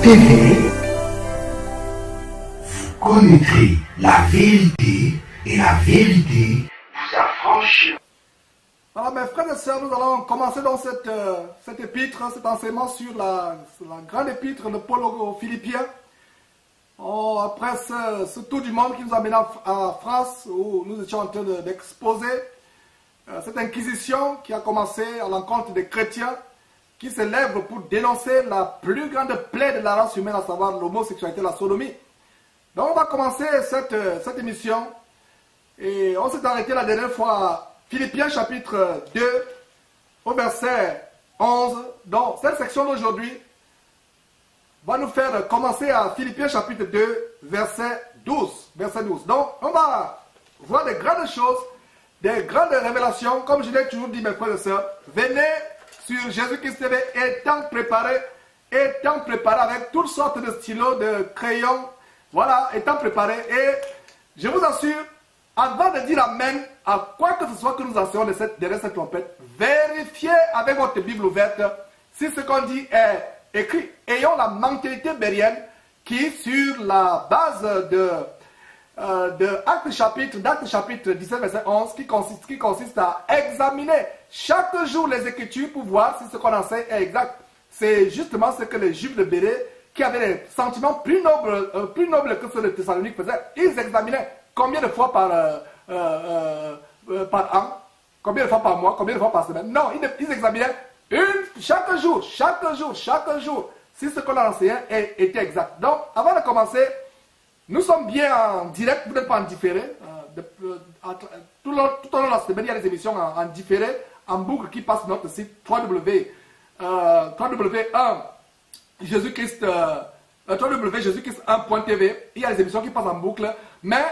TV, vous connaîtrez la vérité et la vérité vous affranchira. Alors mes frères et sœurs, nous allons commencer dans cette épître, cet enseignement sur la grande épître de Paul aux Philippiens. Après ce tour du monde qui nous a amené en France, où nous étions en train d'exposer cette inquisition qui a commencé à l'encontre des chrétiens qui se lèvent pour dénoncer la plus grande plaie de la race humaine, à savoir l'homosexualité, la sodomie. Donc on va commencer cette émission et on s'est arrêté la dernière fois à Philippiens chapitre 2 au verset 11. Donc cette section d'aujourd'hui va nous faire commencer à Philippiens chapitre 2 verset 12. Donc on va voir des grandes choses, des grandes révélations. Comme je l'ai toujours dit mes frères et sœurs, venez sur Jésus-Christ TV étant préparé avec toutes sortes de stylos, de crayons, voilà, étant préparé. Et je vous assure, avant de dire Amen à quoi que ce soit que nous enseignons derrière cette trompette, vérifiez avec votre Bible ouverte si ce qu'on dit est écrit. Ayons la mentalité bérienne qui, sur la base d'Actes chapitre 17 verset 11, qui consiste à examiner chaque jour les Écritures pour voir si ce qu'on enseigne est exact. C'est justement ce que les Juifs de Bérée, qui avaient des sentiments plus nobles que ceux de Thessalonique, faisaient. Ils examinaient combien de fois par an, combien de fois par mois, combien de fois par semaine. Non, ils examinaient chaque jour, si ce qu'on a enseigné était exact. Donc, avant de commencer, nous sommes bien en direct, vous n'êtes pas en différé. Tout au long de la semaine, il y a des émissions en différé, en boucle qui passent sur notre site www.jésus-christ1.tv. Il y a des émissions qui passent en boucle. Mais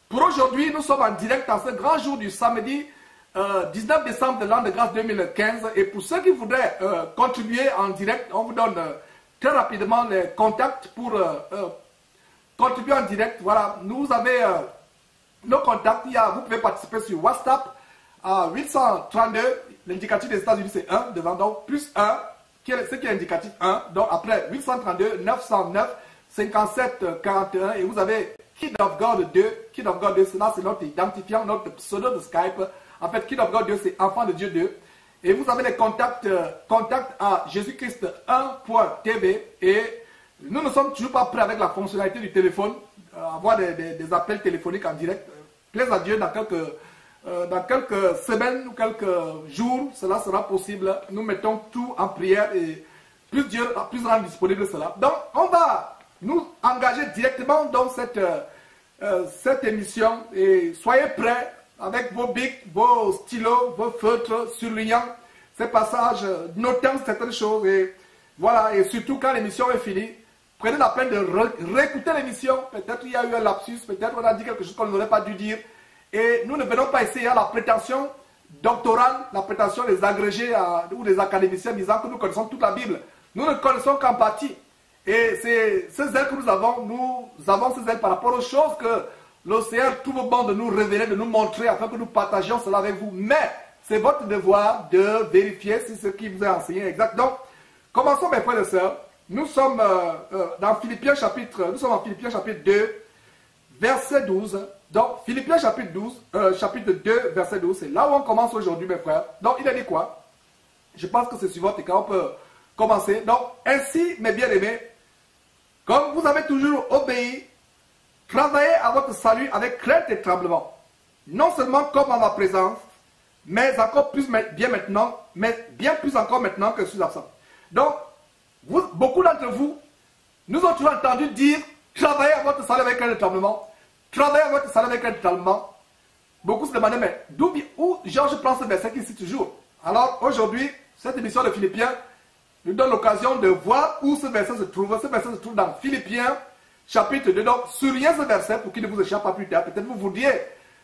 pour aujourd'hui, nous sommes en direct en ce grand jour du samedi 19 décembre de l'an de grâce 2015. Et pour ceux qui voudraient contribuer en direct, on vous donne très rapidement les contacts pour contribuer en direct. Voilà, nous avez nos contacts. Vous pouvez participer sur WhatsApp à 832. L'indicatif des États-Unis c'est 1 devant, donc plus 1, ce qui est indicatif 1. Donc après 832 909 57 41. Et vous avez Kid of God 2. Kid of God 2, cela c'est notre identifiant, notre pseudo de Skype. En fait, Kid of God 2, c'est Enfant de Dieu 2. Et vous avez les contacts à Jésus-Christ1.tv. Et nous ne sommes toujours pas prêts avec la fonctionnalité du téléphone, avoir des appels téléphoniques en direct. Plaise à Dieu, dans quelques semaines ou quelques jours, cela sera possible. Nous mettons tout en prière et plus Dieu rend disponible cela. Donc, on va nous engager directement dans cette émission. Et soyez prêts avec vos bics, vos stylos, vos feutres, surlignant ces passages, notant certaines choses. Et voilà, et surtout quand l'émission est finie, prenez la peine de réécouter l'émission. Peut-être il y a eu un lapsus, peut-être on a dit quelque chose qu'on n'aurait pas dû dire. Et nous ne venons pas essayer à la prétention doctorale, la prétention des agrégés ou des académiciens disant que nous connaissons toute la Bible. Nous ne connaissons qu'en partie. Et c'est ces ailes que nous avons ces ailes par rapport aux choses que l'océan trouve bon de nous révéler, de nous montrer, afin que nous partagions cela avec vous. Mais c'est votre devoir de vérifier si ce qui vous est enseigné est exact. Donc, commençons mes frères et sœurs. Nous sommes en Philippiens chapitre 2, verset 12. Donc, Philippiens chapitre 2, verset 12, c'est là où on commence aujourd'hui, mes frères. Donc, il a dit quoi? Je pense que c'est sur votre écran, on peut commencer. Donc, ainsi, mes bien-aimés, comme vous avez toujours obéi, travaillez à votre salut avec crainte et tremblement. Non seulement comme en ma présence, mais encore plus bien maintenant, mais bien plus encore maintenant que je suis absent. Donc, beaucoup d'entre vous nous ont toujours entendu dire, travaillez à votre salut avec crainte et tremblement. Travaillez à votre salut avec crainte et tremblement. Beaucoup se demandaient, mais où Georges prend ce verset qui cite toujours? Alors, aujourd'hui, cette émission de Philippiens nous donne l'occasion de voir où ce verset se trouve. Ce verset se trouve dans Philippiens chapitre 2. Donc, surveillez ce verset pour qu'il ne vous échappe pas plus tard. Peut-être vous voudriez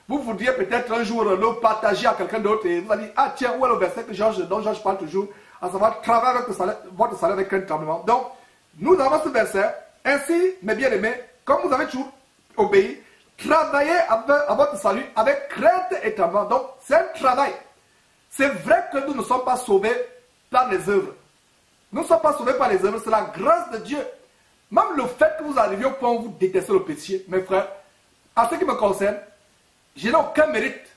peut-être un jour le partager à quelqu'un d'autre et vous allez dire, ah tiens, où est le verset dont Georges parle toujours, à savoir, travaillez avec votre salaire avec crainte et tremblement. Donc, nous avons ce verset. Ainsi, mes bien-aimés, comme vous avez toujours obéi, travaillez à votre salut avec crainte et tremblement. Donc, c'est un travail. C'est vrai que nous ne sommes pas sauvés par les œuvres. Nous ne sommes pas sauvés par les œuvres, c'est la grâce de Dieu. Même le fait que vous arriviez au point où vous détestez le péché, mes frères, en ce qui me concerne, je n'ai aucun mérite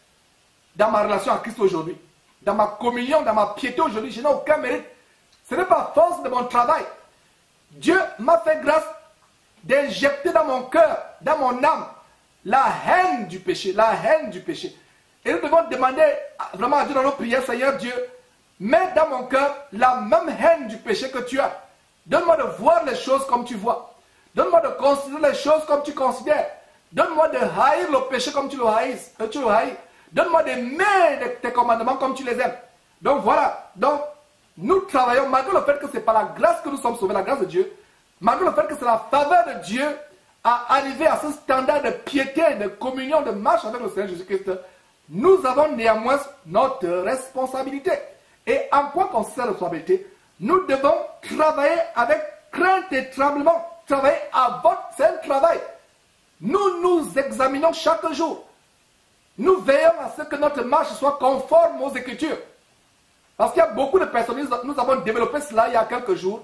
dans ma relation à Christ aujourd'hui. Dans ma communion, dans ma piété aujourd'hui, je n'ai aucun mérite. Ce n'est pas à force de mon travail. Dieu m'a fait grâce d'injecter dans mon cœur, dans mon âme, la haine du péché, la haine du péché. Et nous devons demander vraiment à Dieu dans nos prières, Seigneur Dieu, mets dans mon cœur la même haine du péché que tu as. Donne-moi de voir les choses comme tu vois. Donne-moi de considérer les choses comme tu considères. Donne-moi de haïr le péché comme tu le haïs. Donne-moi d'aimer tes commandements comme tu les aimes. Donc voilà. Donc, nous travaillons, malgré le fait que ce n'est pas la grâce que nous sommes sauvés, la grâce de Dieu, malgré le fait que c'est la faveur de Dieu à arriver à ce standard de piété, de communion, de marche avec le Seigneur Jésus-Christ, nous avons néanmoins notre responsabilité. Et en quoi consiste la responsabilité? Nous devons travailler avec crainte et tremblement. Travailler à votre, c'est un travail. Nous nous examinons chaque jour. Nous veillons à ce que notre marche soit conforme aux Écritures. Parce qu'il y a beaucoup de personnes, nous avons développé cela il y a quelques jours,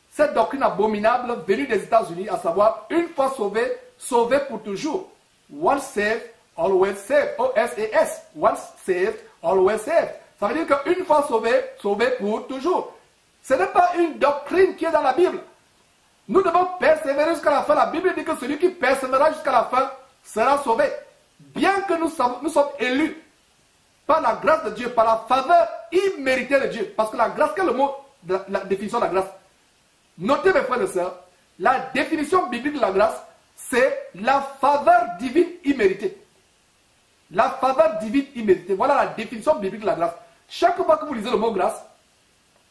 cette doctrine abominable venue des États-Unis, à savoir, une fois sauvé, sauvé pour toujours. Once saved, always saved. O-S-E-S. Once saved, always saved. Ça veut dire qu'une fois sauvé, sauvé pour toujours. Ce n'est pas une doctrine qui est dans la Bible. Nous devons persévérer jusqu'à la fin. La Bible dit que celui qui persévérera jusqu'à la fin sera sauvé. Bien que nous sommes élus par la grâce de Dieu, par la faveur imméritée de Dieu. Parce que la grâce, quel est le mot, la définition de la grâce? Notez mes frères et sœurs, la définition biblique de la grâce, c'est la faveur divine imméritée. La faveur divine imméritée. Voilà la définition biblique de la grâce. Chaque fois que vous lisez le mot grâce,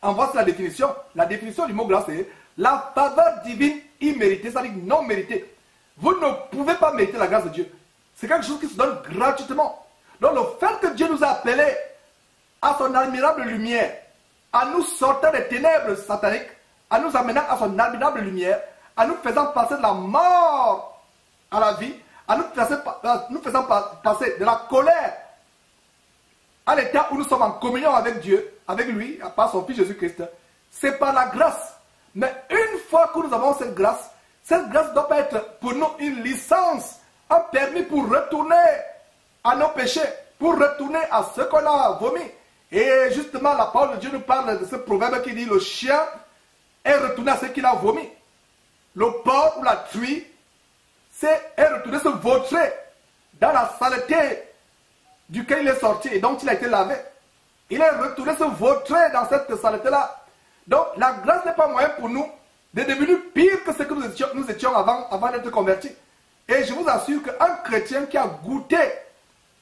en voici la définition. La définition du mot grâce, c'est la faveur divine imméritée, c'est-à-dire non méritée. Vous ne pouvez pas mériter la grâce de Dieu. C'est quelque chose qui se donne gratuitement. Donc le fait que Dieu nous a appelés à son admirable lumière, à nous sortir des ténèbres sataniques, à nous amener à son admirable lumière, à nous faisant passer de la mort à la vie, à nous faisant passer de la colère à l'état où nous sommes en communion avec Dieu, avec lui, par son Fils Jésus-Christ, c'est par la grâce. Mais une fois que nous avons cette grâce ne doit pas être pour nous une licence, un permis pour retourner à nos péchés, pour retourner à ce qu'on a vomi. Et justement, la parole de Dieu nous parle de ce proverbe qui dit: le chien est retourné à ce qu'il a vomi. Le porc ou la truie est retourné se vautrer dans la saleté duquel il est sorti et dont il a été lavé. Il est retourné se vautrer dans cette saleté-là. Donc la grâce n'est pas moyen pour nous de devenir pire que ce que nous étions avant d'être convertis. Et je vous assure qu'un chrétien qui a goûté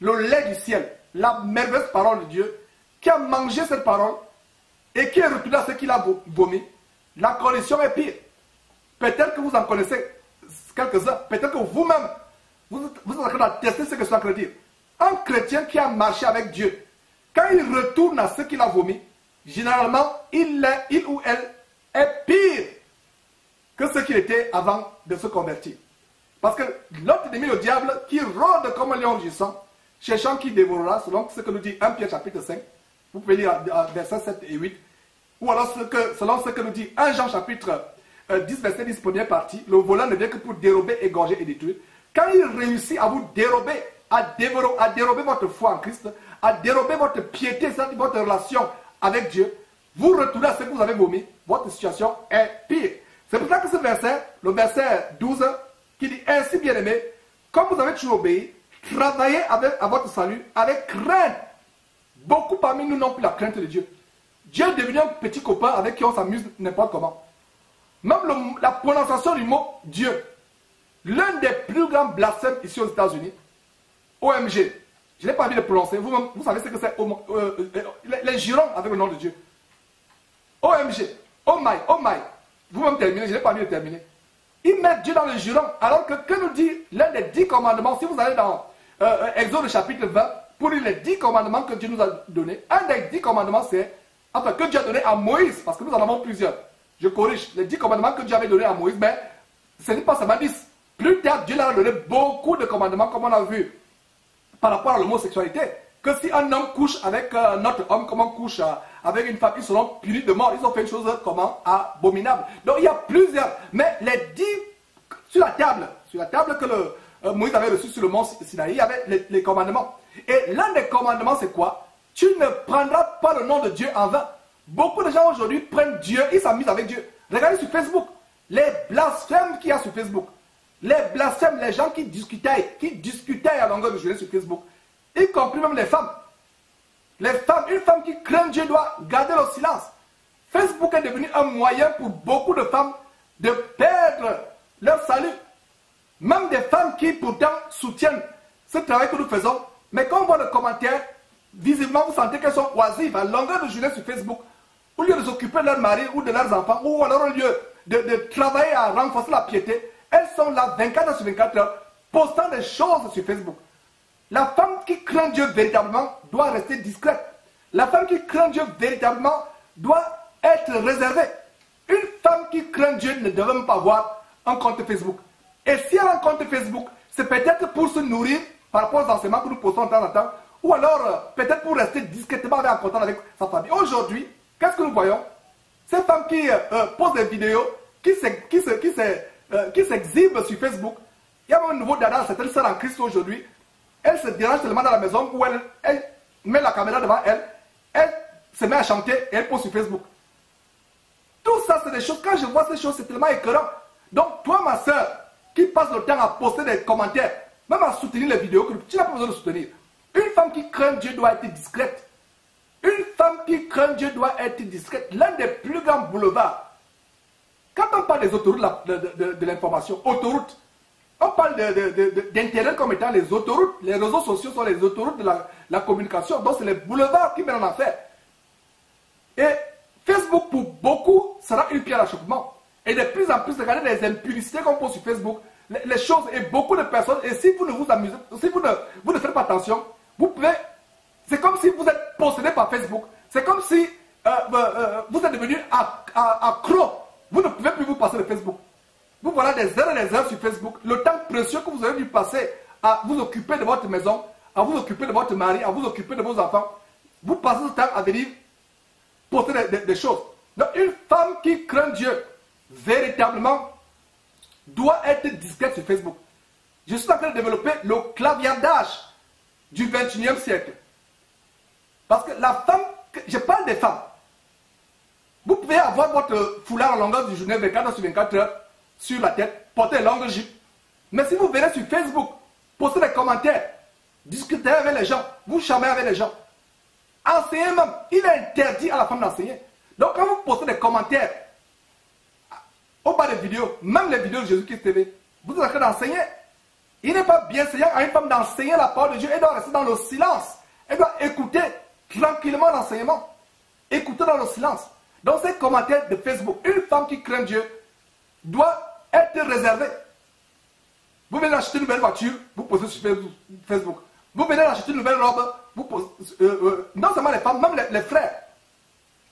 le lait du ciel, la merveilleuse parole de Dieu, qui a mangé cette parole et qui est retourné à ce qu'il a vomi, la condition est pire. Peut-être que vous en connaissez quelques-uns, peut-être que vous-même, vous êtes en train de tester ce que cela veut dire. Un chrétien qui a marché avec Dieu, quand il retourne à ce qu'il a vomi, généralement, il ou elle est pire que ce qu'il était avant de se convertir. Parce que l'autre ennemi, le diable, qui rôde comme un lion rugissant, cherchant qui dévorera, selon ce que nous dit 1 Pierre chapitre 5, vous pouvez lire versets 7 et 8, ou alors selon ce que nous dit 1 Jean chapitre 10, verset 10, première partie, le volant ne vient que pour dérober, égorger et détruire. Quand il réussit à vous dérober, à dérober votre foi en Christ, à dérober votre piété, votre relation avec Dieu, vous retournez à ce que vous avez vomi, votre situation est pire. C'est pour ça que ce verset, le verset 12, qui dit: ainsi bien aimé, comme vous avez toujours obéi, travaillez à votre salut avec crainte. Beaucoup parmi nous n'ont plus la crainte de Dieu. Dieu est devenu un petit copain avec qui on s'amuse n'importe comment. Même la prononciation du mot Dieu, l'un des plus grands blasphèmes ici aux États-Unis, OMG. Je n'ai pas envie de prononcer. Vous savez ce que c'est, les jurons avec le nom de Dieu. OMG. Oh my. Vous-même terminez, je n'ai pas envie de terminer. Ils mettent Dieu dans le juron, alors que nous dit l'un des 10 commandements, si vous allez dans Exode chapitre 20, pour lire les 10 commandements que Dieu nous a donnés, un des 10 commandements c'est, enfin que Dieu a donné à Moïse, parce que nous en avons plusieurs. Je corrige, les 10 commandements que Dieu avait donnés à Moïse, mais ce n'est pas seulement 10. Plus tard, Dieu leur a donné beaucoup de commandements, comme on a vu, par rapport à l'homosexualité. que si un homme couche avec notre homme, comme on couche avec une femme, ils seront punis de mort. Ils ont fait une chose comment abominable. Donc il y a plusieurs. Mais les 10 sur la table que Moïse avait reçu sur le mont Sinaï, il y avait les commandements. Et l'un des commandements, c'est quoi? Tu ne prendras pas le nom de Dieu en vain. Beaucoup de gens aujourd'hui prennent Dieu, ils s'amusent avec Dieu. Regardez sur Facebook, les blasphèmes qu'il y a sur Facebook. Les blasphèmes, les gens qui discutaient à longueur de journée sur Facebook, y compris même les femmes. Les femmes, une femme qui craint Dieu doit garder le silence. Facebook est devenu un moyen pour beaucoup de femmes de perdre leur salut. Même des femmes qui pourtant soutiennent ce travail que nous faisons, mais quand on voit les commentaires, visiblement vous sentez qu'elles sont oisives à longueur de journée sur Facebook, au lieu de s'occuper de leur mari ou de leurs enfants, ou alors au lieu de travailler à renforcer la piété, elles sont là 24 heures sur 24 heures, postant des choses sur Facebook. La femme qui craint Dieu véritablement doit rester discrète. La femme qui craint Dieu véritablement doit être réservée. Une femme qui craint Dieu ne devrait même pas avoir un compte Facebook. Et si elle a un compte Facebook, c'est peut-être pour se nourrir par rapport aux enseignements que nous postons de temps en temps, ou alors peut-être pour rester discrètement en contact avec sa famille. Aujourd'hui, qu'est-ce que nous voyons? Ces femmes qui posent des vidéos, qui s'exhibent sur Facebook. Il y a un nouveau dada, c'est une sœur en Christ aujourd'hui. Elle se dérange tellement dans la maison où elle met la caméra devant elle, elle se met à chanter et elle pose sur Facebook. Tout ça, c'est des choses, quand je vois ces choses, c'est tellement écœurant. Donc, toi, ma soeur, qui passe le temps à poster des commentaires, même à soutenir les vidéos, que tu n'as pas besoin de soutenir. Une femme qui craint Dieu doit être discrète. Une femme qui craint Dieu doit être discrète. L'un des plus grands boulevards. Quand on parle des autoroutes de l'information, autoroutes, on parle d'Internet comme étant les autoroutes. Les réseaux sociaux sont les autoroutes de la communication. Donc, c'est les boulevards qui mènent en affaire. Et Facebook, pour beaucoup, sera une pierre d'achoppement. Et de plus en plus, regardez les impudicités qu'on pose sur Facebook, les choses, et beaucoup de personnes, et si vous ne vous amusez, si vous ne faites pas attention, vous pouvez, c'est comme si vous êtes possédé par Facebook, c'est comme si vous êtes devenu accro, vous ne pouvez plus vous passer de Facebook. Vous voilà des heures et des heures sur Facebook, le temps précieux que vous avez dû passer à vous occuper de votre maison, à vous occuper de votre mari, à vous occuper de vos enfants, vous passez ce temps à venir poster des choses. Donc une femme qui craint Dieu, véritablement, doit être discrète sur Facebook. Je suis en train de développer le claviardage du 21e siècle. Parce que la femme, je parle des femmes. Vous pouvez avoir votre foulard en longueur du journée 24 heures sur 24 heures sur la tête, porter une longue jupe. Mais si vous venez sur Facebook, postez des commentaires, discutez avec les gens, vous charmez avec les gens, enseignez même, il est interdit à la femme d'enseigner. Donc quand vous postez des commentaires au bas des vidéos, même les vidéos de Jésus-Christ TV, vous êtes en train d'enseigner. Il n'est pas bien seigneur à une femme d'enseigner la parole de Dieu. Elle doit rester dans le silence. Elle doit écouter tranquillement l'enseignement. Écouter dans le silence. Dans ces commentaires de Facebook, une femme qui craint Dieu doit être réservée. Vous venez d'acheter une nouvelle voiture, vous postez sur Facebook. Vous venez d'acheter une nouvelle robe, vous postez, non seulement les femmes, même les frères.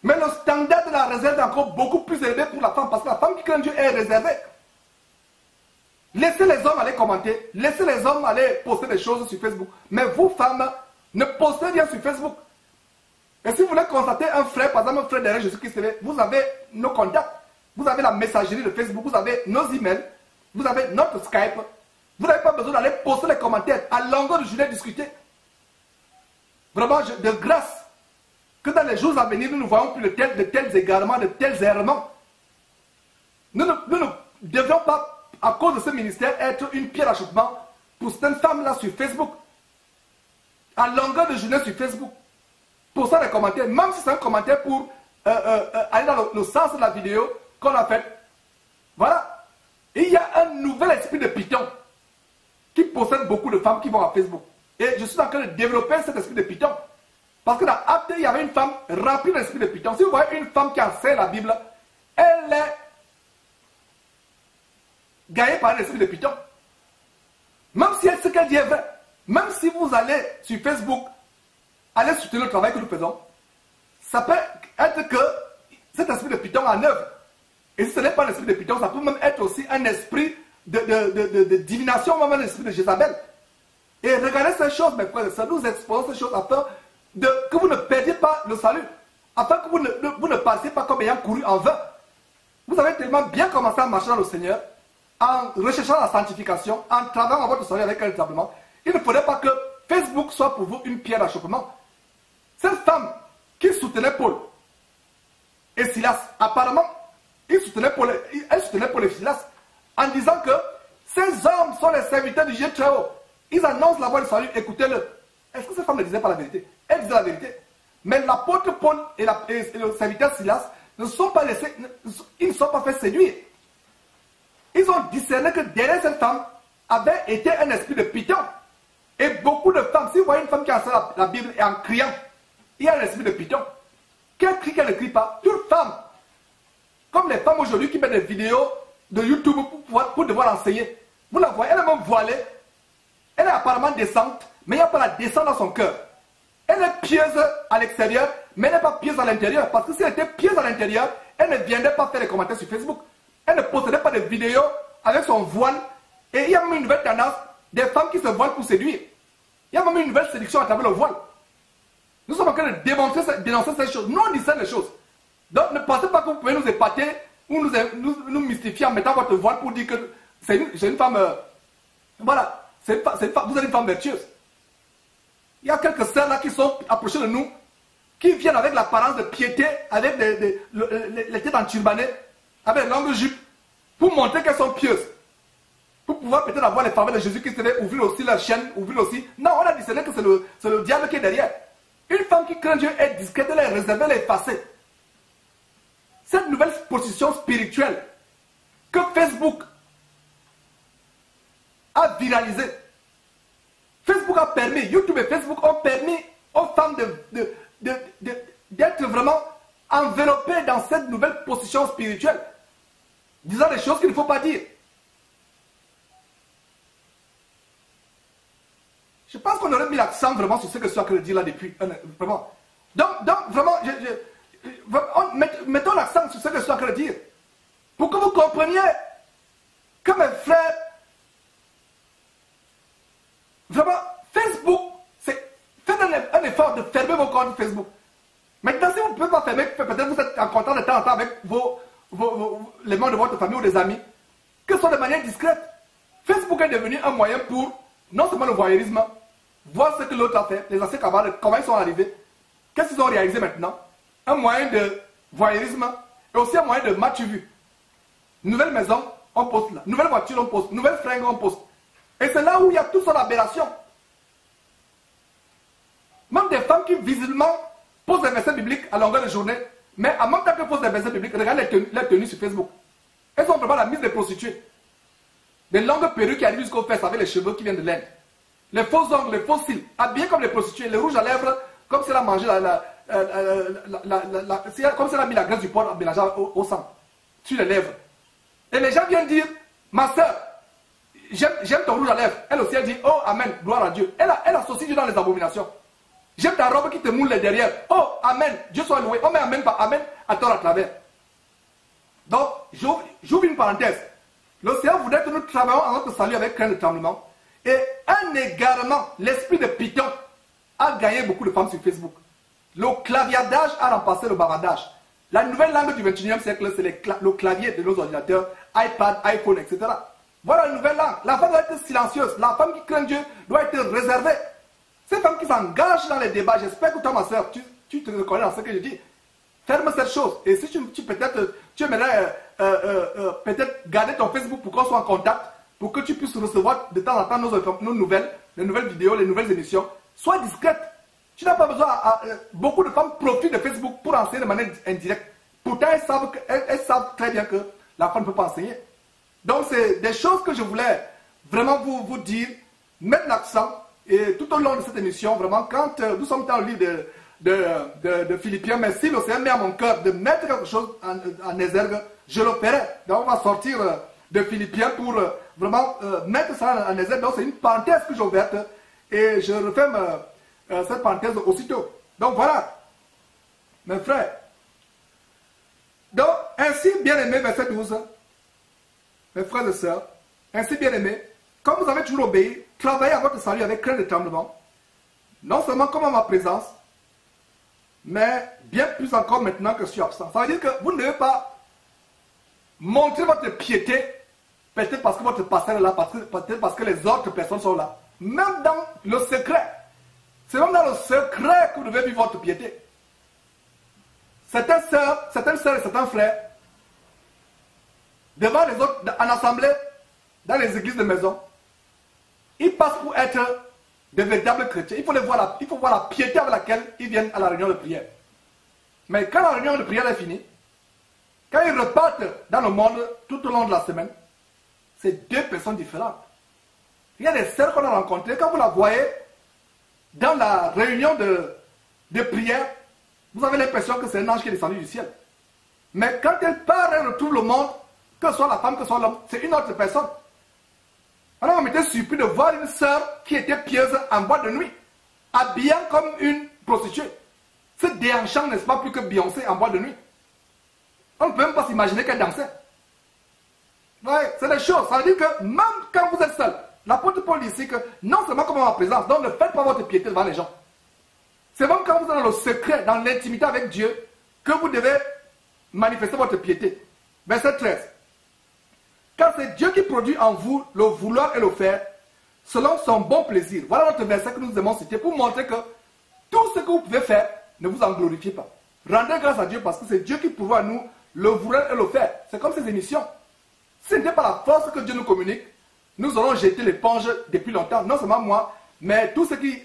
Mais le standard de la réserve est encore beaucoup plus élevé pour la femme, parce que la femme qui craint Dieu est réservée. Laissez les hommes aller commenter, laissez les hommes aller poster des choses sur Facebook. Mais vous, femmes, ne postez rien sur Facebook. Et si vous voulez constater un frère, par exemple un frère derrière Jésus-Christ, vous avez nos contacts, vous avez la messagerie de Facebook, vous avez nos emails, vous avez notre Skype. Vous n'avez pas besoin d'aller poster les commentaires à longueur de journée discuter. Vraiment, de grâce, que dans les jours à venir, nous ne voyons plus de tels égarements, de tels errements. Nous ne devrions pas, à cause de ce ministère, être une pierre d'achoppement pour certaines femmes-là sur Facebook. À longueur de journée sur Facebook. Pour ça, les commentaires, même si c'est un commentaire pour aller dans le sens de la vidéo qu'on a faite. Voilà. Et il y a un nouvel esprit de Python qui possède beaucoup de femmes qui vont à Facebook. Et je suis en train de développer cet esprit de Python. Parce que dans Actes, il y avait une femme remplie d'esprit de Python. Si vous voyez une femme qui enseigne la Bible, elle est gagnée par un esprit de Python. Même si ce qu'elle dit est vrai, même si vous allez sur Facebook, allez soutenir le travail que nous faisons, ça peut être que cet esprit de Python en œuvre. Et si ce n'est pas un esprit de Python, ça peut même être aussi un esprit de divination, même un esprit de Jézabel. Et regardez ces choses, mes frères, ça nous expose ces choses afin que vous ne perdiez pas le salut, afin que vous ne passiez pas comme ayant couru en vain. Vous avez tellement bien commencé à marcher dans le Seigneur, en recherchant la sanctification, en travaillant à votre salut avec un tremblement. Il ne faudrait pas que Facebook soit pour vous une pierre d'achoppement. Cette femme qui soutenait Paul et Silas, apparemment, elle soutenait Paul et Silas en disant que ces hommes sont les serviteurs du Dieu très haut. Ils annoncent la voie du salut, écoutez-le. Est-ce que cette femme ne disait pas la vérité? Elle disait la vérité. Mais l'apôtre Paul et le serviteur Silas ne sont pas laissés, ils ne sont pas fait séduire. Ils ont discerné que derrière cette femme avait été un esprit de python. Et beaucoup de femmes, si vous voyez une femme qui enseigne la Bible et en criant, il y a un esprit de python. Qu'elle crie, qu'elle ne crie pas. Toute femme, comme les femmes aujourd'hui qui mettent des vidéos de YouTube pour devoir enseigner. Vous la voyez, elle est même voilée. Elle est apparemment décente, mais il n'y a pas la descente dans son cœur. Elle est pieuse à l'extérieur, mais elle n'est pas pieuse à l'intérieur. Parce que si elle était pieuse à l'intérieur, elle ne viendrait pas faire des commentaires sur Facebook. Elle ne possédait pas de vidéos avec son voile. Et il y a même une nouvelle tendance des femmes qui se voilent pour séduire. Il y a même une nouvelle séduction à travers le voile. Nous sommes en train de dénoncer ces choses. Nous, on discerne les choses. Donc, ne pensez pas que vous pouvez nous épater ou nous mystifier en mettant votre voile pour dire que c'est une femme... voilà, vous êtes une femme vertueuse. Il y a quelques sœurs là qui sont approchées de nous, qui viennent avec l'apparence de piété, avec les têtes enturbanées, avec les longues jupes, pour montrer qu'elles sont pieuses. Pour pouvoir peut-être avoir les faveurs de Jésus qui serait ouvrir aussi la chaîne, ouvrir aussi. Non, on a dit que c'est le diable qui est derrière. Une femme qui craint Dieu est discrète, elle est réservée, elle est effacée. Cette nouvelle position spirituelle que Facebook a viralisée, Facebook a permis, YouTube et Facebook ont permis aux femmes d'être vraiment enveloppées dans cette nouvelle position spirituelle, disant des choses qu'il ne faut pas dire. Je pense qu'on aurait mis l'accent vraiment sur ce que je suis en train de dire là depuis. Vraiment. Donc vraiment, mettons l'accent sur ce que je suis en train de dire. Pour que vous compreniez que mes frères, vraiment, Facebook, faites un effort de fermer vos comptes Facebook. Maintenant, si vous ne pouvez pas fermer, peut-être vous êtes en contact de temps en temps avec les membres de votre famille ou des amis, que ce soit de manière discrète. Facebook est devenu un moyen pour, non seulement le voyeurisme, voir ce que l'autre a fait, les anciens camarades, comment ils sont arrivés, qu'est-ce qu'ils ont réalisé maintenant. Un moyen de voyeurisme et aussi un moyen de match vu. Nouvelle maison, on poste là. Nouvelle voiture, on poste. Nouvelle fringue, on poste. Et c'est là où il y a toute son aberration. Même des femmes qui visiblement posent des versets bibliques à longueur de journée, mais en même temps qu'elles posent des versets bibliques, regardez les tenues sur Facebook. Elles ont vraiment la mise des prostituées. Des longues perruques qui arrivent jusqu'aux fesses avec les cheveux qui viennent de l'Inde. Les faux ongles, les faux cils, habillés comme les prostituées, les rouges à lèvres, comme si elle a mangé comme si elle a mis la graisse du porc mélangée au sang, sur les lèvres. Et les gens viennent dire, ma soeur, j'aime ton rouge à lèvres. Elle aussi, elle dit, oh, amen, gloire à Dieu. Elle associe Dieu dans les abominations. J'aime ta robe qui te moule les derrière. Oh, amen, Dieu soit loué. Oh, mais amen, pas amen, à tort à travers. Donc, j'ouvre une parenthèse. Le Seigneur voudrait que nous travaillions à notre salut avec crainte de tremblement. Et un égarement, l'esprit de Python, a gagné beaucoup de femmes sur Facebook. Le claviardage a remplacé le bavardage. La nouvelle langue du 21e siècle, c'est le clavier de nos ordinateurs, iPad, iPhone, etc. Voilà une nouvelle langue. La femme doit être silencieuse. La femme qui craint Dieu doit être réservée. Ces femmes qui s'engagent dans les débats, j'espère que toi, ma soeur, tu te reconnais dans ce que je dis. Ferme cette chose. Et si tu aimerais peut-être garder ton Facebook pour qu'on soit en contact, pour que tu puisses recevoir de temps en temps nos nouvelles, les nouvelles vidéos, les nouvelles émissions, sois discrète. Tu n'as pas besoin. Beaucoup de femmes profitent de Facebook pour enseigner de manière indirecte. Pourtant, elles savent très bien que la femme ne peut pas enseigner. Donc, c'est des choses que je voulais vraiment vous dire, mettre l'accent. Et tout au long de cette émission, vraiment, quand nous sommes dans le livre de Philippiens, mais si le Seigneur met à mon cœur de mettre quelque chose en exergue, je le ferai. Donc, on va sortir de Philippiens pour vraiment mettre ça en exergue. Donc, c'est une parenthèse que j'ai ouverte et je referme cette parenthèse aussitôt. Donc, voilà, mes frères. Donc, ainsi, bien-aimé, verset 12, mes frères et sœurs, ainsi, bien-aimé, comme vous avez toujours obéi, travaillez à votre salut avec crainte et tremblement, non seulement comme à ma présence, mais bien plus encore maintenant que je suis absent. Ça veut dire que vous ne devez pas montrer votre piété, peut-être parce que votre pasteur est là, peut-être parce que les autres personnes sont là. Même dans le secret. C'est même dans le secret que vous devez vivre votre piété. Certaines sœurs et certains frères, devant les autres, en assemblée, dans les églises de maison, ils passent pour être de véritables chrétiens. Il faut voir la piété avec laquelle ils viennent à la réunion de prière. Mais quand la réunion de prière est finie, quand ils repartent dans le monde tout au long de la semaine, c'est deux personnes différentes. Il y a des sœurs qu'on a rencontrées, quand vous la voyez dans la réunion de prière, vous avez l'impression que c'est un ange qui est descendu du ciel. Mais quand elle part et retrouve le monde, que ce soit la femme, que ce soit l'homme, c'est une autre personne. Alors on m'était surpris de voir une sœur qui était pieuse en boîte de nuit, habillée comme une prostituée. C'est déhanchant, n'est-ce pas, plus que Beyoncé en boîte de nuit. On ne peut même pas s'imaginer qu'elle dansait. Ouais, c'est des choses. Ça veut dire que même quand vous êtes seul, l'apôtre Paul dit ici que non seulement comme en ma présence, donc ne faites pas votre piété devant les gens. C'est même quand vous êtes dans le secret, dans l'intimité avec Dieu, que vous devez manifester votre piété. Verset 13. Car c'est Dieu qui produit en vous le vouloir et le faire, selon son bon plaisir. Voilà notre verset que nous aimons citer pour montrer que tout ce que vous pouvez faire, ne vous en glorifiez pas. Rendez grâce à Dieu parce que c'est Dieu qui pourvoit à nous le vouloir et le faire. C'est comme ces émissions. Si ce n'était pas la force que Dieu nous communique, nous aurons jeté l'éponge depuis longtemps. Non seulement moi, mais tous ceux qui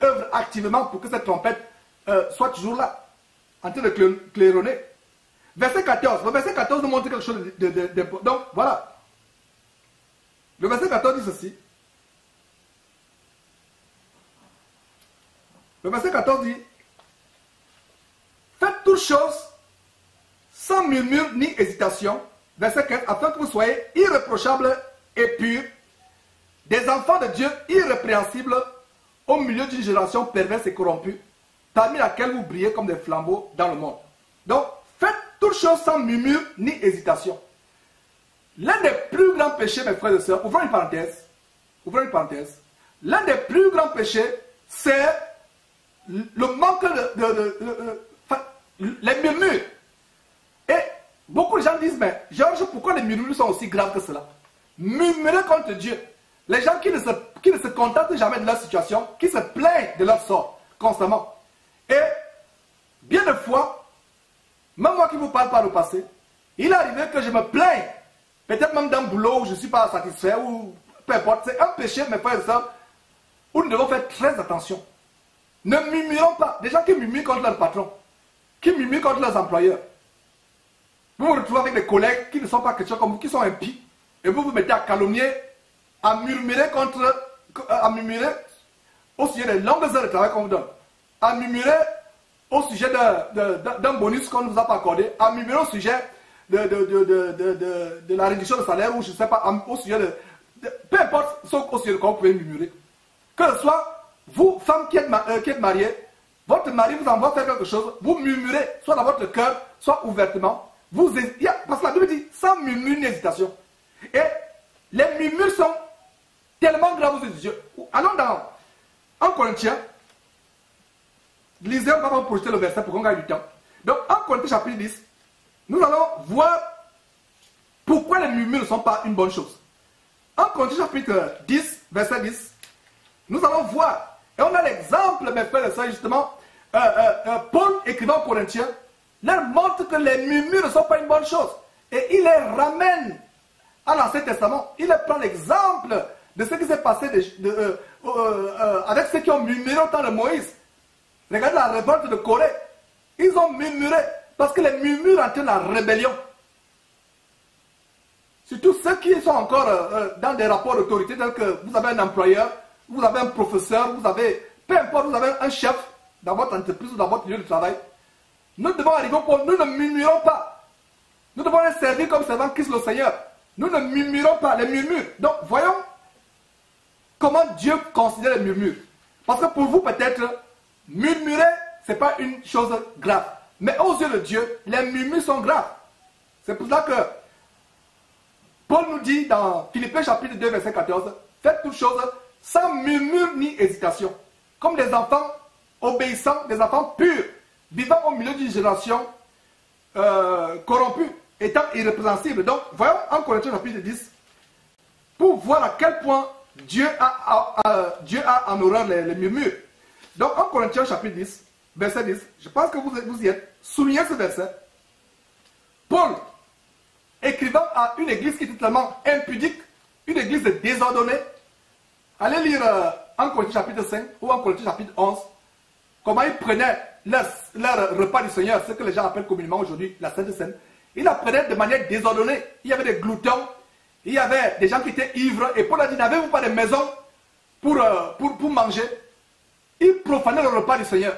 œuvrent activement pour que cette trompette soit toujours là, en train de claironner. Verset 14. Le verset 14 nous montre quelque chose d'important. Donc, voilà. Le verset 14 dit ceci. Le verset 14 dit: faites toutes choses sans murmure ni hésitation. Verset 15. Afin que vous soyez irréprochables et purs, des enfants de Dieu irrépréhensibles au milieu d'une génération perverse et corrompue, parmi laquelle vous brillez comme des flambeaux dans le monde. Donc, faites toutes choses sans murmure ni hésitation. L'un des plus grands péchés, mes frères et sœurs, ouvrons une parenthèse, l'un des plus grands péchés, c'est le manque les murmures. Et beaucoup de gens disent, mais Georges, pourquoi les murmures sont aussi graves que cela? Murmurer contre Dieu. Les gens qui ne se contentent jamais de leur situation, qui se plaignent de leur sort constamment. Et bien de fois, même moi qui vous parle par le passé, il est arrivé que je me plaigne, peut-être même d'un boulot où je ne suis pas satisfait, ou peu importe. C'est un péché, mes frères et sœurs, où nous devons faire très attention. Ne murmurons pas. Des gens qui murmurent contre leur patron, qui murmurent contre leurs employeurs. Vous vous retrouvez avec des collègues qui ne sont pas chrétiens comme vous, qui sont impies, et vous vous mettez à calomnier, à murmurer au sujet des longues heures de travail qu'on vous donne, à murmurer au sujet d'un bonus qu'on ne vous a pas accordé, à murmurer au sujet de la réduction de salaire, ou je ne sais pas, au sujet peu importe au sujet de quoi vous pouvez murmurer. Que ce soit vous, femme qui êtes mariée, votre mari vous envoie faire quelque chose, vous murmurez, soit dans votre cœur, soit ouvertement. Parce que la Bible dit, sans murmure ni hésitation. Et les murmures sont tellement graves aux yeux de Dieu. Allons dans 1 Corinthiens. Lisez, on va vous projeter le verset pour qu'on gagne du temps. Donc, 1 Corinthiens chapitre 10, nous allons voir pourquoi les murmures ne sont pas une bonne chose. 1 Corinthiens chapitre 10, verset 10, nous allons voir, et on a l'exemple, mes frères et sœurs, justement, Paul écrivant aux Corinthiens, leur montre que les murmures ne sont pas une bonne chose. Et il les ramène à l'Ancien Testament. Il les prend l'exemple de ce qui s'est passé avec ceux qui ont murmuré au temps de Moïse. Regardez la révolte de Corée. Ils ont murmuré parce que les murmures entraînent la rébellion. Surtout ceux qui sont encore dans des rapports d'autorité, tels que vous avez un employeur, vous avez un professeur, vous avez, peu importe, vous avez un chef dans votre entreprise ou dans votre lieu de travail. Nous devons arriver au point, nous ne murmurons pas. Nous devons les servir comme servant Christ le Seigneur. Nous ne murmurons pas, les murmures. Donc, voyons comment Dieu considère les murmures. Parce que pour vous, peut-être, murmurer, ce n'est pas une chose grave. Mais aux yeux de Dieu, les murmures sont graves. C'est pour ça que Paul nous dit dans Philippiens chapitre 2, verset 14, faites toutes choses sans murmure ni hésitation, comme des enfants obéissants, des enfants purs, vivant au milieu d'une génération corrompue, étant irrépréhensible. Donc, voyons en Corinthiens chapitre 10, pour voir à quel point Dieu a en horreur les murmures. Donc, en Corinthiens chapitre 10, verset 10, je pense que vous y êtes, soulignez ce verset. Paul, écrivant à une église qui était tellement impudique, une église désordonnée, allez lire en Corinthiens chapitre 5 ou en Corinthiens chapitre 11, comment ils prenaient leur repas du Seigneur, ce que les gens appellent communément aujourd'hui la Sainte Seine. Ils la prenaient de manière désordonnée. Il y avait des gloutons, il y avait des gens qui étaient ivres, et Paul a dit, n'avez-vous pas de maison pour manger? Ils profanaient le repas du Seigneur.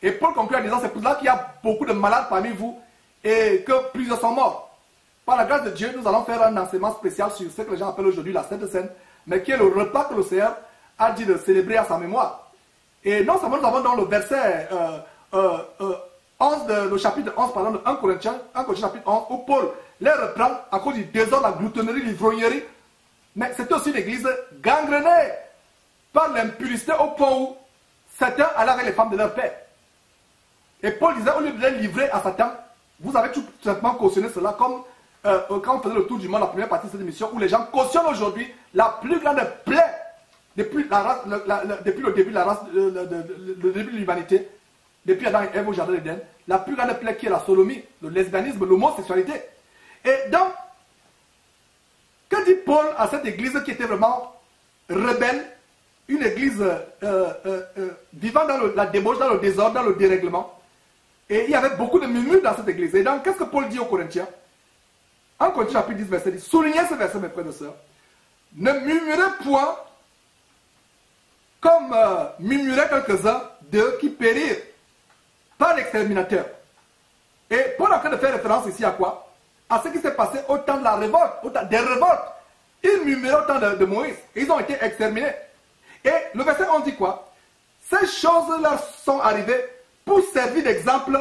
Et Paul conclut en disant, c'est pour cela qu'il y a beaucoup de malades parmi vous, et que plusieurs sont morts. Par la grâce de Dieu, nous allons faire un enseignement spécial sur ce que les gens appellent aujourd'hui la Sainte Seine, mais qui est le repas que le Seigneur a dit de célébrer à sa mémoire. Et non seulement nous avons dans le verset 11 le chapitre 11, pardon, de 1 Corinthiens chapitre 11, où Paul les reprend à cause du désordre, la gloutonnerie, l'ivrognerie, mais c'était aussi une église gangrenée par l'impurité au point où certains allaient avec les femmes de leur père. Et Paul disait, au lieu de les livrer à Satan, vous avez tout simplement cautionné cela, comme quand on faisait le tour du monde, la première partie de cette émission, où les gens cautionnent aujourd'hui la plus grande plaie depuis le début de la race, le début de l'humanité, depuis Adam et Ève au jardin d'Éden, la plus grande plaie qui est la sodomie, le lesbianisme, l'homosexualité. Et donc, que dit Paul à cette église qui était vraiment rebelle, une église vivant dans la débauche, dans le désordre, dans le dérèglement? Et il y avait beaucoup de murmures dans cette église. Et donc, qu'est-ce que Paul dit aux Corinthiens? En Corinthiens chapitre 10, verset 10, soulignez ce verset, mes frères et sœurs. Ne murmurez point comme murmuraient quelques-uns d'eux qui périrent par l'exterminateur. Et Paul est en train de faire référence ici à quoi? À ce qui s'est passé au temps de la révolte, au temps des révoltes. Ils murmuraient au temps de Moïse. Et ils ont été exterminés. Et le verset 11 dit quoi? Ces choses leur sont arrivées pour servir d'exemple.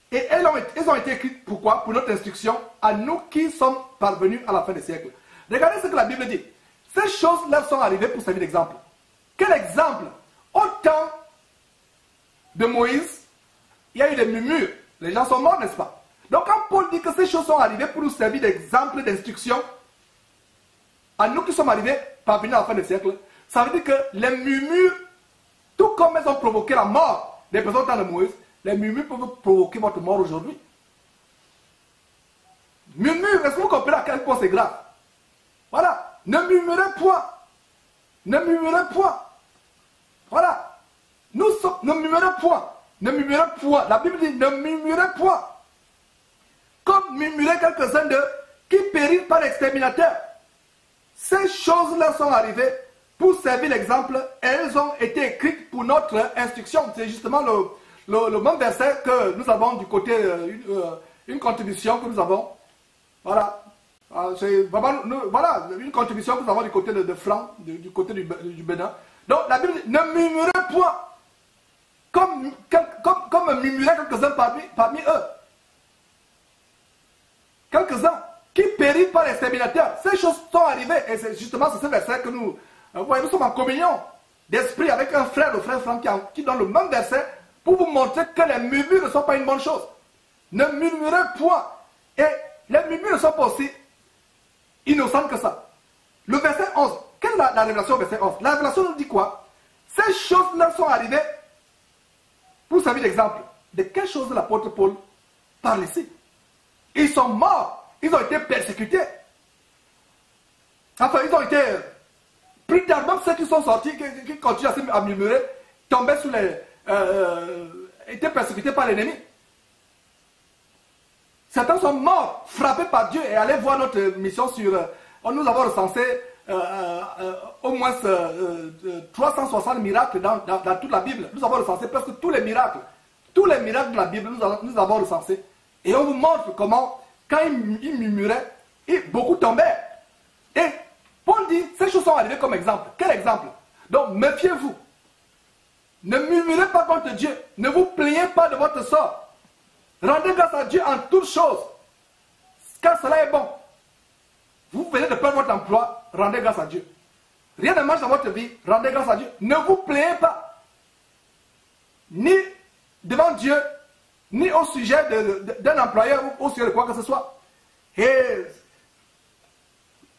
Et elles ont été écrites pourquoi? Pour notre instruction, à nous qui sommes parvenus à la fin des siècles. Regardez ce que la Bible dit. Ces choses leur sont arrivées pour servir d'exemple. Quel exemple? Au temps de Moïse, il y a eu des murmures. Les gens sont morts, n'est-ce pas? Donc quand Paul dit que ces choses sont arrivées pour nous servir d'exemple, d'instruction, à nous qui sommes arrivés parvenus à la fin des siècles, ça veut dire que les murmures, tout comme elles ont provoqué la mort des personnes au temps de Moïse, les murmures peuvent provoquer votre mort aujourd'hui. Murmure, est-ce que vous comprenez à quel point c'est grave? Voilà. Ne murmurez point. Ne murmurez point. Voilà. Ne murmurez point. Ne murmurez point. La Bible dit ne murmurez point. Comme murmuraient quelques-uns d'eux qui périrent par l'exterminateur. Ces choses-là sont arrivées pour servir l'exemple et elles ont été écrites pour notre instruction. C'est justement le même verset que nous avons du côté, une contribution que nous avons. Voilà. C'est vraiment, voilà, une contribution que nous avons du côté de Franc, du côté du Bénin. Donc la Bible dit, ne murmurez point, comme murmuraient quelques-uns parmi eux. Quelques-uns qui périssent par l'exterminateur. Ces choses sont arrivées, et c'est justement ce verset que nous voyez, nous sommes en communion d'esprit avec un frère, le frère Franck, qui donne le même verset pour vous montrer que les murmures ne sont pas une bonne chose. Ne murmurez point. Et les murmures ne sont pas aussi innocentes que ça. Le verset 11, quelle est la révélation au verset 11? La révélation nous dit quoi? Ces choses-là sont arrivées pour servir d'exemple. De quelles choses l'apôtre Paul parle ici? Ils sont morts, ils ont été persécutés. Enfin, ils ont été pris d'armes, ceux qui sont sortis, qui continuent à murmurer, tombaient sous les... étaient persécutés par l'ennemi. Certains sont morts, frappés par Dieu, et allez voir notre mission sur... nous avons recensé au moins 360 miracles dans toute la Bible. Nous avons recensé presque tous les miracles. Tous les miracles de la Bible, nous avons recensé. Et on vous montre comment, quand ils murmuraient, beaucoup tombaient. Et Paul dit, ces choses sont arrivées comme exemple. Quel exemple? Donc, méfiez-vous. Ne murmurez pas contre Dieu. Ne vous plaignez pas de votre sort. Rendez grâce à Dieu en toutes choses, car cela est bon. Vous venez de perdre votre emploi, rendez grâce à Dieu. rien ne marche dans votre vie, rendez grâce à Dieu. Ne vous plaignez pas, ni devant Dieu, ni au sujet d'un employeur ou au sujet de quoi que ce soit. Et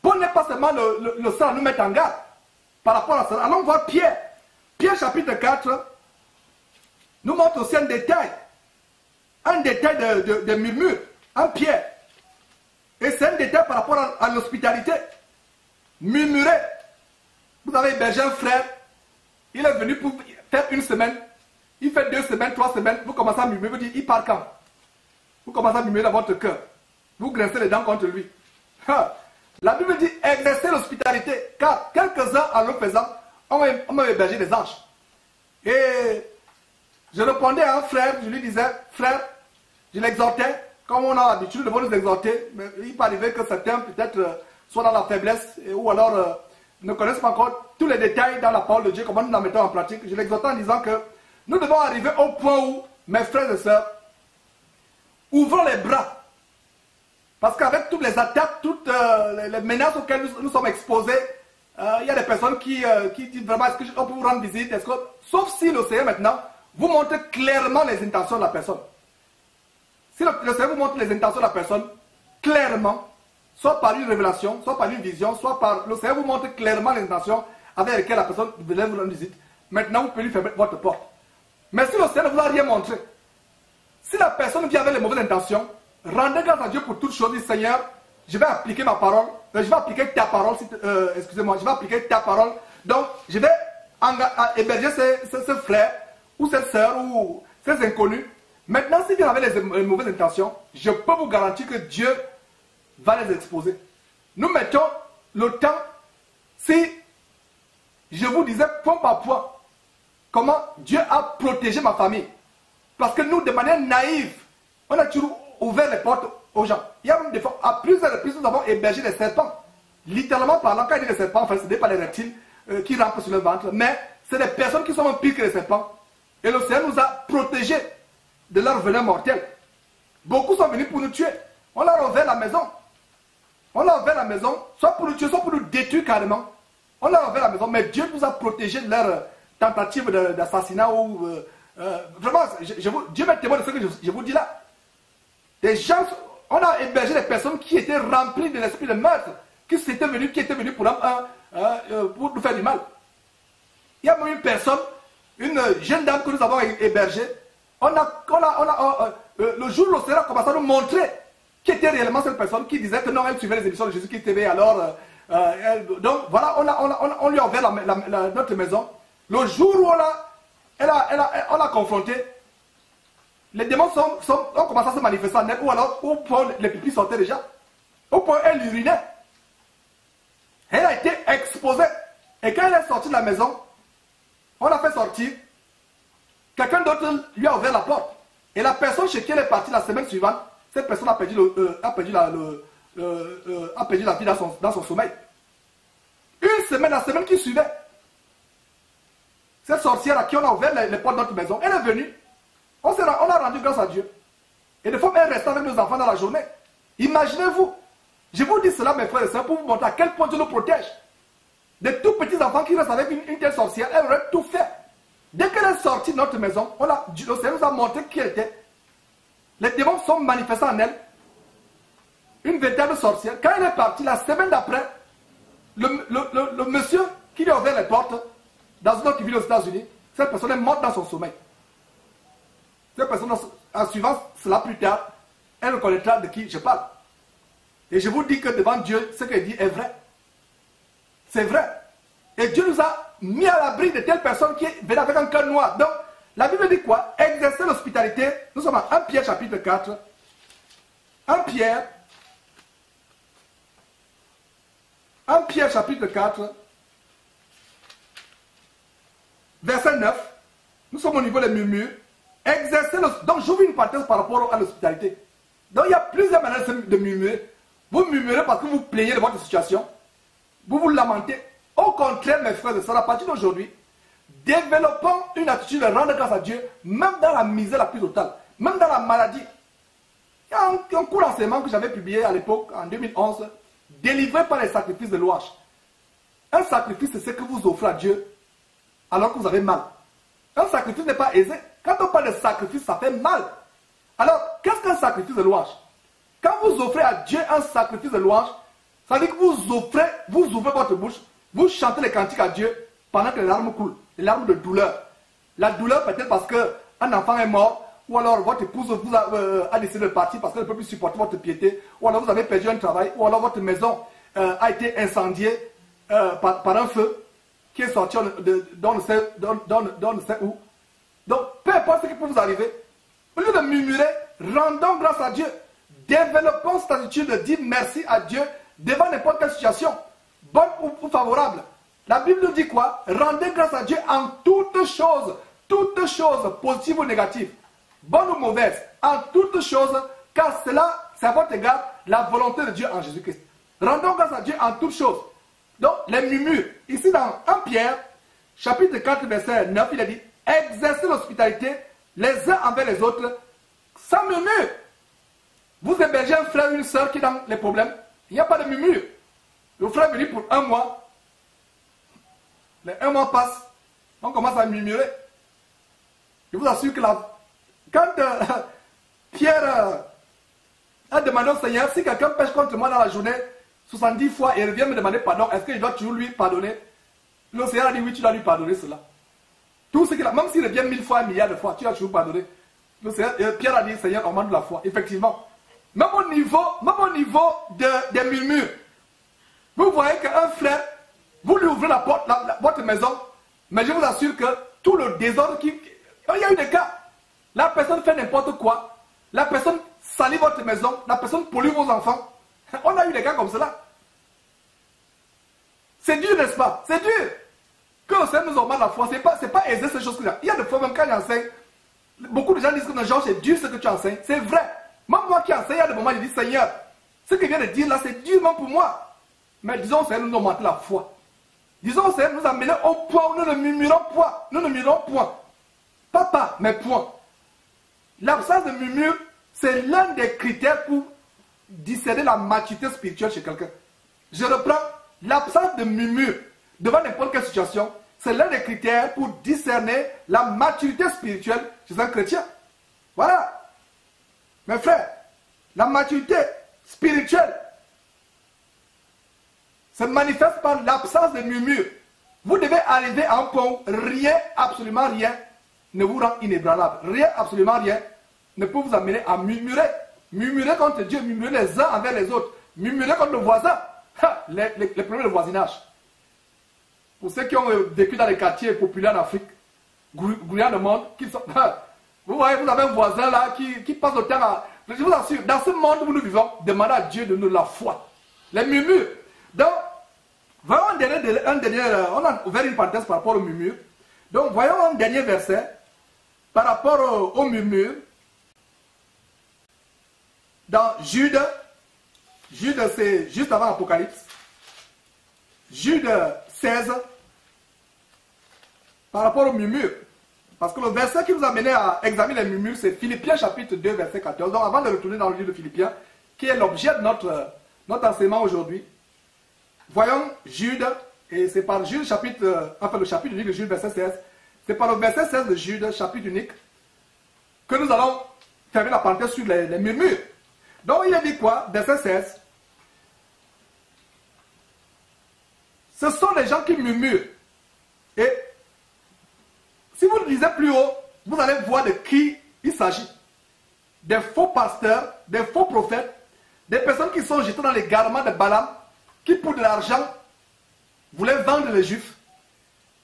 prenez pas seulement le sang à nous mettre en garde par rapport à cela. Allons voir Pierre. Pierre chapitre 4 nous montre aussi un détail de murmure en Pierre. Et c'est un détail par rapport à l'hospitalité. Murmurer. Vous avez hébergé un frère, il est venu pour faire une semaine, il fait 2 semaines, 3 semaines, vous commencez à murmurer, vous dites, il part quand? Vous commencez à murmurer dans votre cœur. Vous grincez les dents contre lui. La Bible dit, exercez l'hospitalité, car quelques-uns en le faisant, on m'a hébergé des anges. Et je répondais à un frère, je lui disais, frère, je l'exhortais, comme on a l'habitude de nous exhorter, mais il peut arriver que certains peut-être soient dans la faiblesse, ou alors ne connaissent pas encore tous les détails dans la parole de Dieu, comment nous la mettons en pratique. Je l'exhortais en disant que nous devons arriver au point où, mes frères et sœurs, ouvrons les bras. Parce qu'avec toutes les attaques, toutes les menaces auxquelles nous sommes exposés, il y a des personnes qui disent vraiment, est-ce qu'on peut vous rendre visite, sauf si le Seigneur maintenant vous montre clairement les intentions de la personne. Si le Seigneur vous montre les intentions de la personne, clairement, soit par une révélation, soit par une vision, soit par... Le Seigneur vous montre clairement les intentions avec lesquelles la personne venait vous rendre visite. Maintenant, vous pouvez lui fermer votre porte. Mais si le Seigneur ne vous a rien montré, si la personne vient avec les mauvaises intentions, rendez grâce à Dieu pour toutes choses. Dites, Seigneur, je vais appliquer ma parole, je vais appliquer ta parole, excusez-moi, je vais appliquer ta parole. Donc, je vais héberger ces frères, ou ces sœurs, ou ces inconnus. Maintenant, s'ils viennent avec les mauvaises intentions, je peux vous garantir que Dieu va les exposer. Nous mettons le temps, si je vous disais point par point, comment Dieu a protégé ma famille. Parce que nous, de manière naïve, on a toujours ouvert les portes aux gens. Il y a même des fois, à plusieurs reprises, nous avons hébergé des serpents. Littéralement parlant, quand il dit des serpents, enfin, ce n'est pas les reptiles qui rampent sur le ventre, mais c'est des personnes qui sont même pires que les serpents. Et le Seigneur nous a protégés de leur venin mortel. Beaucoup sont venus pour nous tuer. On leur a ouvert la maison. On leur a ouvert la maison, soit pour nous tuer, soit pour nous détruire carrément. On leur a ouvert la maison, mais Dieu nous a protégés de leur tentative d'assassinat ou... vraiment, Dieu m'est témoin de ce que je vous dis là. Des gens, on a hébergé des personnes qui étaient remplies de l'esprit de meurtre, qui étaient venues pour nous faire du mal. Il y a même une personne, une jeune dame que nous avons hébergée. Le jour où le Seigneur a commencé à nous montrer qui était réellement cette personne qui disait que non, elle suivait les émissions de Jésus qui TV. Alors, donc voilà, on lui a ouvert notre maison. Le jour où on l'a confronté, les démons ont commencé à se manifester en elle, ou alors au point les pipis sortaient déjà, au point elle urinait. Elle a été exposée. Et quand elle est sortie de la maison, on l'a fait sortir. Quelqu'un d'autre lui a ouvert la porte. Et la personne chez qui elle est partie la semaine suivante, cette personne a perdu la vie dans son sommeil. Une semaine, la semaine qui suivait, cette sorcière à qui on a ouvert les portes de notre maison, elle est venue. On a rendu grâce à Dieu. Et des fois, elle restait avec nos enfants dans la journée. Imaginez-vous. Je vous dis cela, mes frères et sœurs, pour vous montrer à quel point Dieu nous protège. Des tout petits enfants qui restent avec une telle sorcière, elle aurait tout fait. Dès qu'elle est sortie de notre maison, le Seigneur nous a montré qui elle était. Les démons sont manifestés en elle. Une véritable sorcière. Quand elle est partie, la semaine d'après, le monsieur qui lui a ouvert les portes, dans une autre ville aux États-Unis, cette personne est morte dans son sommeil. Cette personne, en suivant cela plus tard, elle reconnaîtra de qui je parle. Et je vous dis que devant Dieu, ce qu'elle dit est vrai. C'est vrai. Et Dieu nous a mis à l'abri de telles personnes qui venaient avec un cœur noir. Donc, la Bible dit quoi? Exercer l'hospitalité. Nous sommes à 1 Pierre chapitre 4. 1 Pierre chapitre 4. Verset 9. Nous sommes au niveau des murmures. Exercer l'hospitalité. Donc, j'ouvre une parenthèse par rapport à l'hospitalité. Donc, il y a plusieurs manières de murmurer. Vous murmurez parce que vous plaignez de votre situation. Vous vous lamentez. Au contraire, mes frères et sœurs, à partir d'aujourd'hui, développons une attitude de rendre grâce à Dieu, même dans la misère la plus totale, même dans la maladie. Il y a un cours d'enseignement que j'avais publié à l'époque, en 2011, délivré par les sacrifices de louange. Un sacrifice, c'est ce que vous offrez à Dieu alors que vous avez mal. Un sacrifice n'est pas aisé. Quand on parle de sacrifice, ça fait mal. Alors, qu'est-ce qu'un sacrifice de louange? Quand vous offrez à Dieu un sacrifice de louange, ça veut dire que vous ouvrez votre bouche, vous chantez les cantiques à Dieu pendant que les larmes coulent, les larmes de douleur. La douleur peut-être parce qu'un enfant est mort, ou alors votre épouse vous a décidé de partir parce qu'elle ne peut plus supporter votre piété, ou alors vous avez perdu un travail, ou alors votre maison a été incendiée par un feu qui est sorti dans le sait où. Donc, peu importe ce qui peut vous arriver, au lieu de murmurer, rendons grâce à Dieu. Développons cette attitude de dire merci à Dieu devant n'importe quelle situation, bonne ou favorable. La Bible nous dit quoi? Rendez grâce à Dieu en toutes choses, positives ou négatives, bonnes ou mauvaises, en toutes choses, car cela, c'est à votre égard la volonté de Dieu en Jésus-Christ. Rendons grâce à Dieu en toutes choses. Donc, les murmures, ici dans 1 Pierre, chapitre 4, verset 9, il a dit, exercez l'hospitalité les uns envers les autres, sans murmure. Vous hébergez un frère ou une soeur qui est dans les problèmes, il n'y a pas de murmure. Le frère est venu pour 1 mois, les 1 mois passent, on commence à murmurer. Je vous assure que quand Pierre a demandé au Seigneur, si quelqu'un pêche contre moi dans la journée 70 fois et revient me demander pardon, est-ce que je dois toujours lui pardonner? Le Seigneur a dit oui, tu dois lui pardonner cela. Tout ce qu'il a, même s'il revient 1000 fois, 1 milliard de fois, tu dois toujours pardonner. Le Seigneur, Pierre a dit, Seigneur, augmente la foi. Effectivement. Même au niveau des murmures, vous voyez qu'un frère, vous lui ouvrez la porte, votre maison, mais je vous assure que tout le désordre il y a eu des cas. La personne fait n'importe quoi, la personne salit votre maison, la personne pollue vos enfants. On a eu des cas comme cela. C'est dur, n'est-ce pas? C'est dur. Que le Seigneur nous augmente la foi, c'est pas aisé ces choses là. Il y a des fois même quand j'enseigne, beaucoup de gens disent que Jean, c'est dur ce que tu enseignes. C'est vrai. Même moi qui enseigne, il y a des moments, je dis, Seigneur, ce que je viens de dire là, c'est dur même pour moi. Mais disons au Seigneur, nous augmente la foi. Disons au Seigneur, nous amener au point où nous ne murmurons point. Nous ne murmurons point. Pas, mais point. L'absence de murmure, c'est l'un des critères pour discerner la maturité spirituelle chez quelqu'un. Je reprends, l'absence de murmure devant n'importe quelle situation, c'est l'un des critères pour discerner la maturité spirituelle chez un chrétien. Voilà. Mes frères, la maturité spirituelle se manifeste par l'absence de murmure. Vous devez arriver à un point où rien, absolument rien, ne vous rend inébranlable. Rien, absolument rien, ne peut vous amener à murmurer. Murmurer contre Dieu, murmurer les uns envers les autres, murmurer contre le voisin. Les problèmes de voisinage. Pour ceux qui ont vécu dans les quartiers populaires d'Afrique, gouvernement le monde, vous voyez, vous avez un voisin là qui passe le temps à... Je vous assure, dans ce monde où nous vivons, demandez à Dieu de nous la foi. Les murmures. Donc, voyons on a ouvert une parenthèse par rapport aux murmures. Donc, voyons un dernier verset par rapport aux murmures. Dans Jude, c'est juste avant l'Apocalypse. Jude 16, par rapport aux murmures. Parce que le verset qui nous a mené à examiner les murmures, c'est Philippiens chapitre 2, verset 14. Donc avant de retourner dans le livre de Philippiens, qui est l'objet de notre enseignement aujourd'hui, voyons Jude, et c'est par Jude chapitre, le chapitre unique de Jude, verset 16. C'est par le verset 16 de Jude, chapitre unique, que nous allons fermer la parenthèse sur les murmures. Donc il a dit quoi? Verset 16. Ce sont les gens qui murmurent. Et si vous le lisez plus haut, vous allez voir de qui il s'agit. Des faux pasteurs, des faux prophètes, des personnes qui sont jetées dans les garements de Balaam, qui pour de l'argent voulaient vendre les Juifs.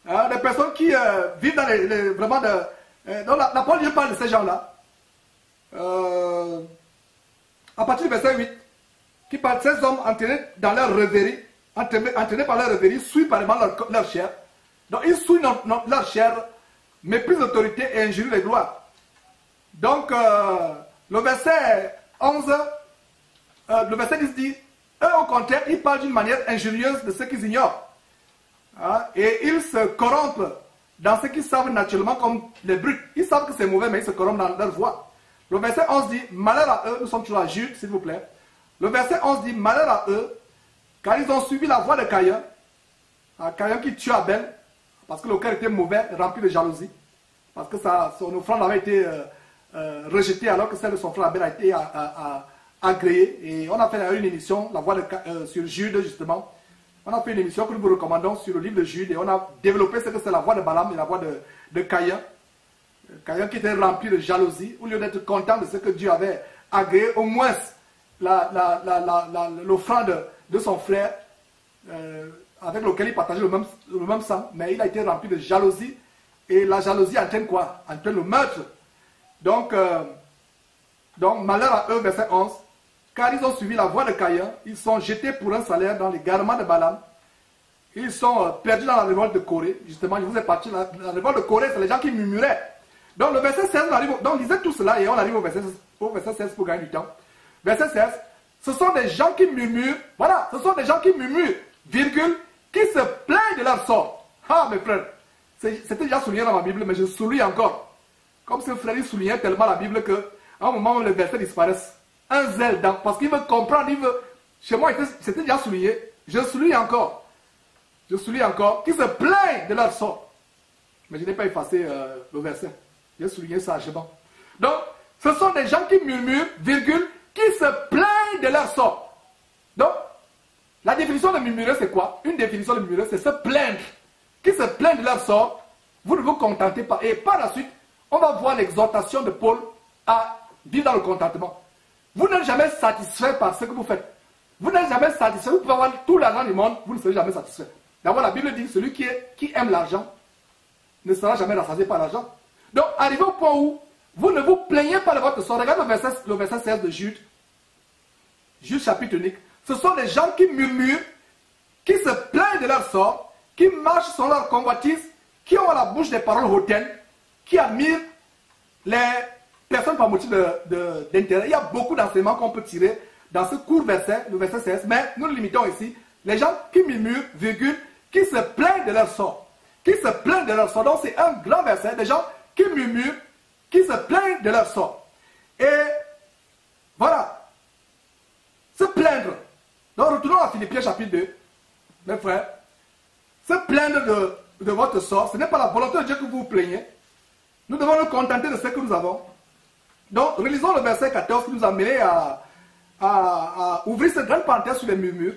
Des personnes qui vivent dans vraiment de... donc la parole de Dieu parle de ces gens-là. À partir du verset 8, qui parle de ces hommes entraînés dans leur rêverie, entraînés par leur rêverie, souillent par leur chair. Donc ils souillent leur chair, méprisent l'autorité et injurient les gloires. Donc le verset 11, le verset 10 dit, eux au contraire, ils parlent d'une manière injurieuse de ce qu'ils ignorent. Et ils se corrompent dans ce qu'ils savent naturellement comme les brutes. Ils savent que c'est mauvais, mais ils se corrompent dans leur voie. Le verset 11 dit, malheur à eux, nous sommes toujours à Jude, s'il vous plaît. Le verset 11 dit, malheur à eux, car ils ont suivi la voie de Caïn, Caïn qui tue Abel, parce que le cœur était mauvais, rempli de jalousie, parce que son offrande avait été rejetée alors que celle de son frère Abel a été agréée. Et on a fait une émission, la voix sur Jude justement. On a fait une émission que nous vous recommandons sur le livre de Jude et on a développé ce que c'est la voix de Balaam et la voix de Caïn. Caïn qui était rempli de jalousie, au lieu d'être content de ce que Dieu avait agréé, au moins l'offrande de son frère, avec lequel il partageait le même sang, mais il a été rempli de jalousie. Et la jalousie entraîne quoi? Entraîne le meurtre. Donc malheur à eux, verset 11. Car ils ont suivi la voie de Caïn, ils sont jetés pour un salaire dans les garements de Balaam. Ils sont perdus dans la révolte de Corée. Justement, je vous ai parti, la révolte de Corée, c'est les gens qui murmuraient. Donc le verset 16, on lisait tout cela et on arrive au verset 16 pour gagner du temps. Verset 16, ce sont des gens qui murmurent, voilà, ce sont des gens qui murmurent, virgule, qui se plaignent de leur sort. Ah mes frères, c'était déjà souligné dans ma Bible, mais je souligne encore. Comme ce frère, il soulignait tellement la Bible qu'à un moment où les versets disparaissent, un zèle dans, parce qu'il veut comprendre, chez moi c'était déjà souligné, je souligne encore, qui se plaignent de leur sort. Mais je n'ai pas effacé le verset, j'ai souligné sagement. Donc, ce sont des gens qui murmurent, virgule, qui se plaignent de leur sort. Donc, la définition de murmurer, c'est quoi? Une définition de murmurer, c'est se plaindre. Qui se plaignent de leur sort, vous ne vous contentez pas. Et par la suite, on va voir l'exhortation de Paul à vivre dans le contentement. Vous n'êtes jamais satisfait par ce que vous faites. Vous n'êtes jamais satisfait. Vous pouvez avoir tout l'argent du monde, vous ne serez jamais satisfait. D'abord, la Bible dit que celui qui aime l'argent ne sera jamais rassasié par l'argent. Donc, arrivé au point où vous ne vous plaignez pas de votre sort. Regardez le verset 16 de Jude. Jude chapitre unique. Ce sont des gens qui murmurent, qui se plaignent de leur sort, qui marchent sur leur convoitise, qui ont à la bouche des paroles hautaines, qui admirent les personnes par motif d'intérêt. Il y a beaucoup d'enseignements qu'on peut tirer dans ce court verset, le verset 16, mais nous le limitons ici. Les gens qui murmurent, virgule, qui se plaignent de leur sort. Qui se plaignent de leur sort. Donc c'est un grand verset, des gens qui murmurent, qui se plaignent de leur sort. Et voilà. Se plaindre. Donc retournons à Philippiens chapitre 2, mes frères. Se plaindre de votre sort, ce n'est pas la volonté de Dieu que vous vous plaignez. Nous devons nous contenter de ce que nous avons. Donc, relisons le verset 14 qui nous a mené à ouvrir cette grande parenthèse sur les murmures.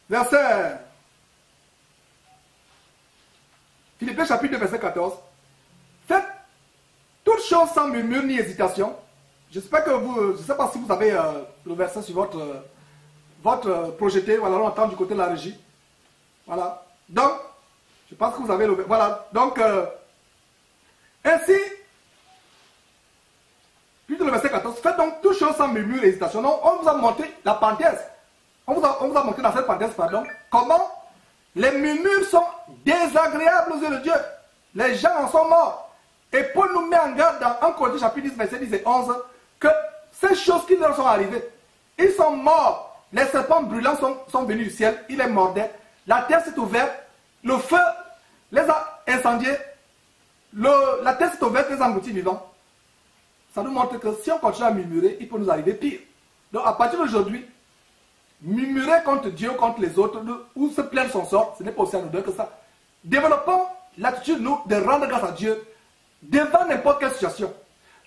Verset Philippiens chapitre 2, verset 14. Faites toutes choses sans murmure ni hésitation. J'espère que vous, je ne sais pas si vous avez le verset sur votre projeté, voilà, on entend du côté de la régie. Voilà. Donc, je pense que vous avez le... Voilà. Donc, ainsi, puis le verset 14, faites donc toutes choses sans murmure et hésitation. Donc, on vous a montré la parenthèse. On vous a montré dans cette parenthèse, pardon, comment les murmures sont désagréables aux yeux de Dieu. Les gens en sont morts. Et Paul nous met en garde dans 1 Corinthiens chapitre 10, verset 10 et 11, que ces choses qui leur sont arrivées, ils sont morts. Les serpents brûlants sont venus du ciel, ils les mordaient. La terre s'est ouverte, le feu les a incendiés, la terre s'est ouverte, les engloutis vivants. Ça nous montre que si on continue à murmurer, il peut nous arriver pire. Donc à partir d'aujourd'hui, murmurer contre Dieu, contre les autres, ou se plaindre son sort, ce n'est pas aussi anodin que ça. Développons l'attitude, nous, de rendre grâce à Dieu devant n'importe quelle situation.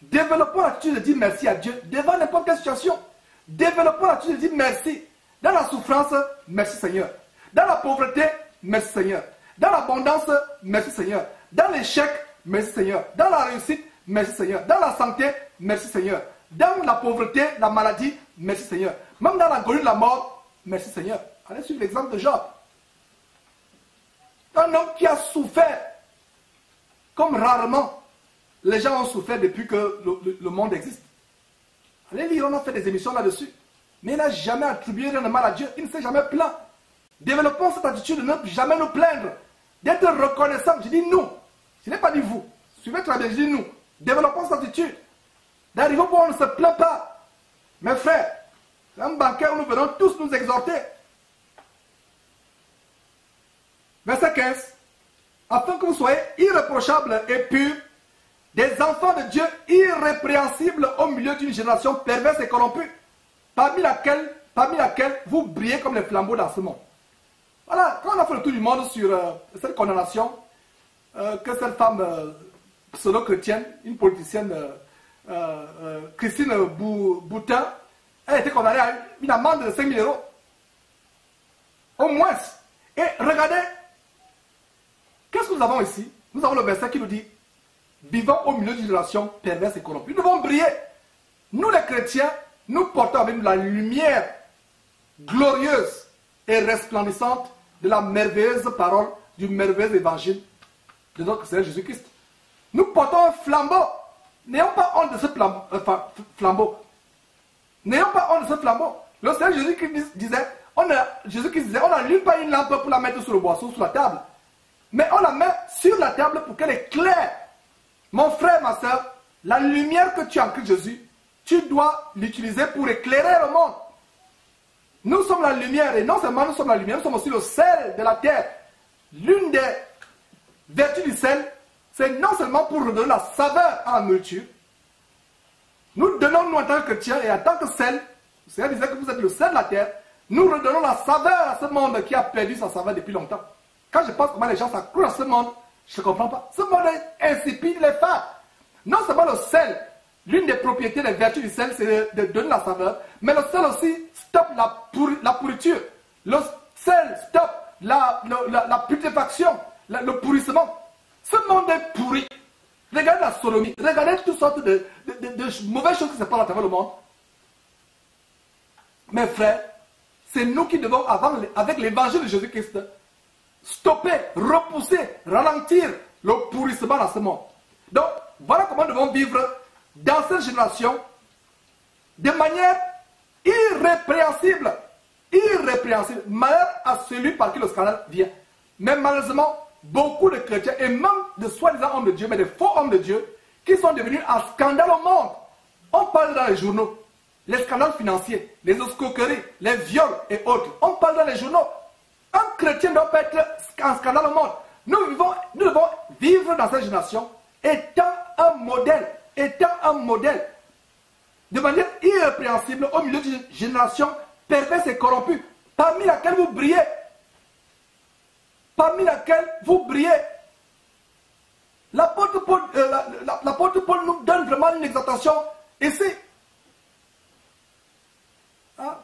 Développons l'attitude de dire merci à Dieu devant n'importe quelle situation. Développons l'attitude de dire merci. Dans la souffrance, merci Seigneur. Dans la pauvreté, merci Seigneur. Dans l'abondance, merci Seigneur. Dans l'échec, merci Seigneur. Dans la réussite, merci Seigneur. Dans la santé, merci Seigneur. Dans la pauvreté, la maladie, merci Seigneur. Même dans l'agonie de la mort, merci Seigneur. Allez suivre l'exemple de Job. Un homme qui a souffert comme rarement les gens ont souffert depuis que le monde existe. Allez lire, on a fait des émissions là-dessus. Mais il n'a jamais attribué rien de mal à Dieu. Il ne s'est jamais plaint. Développons cette attitude de ne jamais nous plaindre. D'être reconnaissant. Je dis nous. Je n'ai pas dit vous. Suivez très bien, je dis nous. Développons cette attitude. D'arriver au point où on ne se plaint pas. Mes frères, c'est un banquet où nous venons tous nous exhorter. Verset 15. Afin que vous soyez irréprochables et purs, des enfants de Dieu irrépréhensibles au milieu d'une génération perverse et corrompue, parmi laquelle vous brillez comme les flambeaux dans ce monde. Voilà, quand on a fait le tour du monde sur cette condamnation, que cette femme pseudo-chrétienne, une politicienne, Christine Boutin, elle a été condamnée à une amende de 5 000 euros. Au moins. Et regardez, qu'est-ce que nous avons ici? Nous avons le verset qui nous dit, vivant au milieu d'une génération perverse et corrompue. Nous devons briller. Nous les chrétiens, nous portons avec nous la lumière glorieuse et resplendissante de la merveilleuse parole du merveilleux évangile de notre Seigneur Jésus-Christ. Nous portons un flambeau. N'ayons pas honte de ce flambeau. N'ayons pas honte de ce flambeau. Le Seigneur Jésus-Christ disait, on n'allume pas une lampe pour la mettre sur le boisseau, sur la table. Mais on la met sur la table pour qu'elle éclaire. Mon frère, ma soeur, la lumière que tu as en Christ Jésus, tu dois l'utiliser pour éclairer le monde. Nous sommes la lumière, et non seulement nous sommes la lumière, nous sommes aussi le sel de la terre. L'une des vertus du sel, c'est non seulement pour redonner la saveur à la nourriture. Nous donnons, nous en tant que chrétiens et en tant que sel, le Seigneur disait que vous êtes le sel de la terre, nous redonnons la saveur à ce monde qui a perdu sa saveur depuis longtemps. Quand je pense comment les gens s'accrochent à ce monde, je ne comprends pas. Ce monde est insipide, il est fade. Non seulement le sel, l'une des propriétés, des vertus du sel, c'est de donner la saveur, mais le sel aussi stoppe la pourriture. Le sel stoppe la putréfaction, le pourrissement. Ce monde est pourri. Regardez la sodomie, regardez toutes sortes de mauvaises choses qui se passent à travers le monde. Mes frères, c'est nous qui devons, avec l'évangile de Jésus-Christ, stopper, repousser, ralentir le pourrissement dans ce monde. Donc, voilà comment nous devons vivre dans cette génération de manière irrépréhensible. Irrépréhensible. Malheur à celui par qui le scandale vient. Mais malheureusement, beaucoup de chrétiens, et même de soi-disant hommes de Dieu, mais de faux hommes de Dieu, qui sont devenus un scandale au monde. On parle dans les journaux, les scandales financiers, les escroqueries, les viols et autres. On parle dans les journaux. Un chrétien ne doit pas être un scandale au monde. Nous devons vivre dans cette génération étant un modèle, de manière irrépréhensible au milieu d'une génération perverse et corrompue, parmi laquelle vous brillez. L'apôtre Paul nous donne vraiment une exhortation ici. Hein?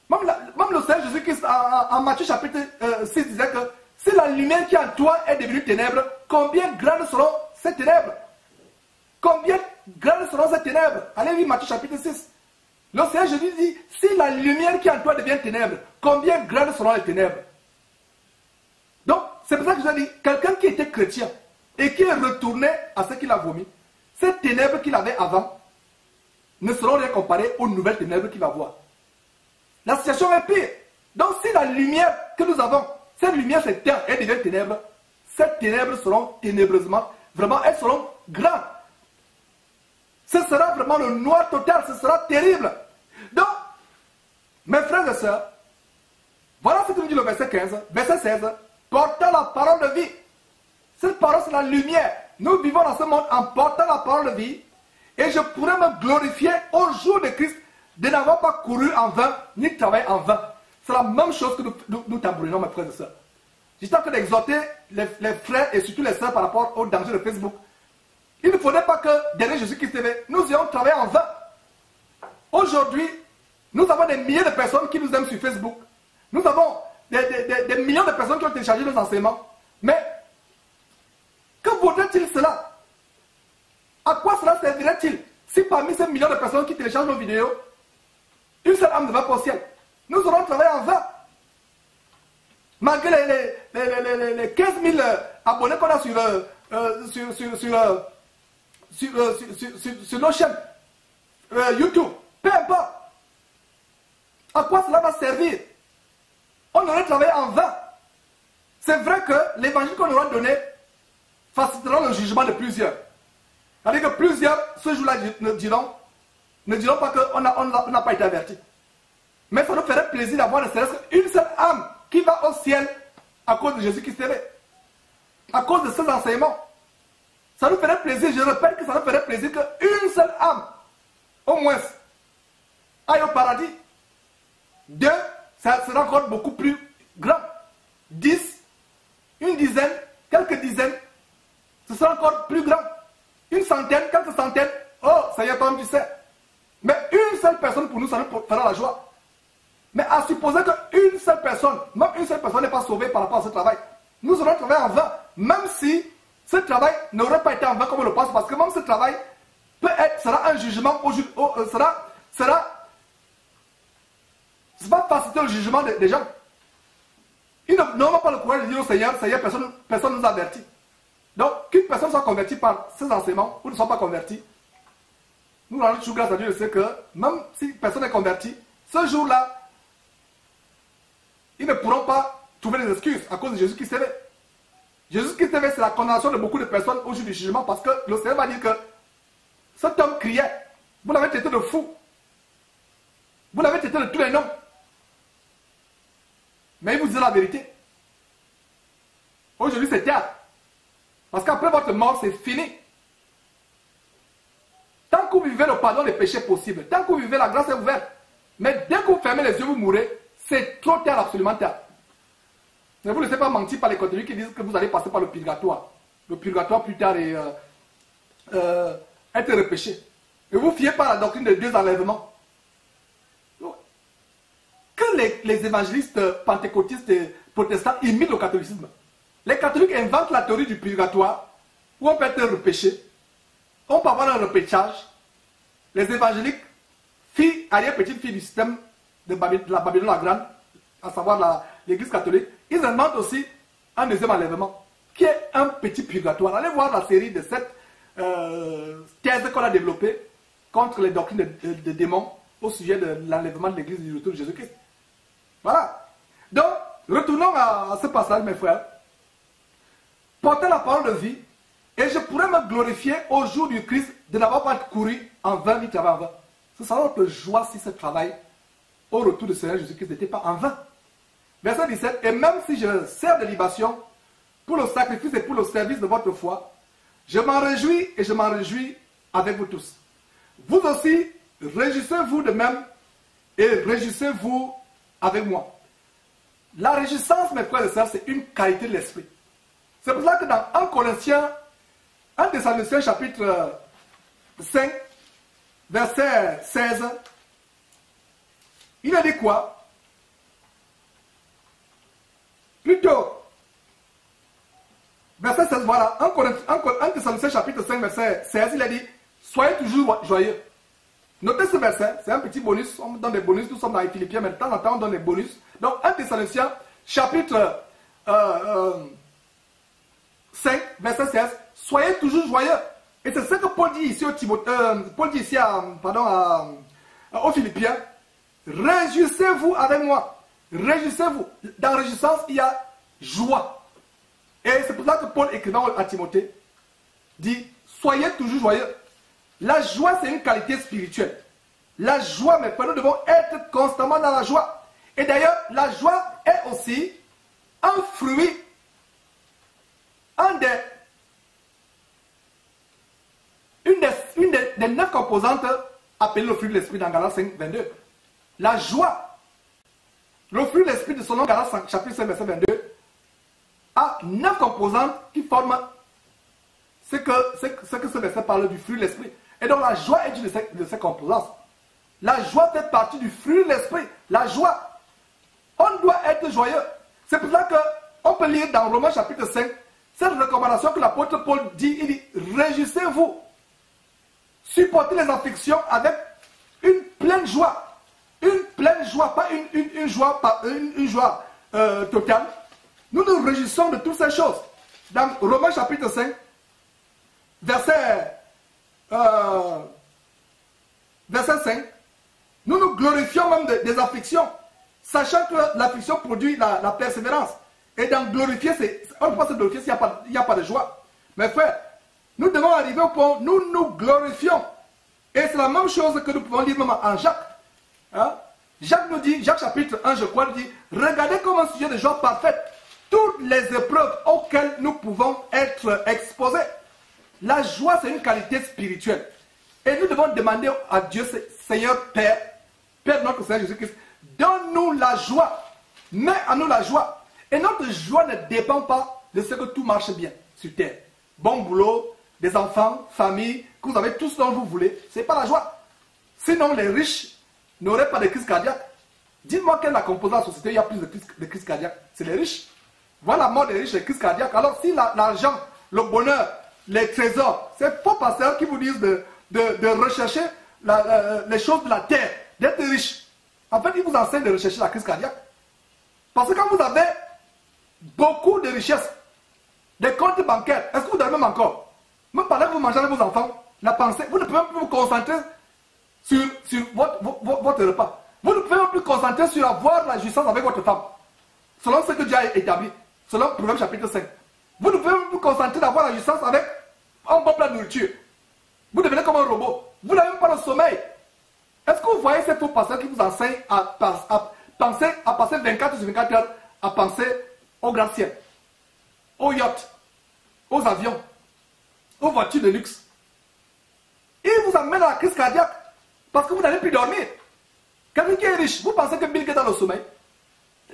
Même le Seigneur Jésus-Christ en Matthieu chapitre 6 disait que si la lumière qui est en toi est devenue ténèbres, combien grandes seront ces ténèbres? Combien grandes seront ces ténèbres? Allez lire Matthieu chapitre 6. Le Seigneur Jésus dit, si la lumière qui est en toi devient ténèbres, combien grandes seront les ténèbres? Donc, c'est pour ça que je dis, quelqu'un qui était chrétien et qui est retourné à ce qu'il a vomi, ces ténèbres qu'il avait avant ne seront rien comparées aux nouvelles ténèbres qu'il va voir. La situation est pire. Donc, si la lumière que nous avons, cette lumière s'éteint et devient ténèbres, ces ténèbres seront ténébreusement, vraiment, elles seront grandes. Ce sera vraiment le noir total, ce sera terrible. Donc, mes frères et sœurs, voilà ce que nous dit le verset 15, verset 16. Portant la parole de vie. Cette parole, c'est la lumière. Nous vivons dans ce monde en portant la parole de vie. Et je pourrais me glorifier au jour de Christ de n'avoir pas couru en vain, ni travaillé en vain. C'est la même chose que nous tambourinons, mes frères et sœurs. J'étais en train d'exhorter les frères et surtout les sœurs par rapport au danger de Facebook. Il ne faudrait pas que, derrière Jésus-Christ TV, nous ayons travaillé en vain. Aujourd'hui, nous avons des milliers de personnes qui nous aiment sur Facebook. Nous avons des millions de personnes qui ont téléchargé nos enseignements. Mais, que vaudrait-il cela? À quoi cela servirait-il si parmi ces millions de personnes qui téléchargent nos vidéos, une seule âme ne va pas au ciel? Nous aurons travaillé en vain. Malgré les 15 000 abonnés qu'on a sur nos chaînes YouTube, peu importe. À quoi cela va servir? On aurait travaillé en vain. C'est vrai que l'évangile qu'on aura donné facilitera le jugement de plusieurs. C'est-à-dire que plusieurs, ce jour-là, ne diront pas qu'on n'a pas été avertis. Mais ça nous ferait plaisir d'avoir ne serait-ce qu'une seule âme qui va au ciel à cause de Jésus-Christ, à cause de ces enseignements. Ça nous ferait plaisir, je répète que ça nous ferait plaisir qu'une seule âme, au moins, aille au paradis. Deux, ça sera encore beaucoup plus grand. 10, une dizaine, quelques dizaines, ce sera encore plus grand. Une centaine, quelques centaines, oh, ça y est, toi tu sais. Mais une seule personne pour nous, ça nous fera la joie. Mais à supposer qu'une seule personne, même une seule personne n'est pas sauvée par rapport à ce travail, nous aurons travaillé en vain, même si ce travail n'aurait pas été en vain comme on le pense, parce que même ce travail sera un jugement, ça va faciliter le jugement des gens. Ils n'auront pas le courage de dire au Seigneur, Seigneur, personne ne nous a avertis. Donc, qu'une personne soit convertie par ces enseignements ou ne soit pas convertie, nous rendons toujours grâce à Dieu de ce que, même si personne n'est converti, ce jour-là, ils ne pourront pas trouver des excuses à cause de Jésus-Christ TV. Jésus-Christ TV, c'est la condamnation de beaucoup de personnes au jour du jugement parce que le Seigneur va dire que cet homme criait, vous l'avez traité de fou, vous l'avez traité de tous les noms. Mais il vous dit la vérité. Aujourd'hui, c'est théâtre. Parce qu'après votre mort, c'est fini. Tant que vous vivez le pardon des péchés possibles, tant que vous vivez la grâce est ouverte. Mais dès que vous fermez les yeux, vous mourrez. C'est trop tard, absolument tard. Ne vous laissez pas mentir par les contenus qui disent que vous allez passer par le purgatoire. Le purgatoire plus tard et être repêché. Et vous fiez par la doctrine des deux enlèvements. Que les évangélistes pentecôtistes et protestants imitent le catholicisme. Les catholiques inventent la théorie du purgatoire où on peut être repêché. On peut avoir un repêchage. Les évangéliques, arrière-petite-fille du système de la Babylone la Grande, à savoir l'église catholique, ils inventent aussi un deuxième enlèvement, qui est un petit purgatoire. Allez voir la série de 7 thèses qu'on a développées contre les doctrines de démons au sujet de l'enlèvement de l'église du retour de Jésus-Christ. Voilà. Donc, retournons à ce passage, mes frères. Portez la parole de vie, et je pourrais me glorifier au jour du Christ de n'avoir pas couru en vain ni travaillé en vain. Ce sera notre joie si ce travail au retour du Seigneur Jésus-Christ n'était pas en vain. Verset 17. Et même si je sers de libation pour le sacrifice et pour le service de votre foi, je m'en réjouis et je m'en réjouis avec vous tous. Vous aussi, réjouissez-vous de même et réjouissez-vous avec moi. La réjouissance, mes frères et sœurs, c'est une qualité de l'esprit. C'est pour ça que dans 1 Corinthiens, 1 Thessaloniciens chapitre 5, verset 16, il a dit quoi? Plutôt, verset 16, voilà, 1 Thessaloniciens chapitre 5, verset 16, il a dit, soyez toujours joyeux. Notez ce verset, c'est un petit bonus, on donne des bonus, nous sommes dans les Philippiens, mais de temps en temps on donne des bonus. Donc 1 Thessaloniciens chapitre 5, verset 16, soyez toujours joyeux. Et c'est ce que Paul dit ici aux Philippiens. Réjouissez-vous avec moi. Réjouissez-vous. Dans réjouissance, il y a joie. Et c'est pour ça que Paul, écrivant à Timothée, dit, soyez toujours joyeux. La joie, c'est une qualité spirituelle. La joie, mes frères, nous devons être constamment dans la joie. Et d'ailleurs, la joie est aussi un fruit, une des 9 composantes appelées le fruit de l'esprit dans Galates 5, 22. La joie, le fruit de l'esprit de son nom, Galates chapitre 5, verset 22, a 9 composantes qui forment ce que ce verset parle du fruit de l'esprit. Et donc la joie est une de ces composantes. La joie fait partie du fruit de l'esprit. La joie. On doit être joyeux. C'est pour ça qu'on peut lire dans Romains chapitre 5 cette recommandation que l'apôtre Paul dit. Il dit, réjouissez-vous. Supportez les afflictions avec une pleine joie. Une pleine joie, pas une joie totale. Nous nous réjouissons de toutes ces choses. Dans Romains chapitre 5, verset 5, nous nous glorifions même des afflictions, sachant que l'affliction produit la persévérance. Et dans glorifier, on ne peut pas se glorifier s'il n'y a pas de joie. Mais frère, nous devons arriver au point où nous nous glorifions. Et c'est la même chose que nous pouvons lire même en Jacques. Hein? Jacques nous dit, Jacques chapitre 1, je crois, nous dit, regardez comme un sujet de joie parfaite toutes les épreuves auxquelles nous pouvons être exposés. La joie, c'est une qualité spirituelle. Et nous devons demander à Dieu, Seigneur Père, Père de notre Seigneur Jésus-Christ, donne-nous la joie. Mets à nous la joie. Et notre joie ne dépend pas de ce que tout marche bien sur terre. Bon boulot, des enfants, famille, que vous avez tout ce dont vous voulez, ce n'est pas la joie. Sinon, les riches n'auraient pas de crise cardiaque. Dites-moi quelle est la composante de la société où il y a plus de crise cardiaque. C'est les riches. Voilà la mort des riches, les crises cardiaques. Alors si l'argent, le bonheur, les trésors, c'est faux pasteurs qui vous disent de rechercher les choses de la terre, d'être riche. En fait, ils vous enseignent de rechercher la crise cardiaque. Parce que quand vous avez beaucoup de richesses, des comptes bancaires, est-ce que vous avez même encore? Même pendant que vous mangez avec vos enfants, la pensée, vous ne pouvez même plus vous concentrer sur votre repas. Vous ne pouvez même plus concentrer sur avoir la jouissance avec votre femme. Selon ce que Dieu a établi. Selon Proverbe chapitre 5. Vous ne pouvez même plus vous concentrer d'avoir la jouissance avec un bon plat de nourriture. Vous devenez comme un robot. Vous n'avez même pas le sommeil. Est-ce que vous voyez ces faux pasteurs qui vous enseignent à passer 24 sur 24 heures à penser au grand ciel, aux yachts, aux avions, aux voitures de luxe? Ils vous amènent à la crise cardiaque parce que vous n'allez plus dormir. Quelqu'un qui est riche, vous pensez que Bill Gates est dans le sommeil?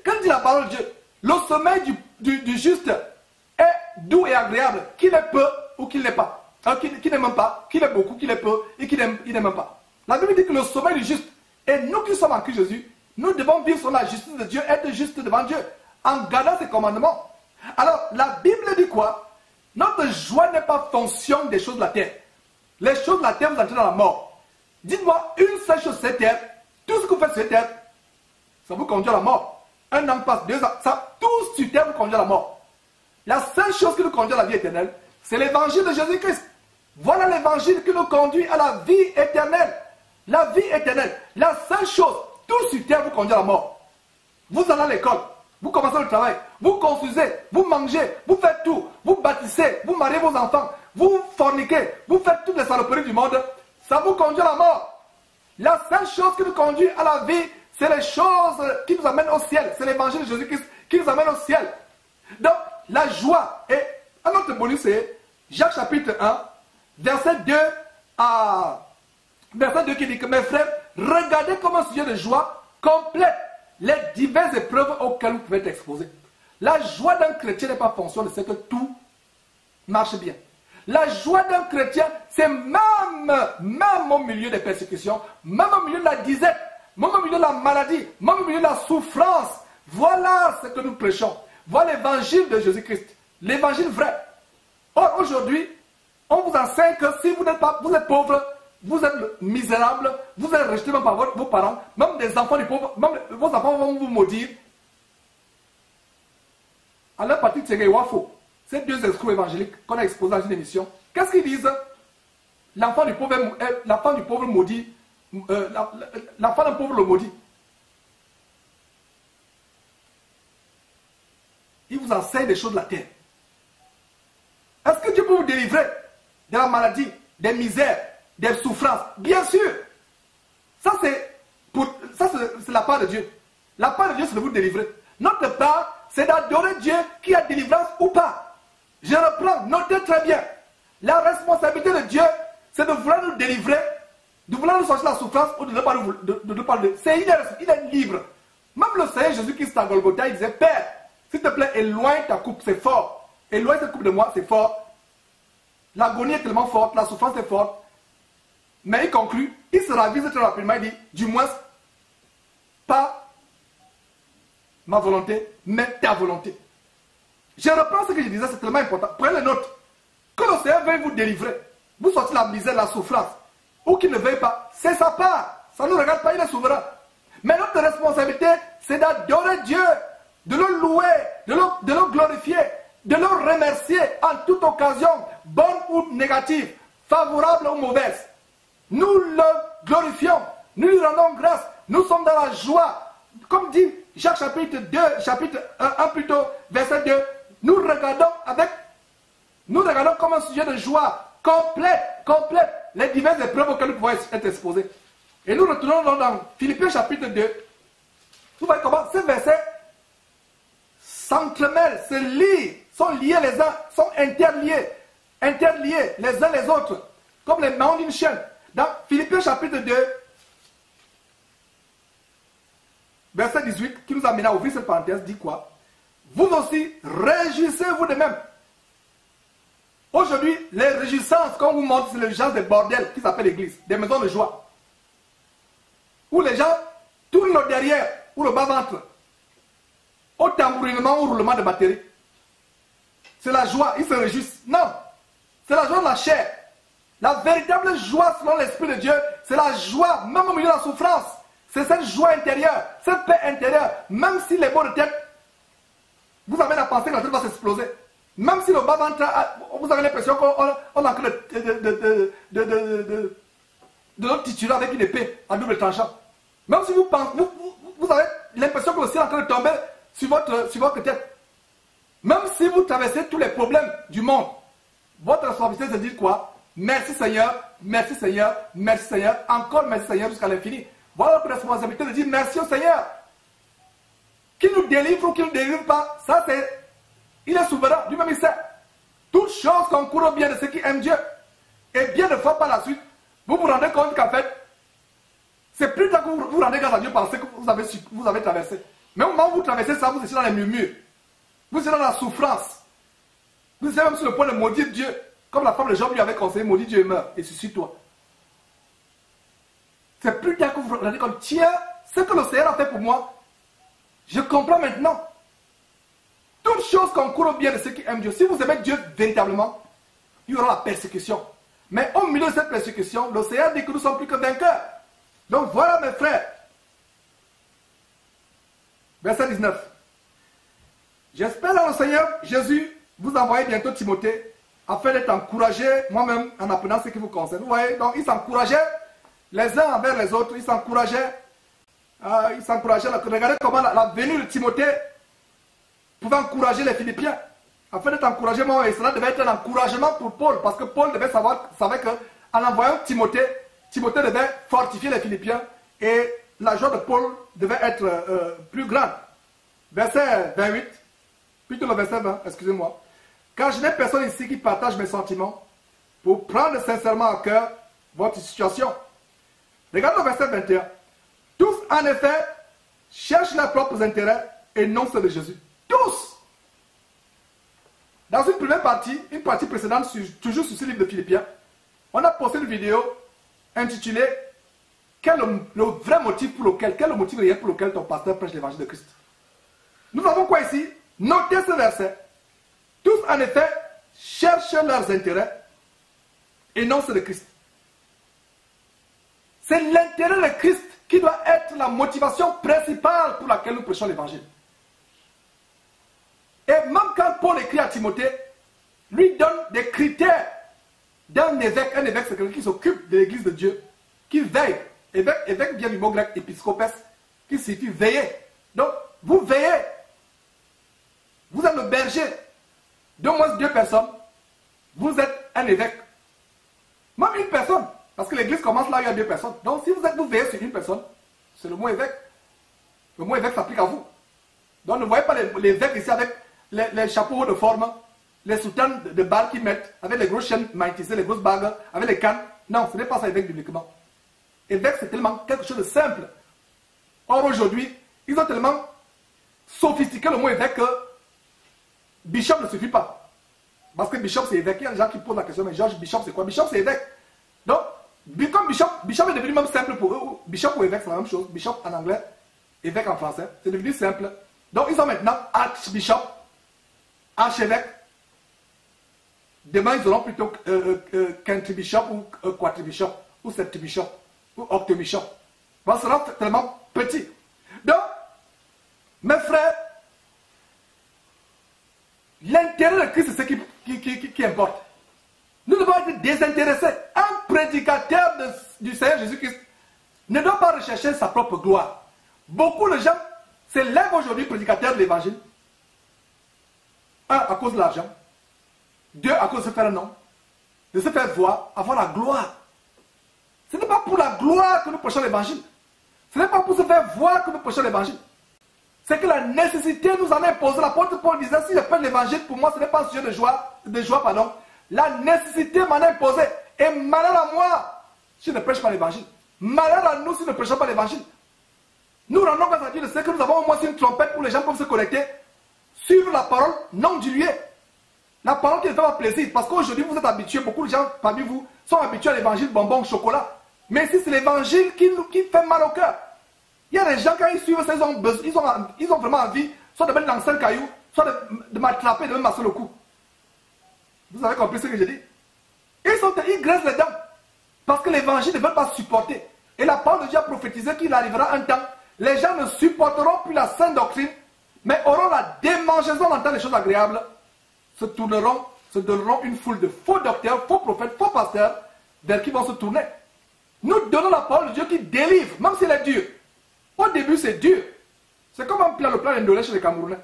Quand dit la parole de Dieu, le sommeil du juste est doux et agréable, qu'il est peu ou qu'il n'est pas. Qu'il n'aime pas, qu'il est beaucoup, qu'il est peu et qu'il n'aime pas. La Bible dit que le sommeil du juste, et nous qui sommes en Christ Jésus, nous devons vivre sur la justice de Dieu, être juste devant Dieu, en gardant ses commandements. Alors, la Bible dit quoi? Notre joie n'est pas fonction des choses de la terre. Les choses de la terre vous entraînent dans la mort. Dites-moi une seule chose sur cette terre, tout ce que vous faites sur cette terre, ça vous conduit à la mort. Un an passe, 2 ans, ça, tout sur terre vous conduit à la mort. La seule chose qui nous conduit à la vie éternelle, c'est l'évangile de Jésus-Christ. Voilà l'évangile qui nous conduit à la vie éternelle. La vie éternelle. La seule chose, tout sur terre vous conduit à la mort. Vous allez à l'école, vous commencez le travail, vous construisez, vous mangez, vous faites tout, vous bâtissez, vous mariez vos enfants, vous forniquez, vous faites toutes les saloperies du monde, ça vous conduit à la mort. La seule chose qui nous conduit à la vie, c'est les choses qui nous amènent au ciel. C'est l'évangile de Jésus-Christ qui nous amène au ciel. Donc, la joie. Et un autre bonus, c'est Jacques chapitre 1, verset 2 à... Verset 2 qui dit que mes frères, regardez comme un sujet de joie complète les diverses épreuves auxquelles vous pouvez être exposés. La joie d'un chrétien n'est pas fonction de ce que tout marche bien. La joie d'un chrétien, c'est même au milieu des persécutions, même au milieu de la disette, même au milieu de la maladie, même au milieu de la souffrance. Voilà ce que nous prêchons. Voilà l'évangile de Jésus-Christ. L'évangile vrai. Or, aujourd'hui, on vous enseigne que si vous n'êtes pas, vous êtes pauvre, vous êtes misérable, vous êtes rejeté même par vos parents, même des enfants du pauvre, même vos enfants vont vous maudire. À leur partie de Tsenge Wafo, ces deux escrocs évangéliques qu'on a exposés dans une émission, qu'est-ce qu'ils disent? L'enfant du pauvre maudit, l'enfant d'un pauvre le maudit. Il vous enseigne des choses de la terre. Est-ce que Dieu peut vous délivrer de la maladie, des misères, des souffrances? Bien sûr. Ça, c'est la part de Dieu. La part de Dieu, c'est de vous délivrer. Notre part, c'est d'adorer Dieu qui a délivrance ou pas. Je reprends, notez très bien. La responsabilité de Dieu, c'est de vouloir nous délivrer, de vouloir nous sortir de la souffrance ou de ne pas nous... Il est libre. Même le Seigneur Jésus-Christ à Golgotha, il disait, Père, s'il te plaît, éloigne ta coupe, c'est fort. Éloigne cette coupe de moi, c'est fort. L'agonie est tellement forte, la souffrance est forte. Mais il conclut, il se ravise très rapidement, il dit, du moins, pas ma volonté, mais ta volonté. Je reprends ce que je disais, c'est tellement important. Prenez le note. Que le Seigneur veuille vous délivrer, vous sortir la misère, la souffrance, ou qu'il ne veuille pas, c'est sa part. Ça ne nous regarde pas, il est souverain. Mais notre responsabilité, c'est d'adorer Dieu, de le louer, de le glorifier, de le remercier en toute occasion, bonne ou négative, favorable ou mauvaise. Nous le glorifions, nous lui rendons grâce, nous sommes dans la joie. Comme dit Jacques chapitre 2, chapitre 1 plutôt, verset 2, nous regardons comme un sujet de joie complète, les diverses épreuves auxquelles nous pouvons être exposés. Et nous retournons dans Philippiens chapitre 2. Vous voyez comment ces versets s'entremêlent, se lient, sont liés les uns, sont interliés les uns les autres, comme les mailles d'une chaîne. Dans Philippiens chapitre 2, verset 18, qui nous amène à ouvrir cette parenthèse, dit quoi? vous aussi, réjouissez-vous de même. Aujourd'hui, les réjouissances qu'on vous montre, c'est les réjouissances des bordels qui s'appellent l'église, des maisons de joie. Où les gens tournent le derrière ou le bas-ventre au tambourinement ou au roulement de batterie. C'est la joie, ils se réjouissent. Non, c'est la joie de la chair. La véritable joie selon l'Esprit de Dieu, c'est la joie, même au milieu de la souffrance. C'est cette joie intérieure, cette paix intérieure. Même si les maux de tête, vous avez la pensée que la tête va s'exploser. Même si le bas-ventre, vous avez l'impression qu'on a en train de notre tituler avec une épée à double tranchant. Même si vous pensez, vous avez l'impression que le ciel est en train de tomber sur votre tête. Même si vous traversez tous les problèmes du monde, votre responsabilité c'est de dire quoi? Merci Seigneur, merci Seigneur, merci Seigneur, encore merci Seigneur jusqu'à l'infini. Voilà notre responsabilité de dire merci au Seigneur. Qu'il nous délivre ou qu'il ne nous délivre pas, ça c'est... Il est souverain, lui-même il sait. Toute chose concourt au bien de ceux qui aiment Dieu. Et bien de fois par la suite, vous vous rendez compte qu'en fait, c'est plus tard que vous vous rendez grâce à Dieu parce que vous avez traversé. Mais au moment où vous traversez ça, vous êtes dans les murmures. Vous êtes dans la souffrance. Vous êtes même sur le point de maudire Dieu. Comme la femme de Job lui avait conseillé, maudit Dieu et meurt. Et suscite-toi. C'est plus tard que vous vous rendez compte, tiens, ce que le Seigneur a fait pour moi, je comprends maintenant. Toute chose concourt au bien de ceux qui aiment Dieu. Si vous aimez Dieu véritablement, il y aura la persécution. Mais au milieu de cette persécution, le Seigneur dit que nous sommes plus que vainqueurs. Donc voilà mes frères. Verset 19. J'espère dans le Seigneur Jésus vous envoyer bientôt Timothée afin d'être encouragé moi-même en apprenant ce qui vous concerne. Vous voyez, donc ils s'encourageaient les uns envers les autres. Ils s'encourageaient. Regardez comment la venue de Timothée pouvait encourager les Philippiens. Afin d'être encouragé, moi, et cela devait être un encouragement pour Paul, parce que Paul savait qu'en envoyant Timothée, Timothée devait fortifier les Philippiens et la joie de Paul devait être plus grande. Verset 28, plutôt le verset 20, excusez-moi. Car je n'ai personne ici qui partage mes sentiments pour prendre sincèrement à cœur votre situation. Regardez le verset 21. Tous, en effet, cherchent leurs propres intérêts et non ceux de Jésus. Tous. Dans une première partie, une partie précédente, toujours sur ce livre de Philippiens, on a posté une vidéo intitulée quel est le vrai motif pour lequel, quel est le motif réel pour lequel ton pasteur prêche l'évangile de Christ. Nous avons quoi ici? Notez ce verset. Tous, en effet, cherchent leurs intérêts et non ceux de Christ. C'est l'intérêt de Christ qui doit être la motivation principale pour laquelle nous prêchons l'évangile. Et même quand Paul écrit à Timothée, lui donne des critères d'un évêque. Un évêque, c'est quelqu'un qui s'occupe de l'église de Dieu, qui veille. Évêque vient du mot grec épiscopes, qui signifie veiller. Donc, vous veillez. Vous êtes le berger d'au moins 2 personnes. Vous êtes un évêque. Même une personne. Parce que l'église commence là où il y a 2 personnes. Donc, si vous veillez sur une personne, c'est le mot évêque. Le mot évêque s'applique à vous. Donc, ne voyez pas l'évêque ici avec les chapeaux de forme, les soutanes de balles qu'ils mettent, avec les grosses chaînes magnétisées, les grosses bagues, avec les cannes. Non, ce n'est pas ça évêque bibliquement. Évêque, c'est tellement quelque chose de simple. Or, aujourd'hui, ils ont tellement sophistiqué le mot évêque que bishop ne suffit pas. Parce que bishop, c'est évêque. Il y a des gens qui posent la question, mais Georges, bishop, c'est quoi? Bishop, c'est évêque. Donc, comme bishop est devenu même simple pour eux. Bishop ou évêque, c'est la même chose. Bishop en anglais, évêque en français. C'est devenu simple. Donc, ils ont maintenant archbishop, archevêque. Demain, ils auront plutôt quintribishop ou quadribishop, ou septibishop, ou octobishop. Bon, ça sera tellement petit. Donc, mes frères, l'intérêt de Christ, c'est ce qui importe. Nous devons être désintéressés. Un prédicateur du Seigneur Jésus-Christ ne doit pas rechercher sa propre gloire. Beaucoup de gens s'élèvent aujourd'hui prédicateurs de l'évangile. 1, à cause de l'argent. 2, à cause de se faire un nom. De se faire voir, avoir la gloire. Ce n'est pas pour la gloire que nous prêchons l'évangile. Ce n'est pas pour se faire voir que nous prêchons l'évangile. C'est que la nécessité nous en a imposé. L'apôtre Paul disait, si je prêche l'évangile, pour moi, ce n'est pas un sujet de joie, pardon. La nécessité m'en a imposé. Et malheur à moi si je ne prêche pas l'évangile. Malheur à nous si nous ne prêchons pas l'évangile. Nous rendons grâce à Dieu de ce que nous avons au moins une trompette pour les gens peuvent se connecter suivre la parole non diluée. La parole qui ne fait pas plaisir. Parce qu'aujourd'hui, vous êtes habitués, beaucoup de gens parmi vous sont habitués à l'évangile bonbon chocolat. Mais si c'est l'évangile qui fait mal au cœur. Il y a des gens, quand ils suivent ça, ils ont vraiment envie, soit de mettre dans un caillou, soit de m'attraper, de me masser le cou. Vous avez compris ce que je dis? Ils graissent les dents. Parce que l'évangile ne veut pas supporter. Et la parole de Dieu a prophétisé qu'il arrivera un temps. Les gens ne supporteront plus la sainte doctrine, mais auront la démangeaison d'entendre les choses agréables, se donneront une foule de faux docteurs, faux prophètes, faux pasteurs, vers qui vont se tourner. Nous donnons la parole de Dieu qui délivre, même s'il est dur. Au début, c'est dur. C'est comme le plan d'Indolé chez les Camerounais.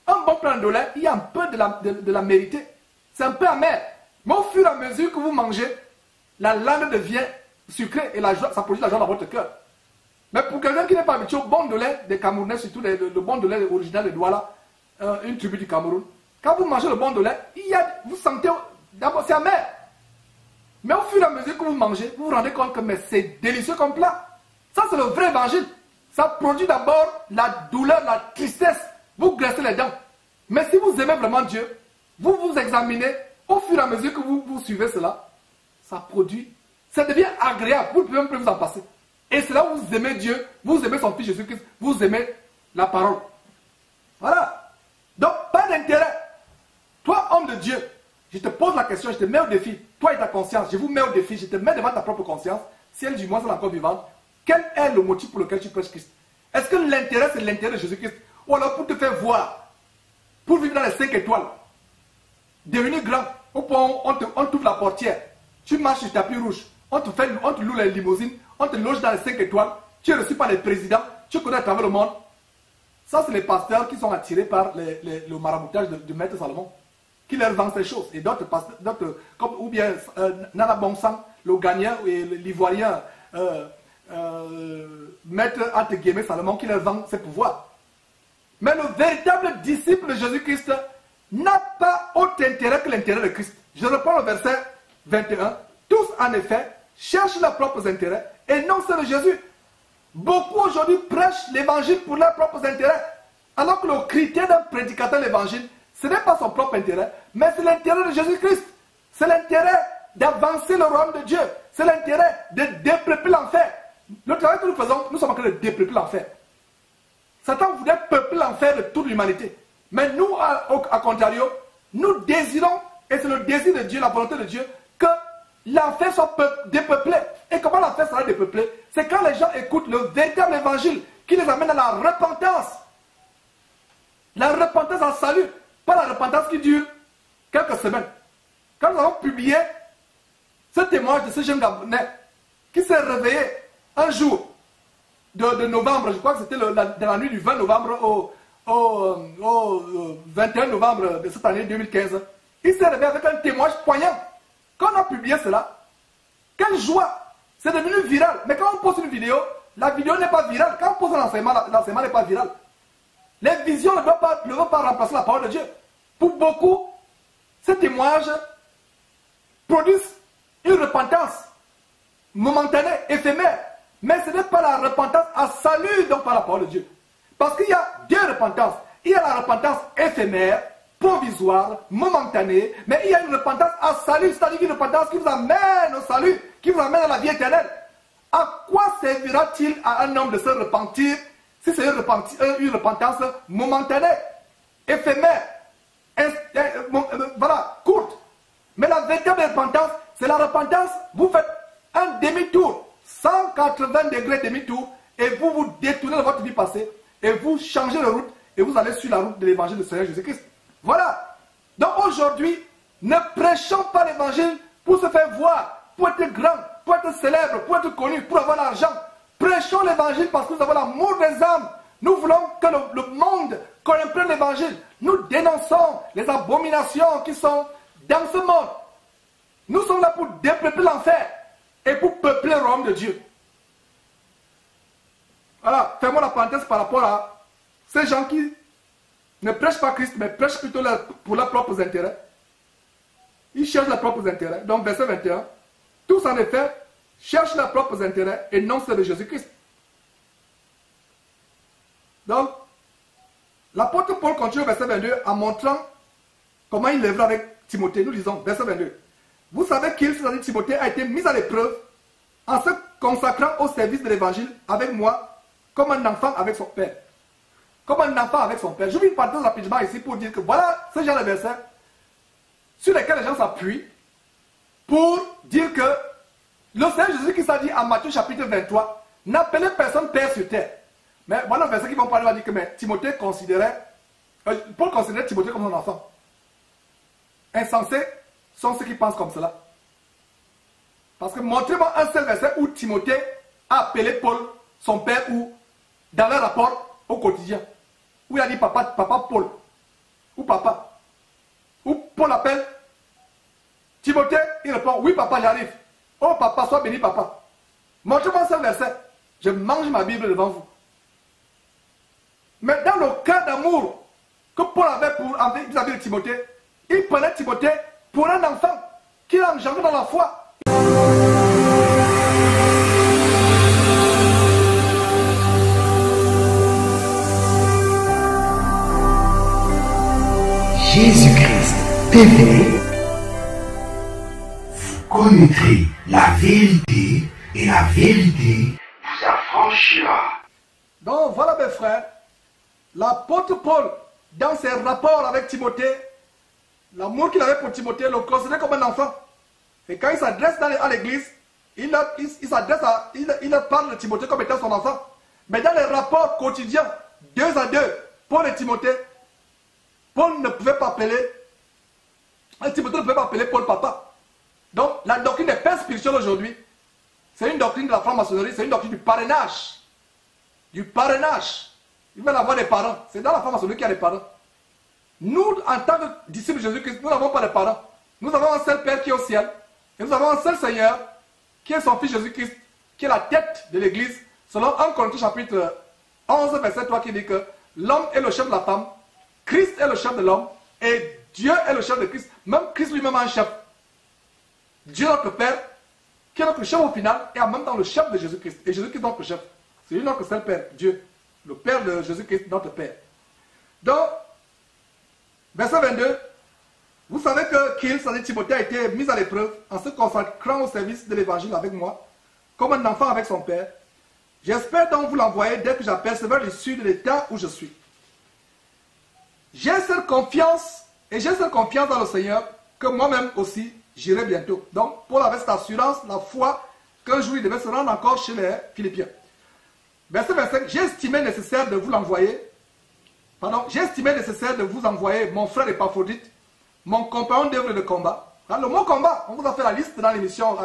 Un bon plan d'Indolé, il y a un peu de la mérité. C'est un peu amer. Mais au fur et à mesure que vous mangez, la langue devient sucrée et ça produit la joie dans votre cœur. Mais pour quelqu'un qui n'est pas habitué au bon de lait des Camerounais, surtout le bon de lait original de Douala, une tribu du Cameroun, quand vous mangez le bon de lait, vous sentez, d'abord c'est amer. Mais au fur et à mesure que vous mangez, vous vous rendez compte que c'est délicieux comme plat. Ça c'est le vrai évangile. Ça produit d'abord la douleur, la tristesse. Vous graissez les dents. Mais si vous aimez vraiment Dieu, vous vous examinez, au fur et à mesure que vous suivez cela, ça produit, ça devient agréable. Vous ne pouvez même plus vous en passer. Et c'est là où vous aimez Dieu, vous aimez son Fils Jésus-Christ, vous aimez la parole. Voilà. Donc, pas d'intérêt. Toi, homme de Dieu, je te pose la question, je te mets au défi. Toi et ta conscience, je vous mets au défi, je te mets devant ta propre conscience. Si elle, du moins, est encore vivante, quel est le motif pour lequel tu prêches Christ? Est-ce que l'intérêt, c'est l'intérêt de Jésus-Christ? Ou alors pour te faire voir, pour vivre dans les 5 étoiles, devenir grand, au point où on t'ouvre la portière, tu marches sur le tapis rouge, on te loue les limousines, on te loge dans les 5 étoiles, tu es reçu par les présidents, tu connais à travers le monde. Ça, c'est les pasteurs qui sont attirés par le maraboutage de Maître Salomon, qui leur vend ces choses. Et d'autres pasteurs, ou bien Nana Bonsang, le Ghanéen et l'Ivoirien, Maître entre guillemets Salomon, qui leur vend ses pouvoirs. Mais le véritable disciple de Jésus-Christ n'a pas autre intérêt que l'intérêt de Christ. Je reprends le verset 21. Tous, en effet, cherchent leurs propres intérêts et non ceux de Jésus. Beaucoup aujourd'hui prêchent l'évangile pour leurs propres intérêts. Alors que le critère d'un prédicateur de l'évangile, ce n'est pas son propre intérêt, mais c'est l'intérêt de Jésus-Christ. C'est l'intérêt d'avancer le royaume de Dieu. C'est l'intérêt de dépeupler l'enfer. Le travail que nous faisons, nous sommes en train de dépeupler l'enfer. Satan voulait peupler l'enfer de toute l'humanité. Mais nous, à contrario, nous désirons, et c'est le désir de Dieu, la volonté de Dieu, que l'enfer soit dépeuplé. Et comment l'enfer sera dépeuplé? C'est quand les gens écoutent le véritable évangile qui les amène à la repentance. La repentance en salut, pas la repentance qui dure quelques semaines. Quand nous avons publié ce témoignage de ce jeune Gabonais qui s'est réveillé un jour de novembre, je crois que c'était dans la nuit du 20 novembre au 21 novembre de cette année 2015, il s'est réveillé avec un témoignage poignant. Quand on a publié cela, quelle joie! C'est devenu viral. Mais quand on pose une vidéo, la vidéo n'est pas virale. Quand on pose un enseignement, l'enseignement n'est pas viral. Les visions ne doivent pas remplacer la parole de Dieu. Pour beaucoup, ces témoignages produisent une repentance momentanée, éphémère. Mais ce n'est pas la repentance à salut donc par la parole de Dieu. Parce qu'il y a deux repentances. Il y a la repentance éphémère, provisoire, momentanée, mais il y a une repentance à salut, c'est-à-dire une repentance qui vous amène au salut, qui vous amène à la vie éternelle. À quoi servira-t-il à un homme de se repentir si c'est une repentance momentanée, éphémère, voilà, courte? Mais la véritable repentance, c'est la repentance, vous faites un demi-tour, 180 degrés demi-tour, et vous vous détournez de votre vie passée, et vous changez de route, et vous allez sur la route de l'évangile du Seigneur Jésus-Christ. Voilà. Donc aujourd'hui, ne prêchons pas l'évangile pour se faire voir, pour être grand, pour être célèbre, pour être connu, pour avoir l'argent. Prêchons l'évangile parce que nous avons l'amour des âmes. Nous voulons que le monde comprenne l'évangile. Nous dénonçons les abominations qui sont dans ce monde. Nous sommes là pour dépeupler l'enfer et pour peupler le royaume de Dieu. Voilà, fermons la parenthèse par rapport à ces gens qui ne prêchent pas Christ, mais prêchent plutôt pour leurs propres intérêts. Ils cherchent leurs propres intérêts. Donc, verset 21. Tous, en effet, cherchent leurs propres intérêts et non ceux de Jésus-Christ. Donc, L'apôtre Paul continue au verset 22 en montrant comment il œuvre avec Timothée. Nous lisons, verset 22. Vous savez qu'il, c'est-à-dire Timothée, a été mis à l'épreuve en se consacrant au service de l'évangile avec moi, comme un enfant avec son père. Comme un enfant avec son père. Je vais une parenthèse rapidement ici pour dire que voilà ce genre de versets sur lesquels les gens s'appuient pour dire que le Seigneur Jésus qui s'est dit en Matthieu chapitre 23, n'appelez personne père sur terre. Mais voilà le verset qui vont parler, va dire que mais Timothée considérait, Paul considérait Timothée comme son enfant. Insensés sont ceux qui pensent comme cela. Parce que montrez-moi un seul verset où Timothée a appelé Paul son père ou dans leur rapport au quotidien. Où il a dit papa Paul. Ou papa. Où Paul appelle Timothée, il répond oui papa j'arrive. Oh papa, sois béni papa. Montrez-moi un seul verset. Je mange ma Bible devant vous. Mais dans le cas d'amour que Paul avait vis-à-vis de Timothée, il prenait Timothée pour un enfant qu'il a engendré dans la foi. Jésus-Christ TV, vous connaîtrez la vérité et la vérité vous affranchira. Donc voilà mes frères, l'apôtre Paul, dans ses rapports avec Timothée, l'amour qu'il avait pour Timothée le considérait comme un enfant. Et quand il s'adresse à l'église, il parle de Timothée comme étant son enfant. Mais dans les rapports quotidiens, 2 à 2, Paul et Timothée, Paul ne pouvait pas appeler, Timothée ne pouvait pas appeler Paul papa. Donc la doctrine des pères spirituels aujourd'hui, c'est une doctrine de la franc-maçonnerie, c'est une doctrine du parrainage. Du parrainage. Ils veulent avoir des parents. C'est dans la franc-maçonnerie qu'il y a des parents. Nous, en tant que disciples de Jésus-Christ, nous n'avons pas de parents. Nous avons un seul Père qui est au ciel. Et nous avons un seul Seigneur, qui est son Fils Jésus-Christ, qui est la tête de l'Église. Selon 1 Corinthiens chapitre 11, verset 3, qui dit que l'homme est le chef de la femme, Christ est le chef de l'homme, et Dieu est le chef de Christ. Même Christ lui-même a un chef. Dieu notre Père, qui est notre chef au final, et en même temps le chef de Jésus-Christ. Et Jésus-Christ est notre chef. C'est lui notre seul Père, Dieu. Le Père de Jésus-Christ, notre Père. Donc, verset 22, vous savez que qu'il, c'est-à-dire Timothée, a été mis à l'épreuve en se consacrant au service de l'évangile avec moi, comme un enfant avec son père. J'espère donc vous l'envoyer dès que j'apercevrai l'issue de l'état où je suis. J'ai cette confiance, et j'ai cette confiance dans le Seigneur, que moi-même aussi, j'irai bientôt. Donc, Paul avait cette assurance, la foi, qu'un jour il devait se rendre encore chez les Philippiens. Verset 25, j'ai estimé nécessaire de vous l'envoyer. Pardon, j'ai estimé nécessaire de vous envoyer mon frère Épaphrodite, mon compagnon d'œuvre de combat. Le mot combat, on vous a fait la liste dans l'émission,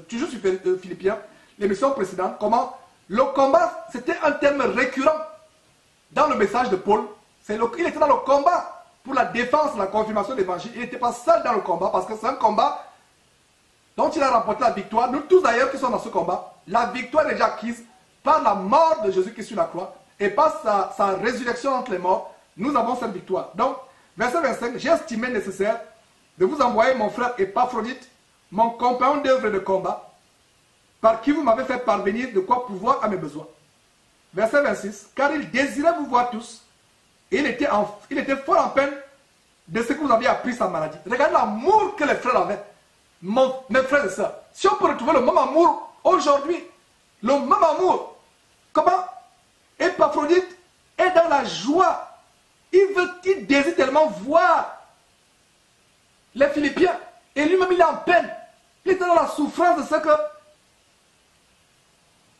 toujours sur Philippiens, l'émission précédente, comment le combat, c'était un terme récurrent dans le message de Paul. Il était dans le combat pour la défense, la confirmation de l'évangile. Il n'était pas seul dans le combat parce que c'est un combat dont il a remporté la victoire. Nous tous d'ailleurs qui sommes dans ce combat, la victoire est déjà acquise par la mort de Jésus-Christ sur la croix et par sa résurrection entre les morts. Nous avons cette victoire. Donc, verset 25, j'ai estimé nécessaire de vous envoyer mon frère Épaphrodite, mon compagnon d'œuvre de combat, par qui vous m'avez fait parvenir de quoi pouvoir à mes besoins. Verset 26, car il désirait vous voir tous, et il était fort en peine de ce que vous aviez appris sa maladie. Regardez l'amour que les frères avaient, mes frères et sœurs. Si on peut retrouver le même amour aujourd'hui, le même amour, comment Épaphrodite est dans la joie. Il désire tellement voir les Philippiens. Et lui-même, il est en peine. Il était dans la souffrance de ce que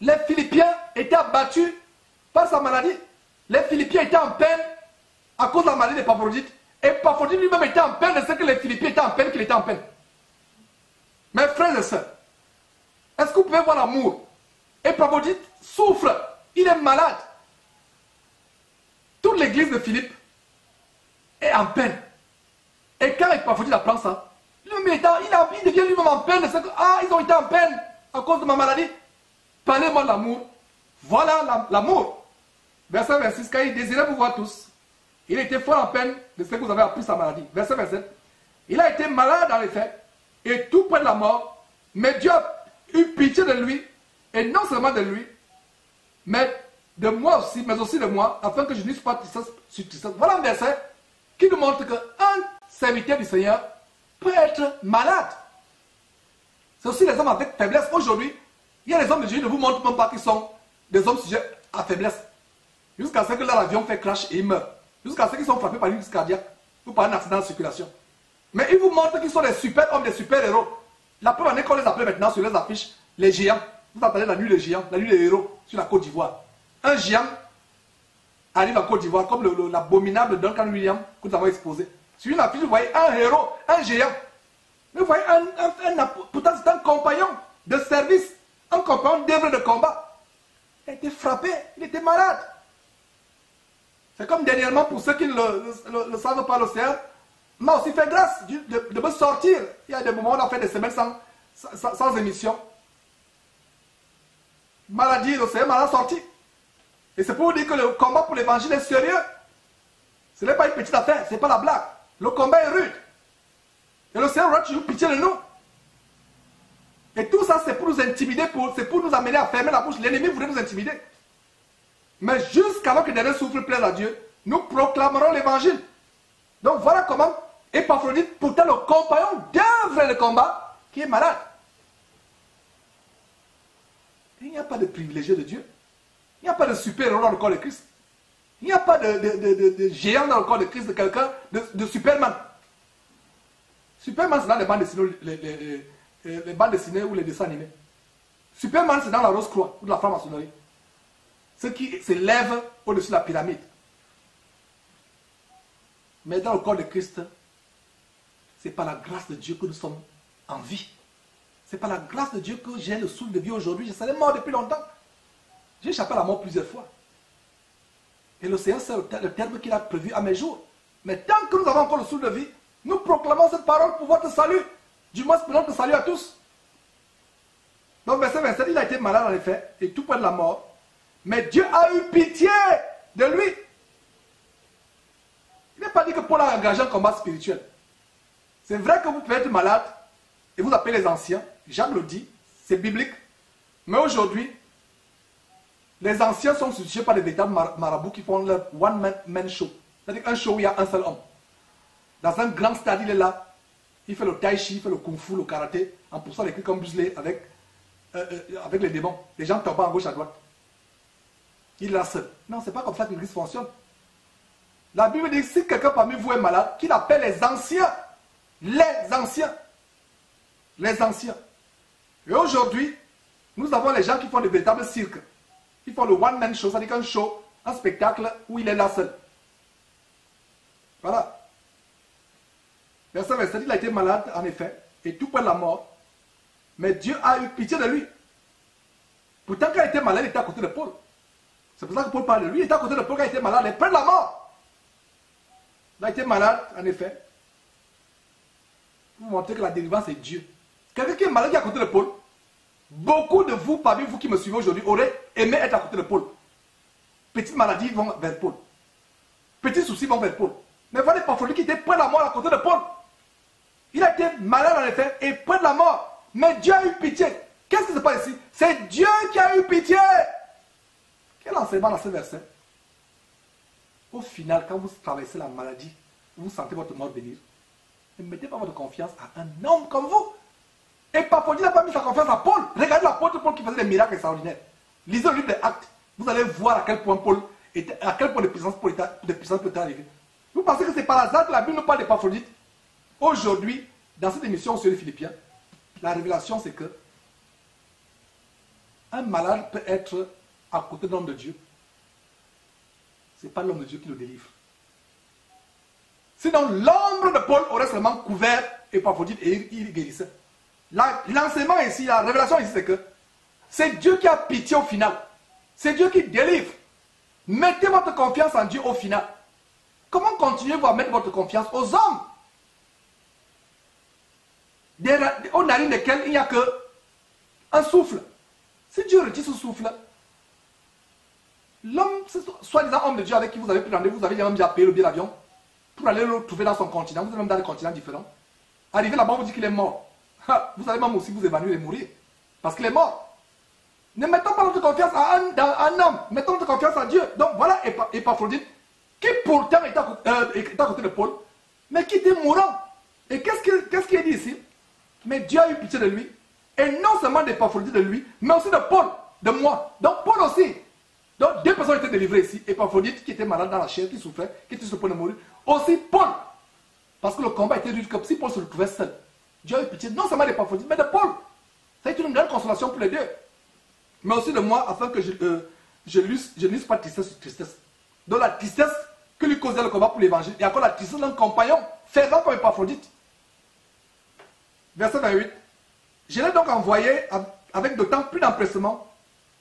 les Philippiens étaient abattus par sa maladie. Les Philippiens étaient en peine à cause de la maladie d'Épaphrodite. Et Épaphrodite lui-même était en peine de ce que les Philippiens étaient en peine, qu'il était en peine. Mes frères et sœurs, est-ce que vous pouvez voir l'amour? Épaphrodite souffre. Il est malade. Toute l'église de Philippe est en peine. Et quand Épaphrodite apprend ça, il devient lui-même en peine de ce que, ils ont été en peine à cause de ma maladie. Parlez-moi de l'amour. Voilà l'amour. Verset 26, car il désirait vous voir tous. Il était fort en peine de ce que vous avez appris sa maladie. Verset 27, il a été malade en effet, et tout près de la mort, mais Dieu a eu pitié de lui, et non seulement de lui, mais de moi aussi, mais aussi de moi, afin que je n'eusse pas tristesse sur tristesse. Voilà un verset qui nous montre qu'un serviteur du Seigneur peut être malade. C'est aussi les hommes avec faiblesse. Aujourd'hui, il y a des hommes de Dieu qui ne vous montrent même pas qu'ils sont des hommes sujets à faiblesse. Jusqu'à ce que là, l'avion fait crash et ils meurent. Jusqu'à ce qu'ils sont frappés par une crise cardiaque ou par un accident de circulation. Mais ils vous montrent qu'ils sont des super hommes, des super héros. La preuve en est qu'on les appelle maintenant sur les affiches les géants. Vous entendez la nuit des géants, la nuit des héros sur la Côte d'Ivoire. Un géant arrive en Côte d'Ivoire comme l'abominable Duncan Williams que nous avons exposé. Sur une affiche, vous voyez un héros, un géant. Mais vous voyez, pourtant c'est un compagnon de service, un compagnon d'œuvre de combat. Il a été frappé, il était malade. C'est comme dernièrement, pour ceux qui ne le savent pas, l'océan m'a aussi fait grâce de me sortir. Il y a des moments où on a fait des semaines sans émission. Maladie, l'océan m'a sorti. Et c'est pour vous dire que le combat pour l'évangile est sérieux. Ce n'est pas une petite affaire, ce n'est pas la blague. Le combat est rude. Et l'océan aura toujours pitié de nous. Et tout ça, c'est pour nous intimider, c'est pour nous amener à fermer la bouche. L'ennemi voulait nous intimider. Mais jusqu'avant que dernier souffle plaise à Dieu, nous proclamerons l'évangile. Donc voilà comment Épaphrodite, pourtant le compagnon d'œuvre de combat, qui est malade. Il n'y a pas de privilégié de Dieu. Il n'y a pas de super-héros dans le corps de Christ. Il n'y a pas de géant dans le corps de Christ, de quelqu'un, de Superman. Superman, c'est dans les bandes dessinées, les bandes dessinées ou les dessins animés. Superman, c'est dans la Rose-Croix ou de la franc-maçonnerie. Ceux qui s'élèvent au-dessus de la pyramide. Mais dans le corps de Christ, c'est par la grâce de Dieu que nous sommes en vie. C'est par la grâce de Dieu que j'ai le souffle de vie aujourd'hui. Je serais mort depuis longtemps. J'ai échappé à la mort plusieurs fois. Et l'océan, c'est le terme qu'il a prévu à mes jours. Mais tant que nous avons encore le souffle de vie, nous proclamons cette parole pour votre salut. Du moins, pour notre salut à tous. Donc, verset 27, il a été malade en effet, et tout près de la mort. Mais Dieu a eu pitié de lui. Il n'est pas dit que Paul a engagé un combat spirituel. C'est vrai que vous pouvez être malade et vous appelez les anciens. Jacques le dit, c'est biblique. Mais aujourd'hui, les anciens sont substitués par des véritables marabouts qui font leur one-man show. C'est-à-dire un show où il y a un seul homme. Dans un grand stade, il est là. Il fait le tai chi, il fait le kung fu, le karaté, en poussant les cris comme Bruce Lee avec les démons. Les gens tombent à gauche, à droite. Il est là seul. Non, c'est pas comme ça que l'Église fonctionne. La Bible dit, si quelqu'un parmi vous est malade, qu'il appelle les anciens. Les anciens. Les anciens. Et aujourd'hui, nous avons les gens qui font des véritables cirques. Ils font le one-man show, c'est-à-dire un show, un spectacle où il est là seul. Voilà. Verset 27, il a été malade, en effet, et tout près de la mort. Mais Dieu a eu pitié de lui. Pourtant, quand il était malade, il était à côté de Paul. C'est pour ça que Paul parle de lui. Il était à côté de Paul quand il était malade, il est près de la mort. Il a été malade, en effet. Pour vous montrer que la délivrance est Dieu. Quelqu'un qui est malade qui est à côté de Paul, beaucoup de vous, parmi vous qui me suivez aujourd'hui, auraient aimé être à côté de Paul. Petites maladies vont vers Paul. Petits soucis vont vers Paul. Mais voilà Épaphrodite qui était près de la mort à côté de Paul. Il a été malade en effet et près de la mort. Mais Dieu a eu pitié. Qu'est-ce qui se passe ici? C'est Dieu qui a eu pitié. Quel enseignement dans ce verset? Au final, quand vous traversez la maladie, vous sentez votre mort venir, ne mettez pas votre confiance à un homme comme vous. Épaphrodite n'a pas mis sa confiance à Paul. Regardez l'apôtre Paul qui faisait des miracles extraordinaires. Lisez le livre des Actes. Vous allez voir à quel point Paul était, à quel point de puissance peut arriver. Vous pensez que c'est par hasard que la Bible nous parle d'Épaphrodite? Aujourd'hui, dans cette émission sur les Philippiens, la révélation c'est que un malade peut être à côté de l'homme de Dieu. Ce n'est pas l'homme de Dieu qui le délivre. Sinon, l'ombre de Paul aurait seulement couvert Épaphrodite et il guérissait. L'enseignement ici, la révélation ici, c'est que c'est Dieu qui a pitié au final. C'est Dieu qui délivre. Mettez votre confiance en Dieu au final. Comment continuez-vous à mettre votre confiance aux hommes? Aux narines desquelles il n'y a que un souffle. Si Dieu retire ce souffle, l'homme, soi-disant homme de Dieu avec qui vous avez pris rendez-vous, vous avez même déjà payé le billet d'avion pour aller le trouver dans son continent. Vous êtes même dans des continents différents. Arrivé là-bas, on vous dit qu'il est mort. Vous allez même aussi vous évanouir et mourir. Parce qu'il est mort. Ne mettons pas notre confiance à un homme, mettons notre confiance à Dieu. Donc voilà Épaphrodite, qui pourtant est à côté de Paul, mais qui était mourant. Et qu'est-ce qu'il dit ici? Mais Dieu a eu pitié de lui. Et non seulement d'Épaphrodite de lui, mais aussi de Paul, de moi. Donc Paul aussi. Donc 2 personnes étaient délivrées ici. Épaphrodite qui était malade dans la chair, qui souffrait, qui était sur le point de mourir. Aussi Paul. Parce que le combat était rude, comme si Paul se retrouvait seul. Dieu a eu pitié non seulement d'Épaphrodite, mais de Paul. Ça a été une grande consolation pour les deux. Mais aussi de moi, afin que je n'eusse pas de tristesse sur tristesse. Donc la tristesse que lui causait le combat pour l'évangile, et encore la tristesse d'un compagnon, faisant comme Épaphrodite. Verset 28. Je l'ai donc envoyé avec d'autant plus d'empressement,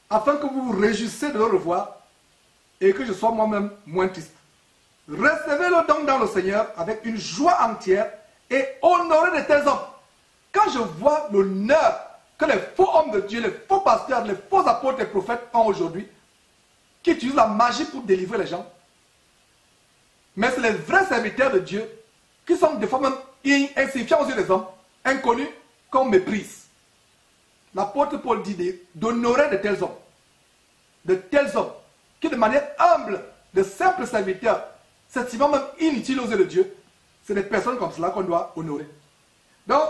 afin que vous vous réjouissiez de le revoir, et que je sois moi-même moins triste. Recevez-le donc dans le Seigneur avec une joie entière, et honorez de tels hommes. Quand je vois l'honneur que les faux hommes de Dieu, les faux pasteurs, les faux apôtres et prophètes ont aujourd'hui, qui utilisent la magie pour délivrer les gens, mais c'est les vrais serviteurs de Dieu, qui sont des fois même insignifiants aux yeux des hommes, inconnus, qu'on méprise. L'apôtre Paul dit d'honorer de tels hommes, qui de manière humble, de simples serviteurs, c'est même inutile aux yeux de Dieu. C'est des personnes comme cela qu'on doit honorer. Donc,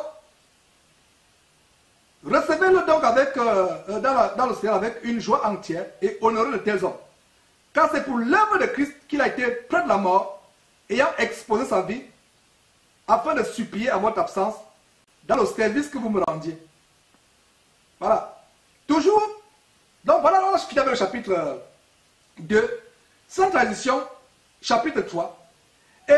recevez-le donc dans le Seigneur avec une joie entière et honorez de tels hommes. Car c'est pour l'œuvre de Christ qu'il a été près de la mort, ayant exposé sa vie, afin de supplier à votre absence dans le service que vous me rendiez. Voilà. Toujours. Donc voilà, là, je finis avec le chapitre 2. Sans transition, chapitre 3. Et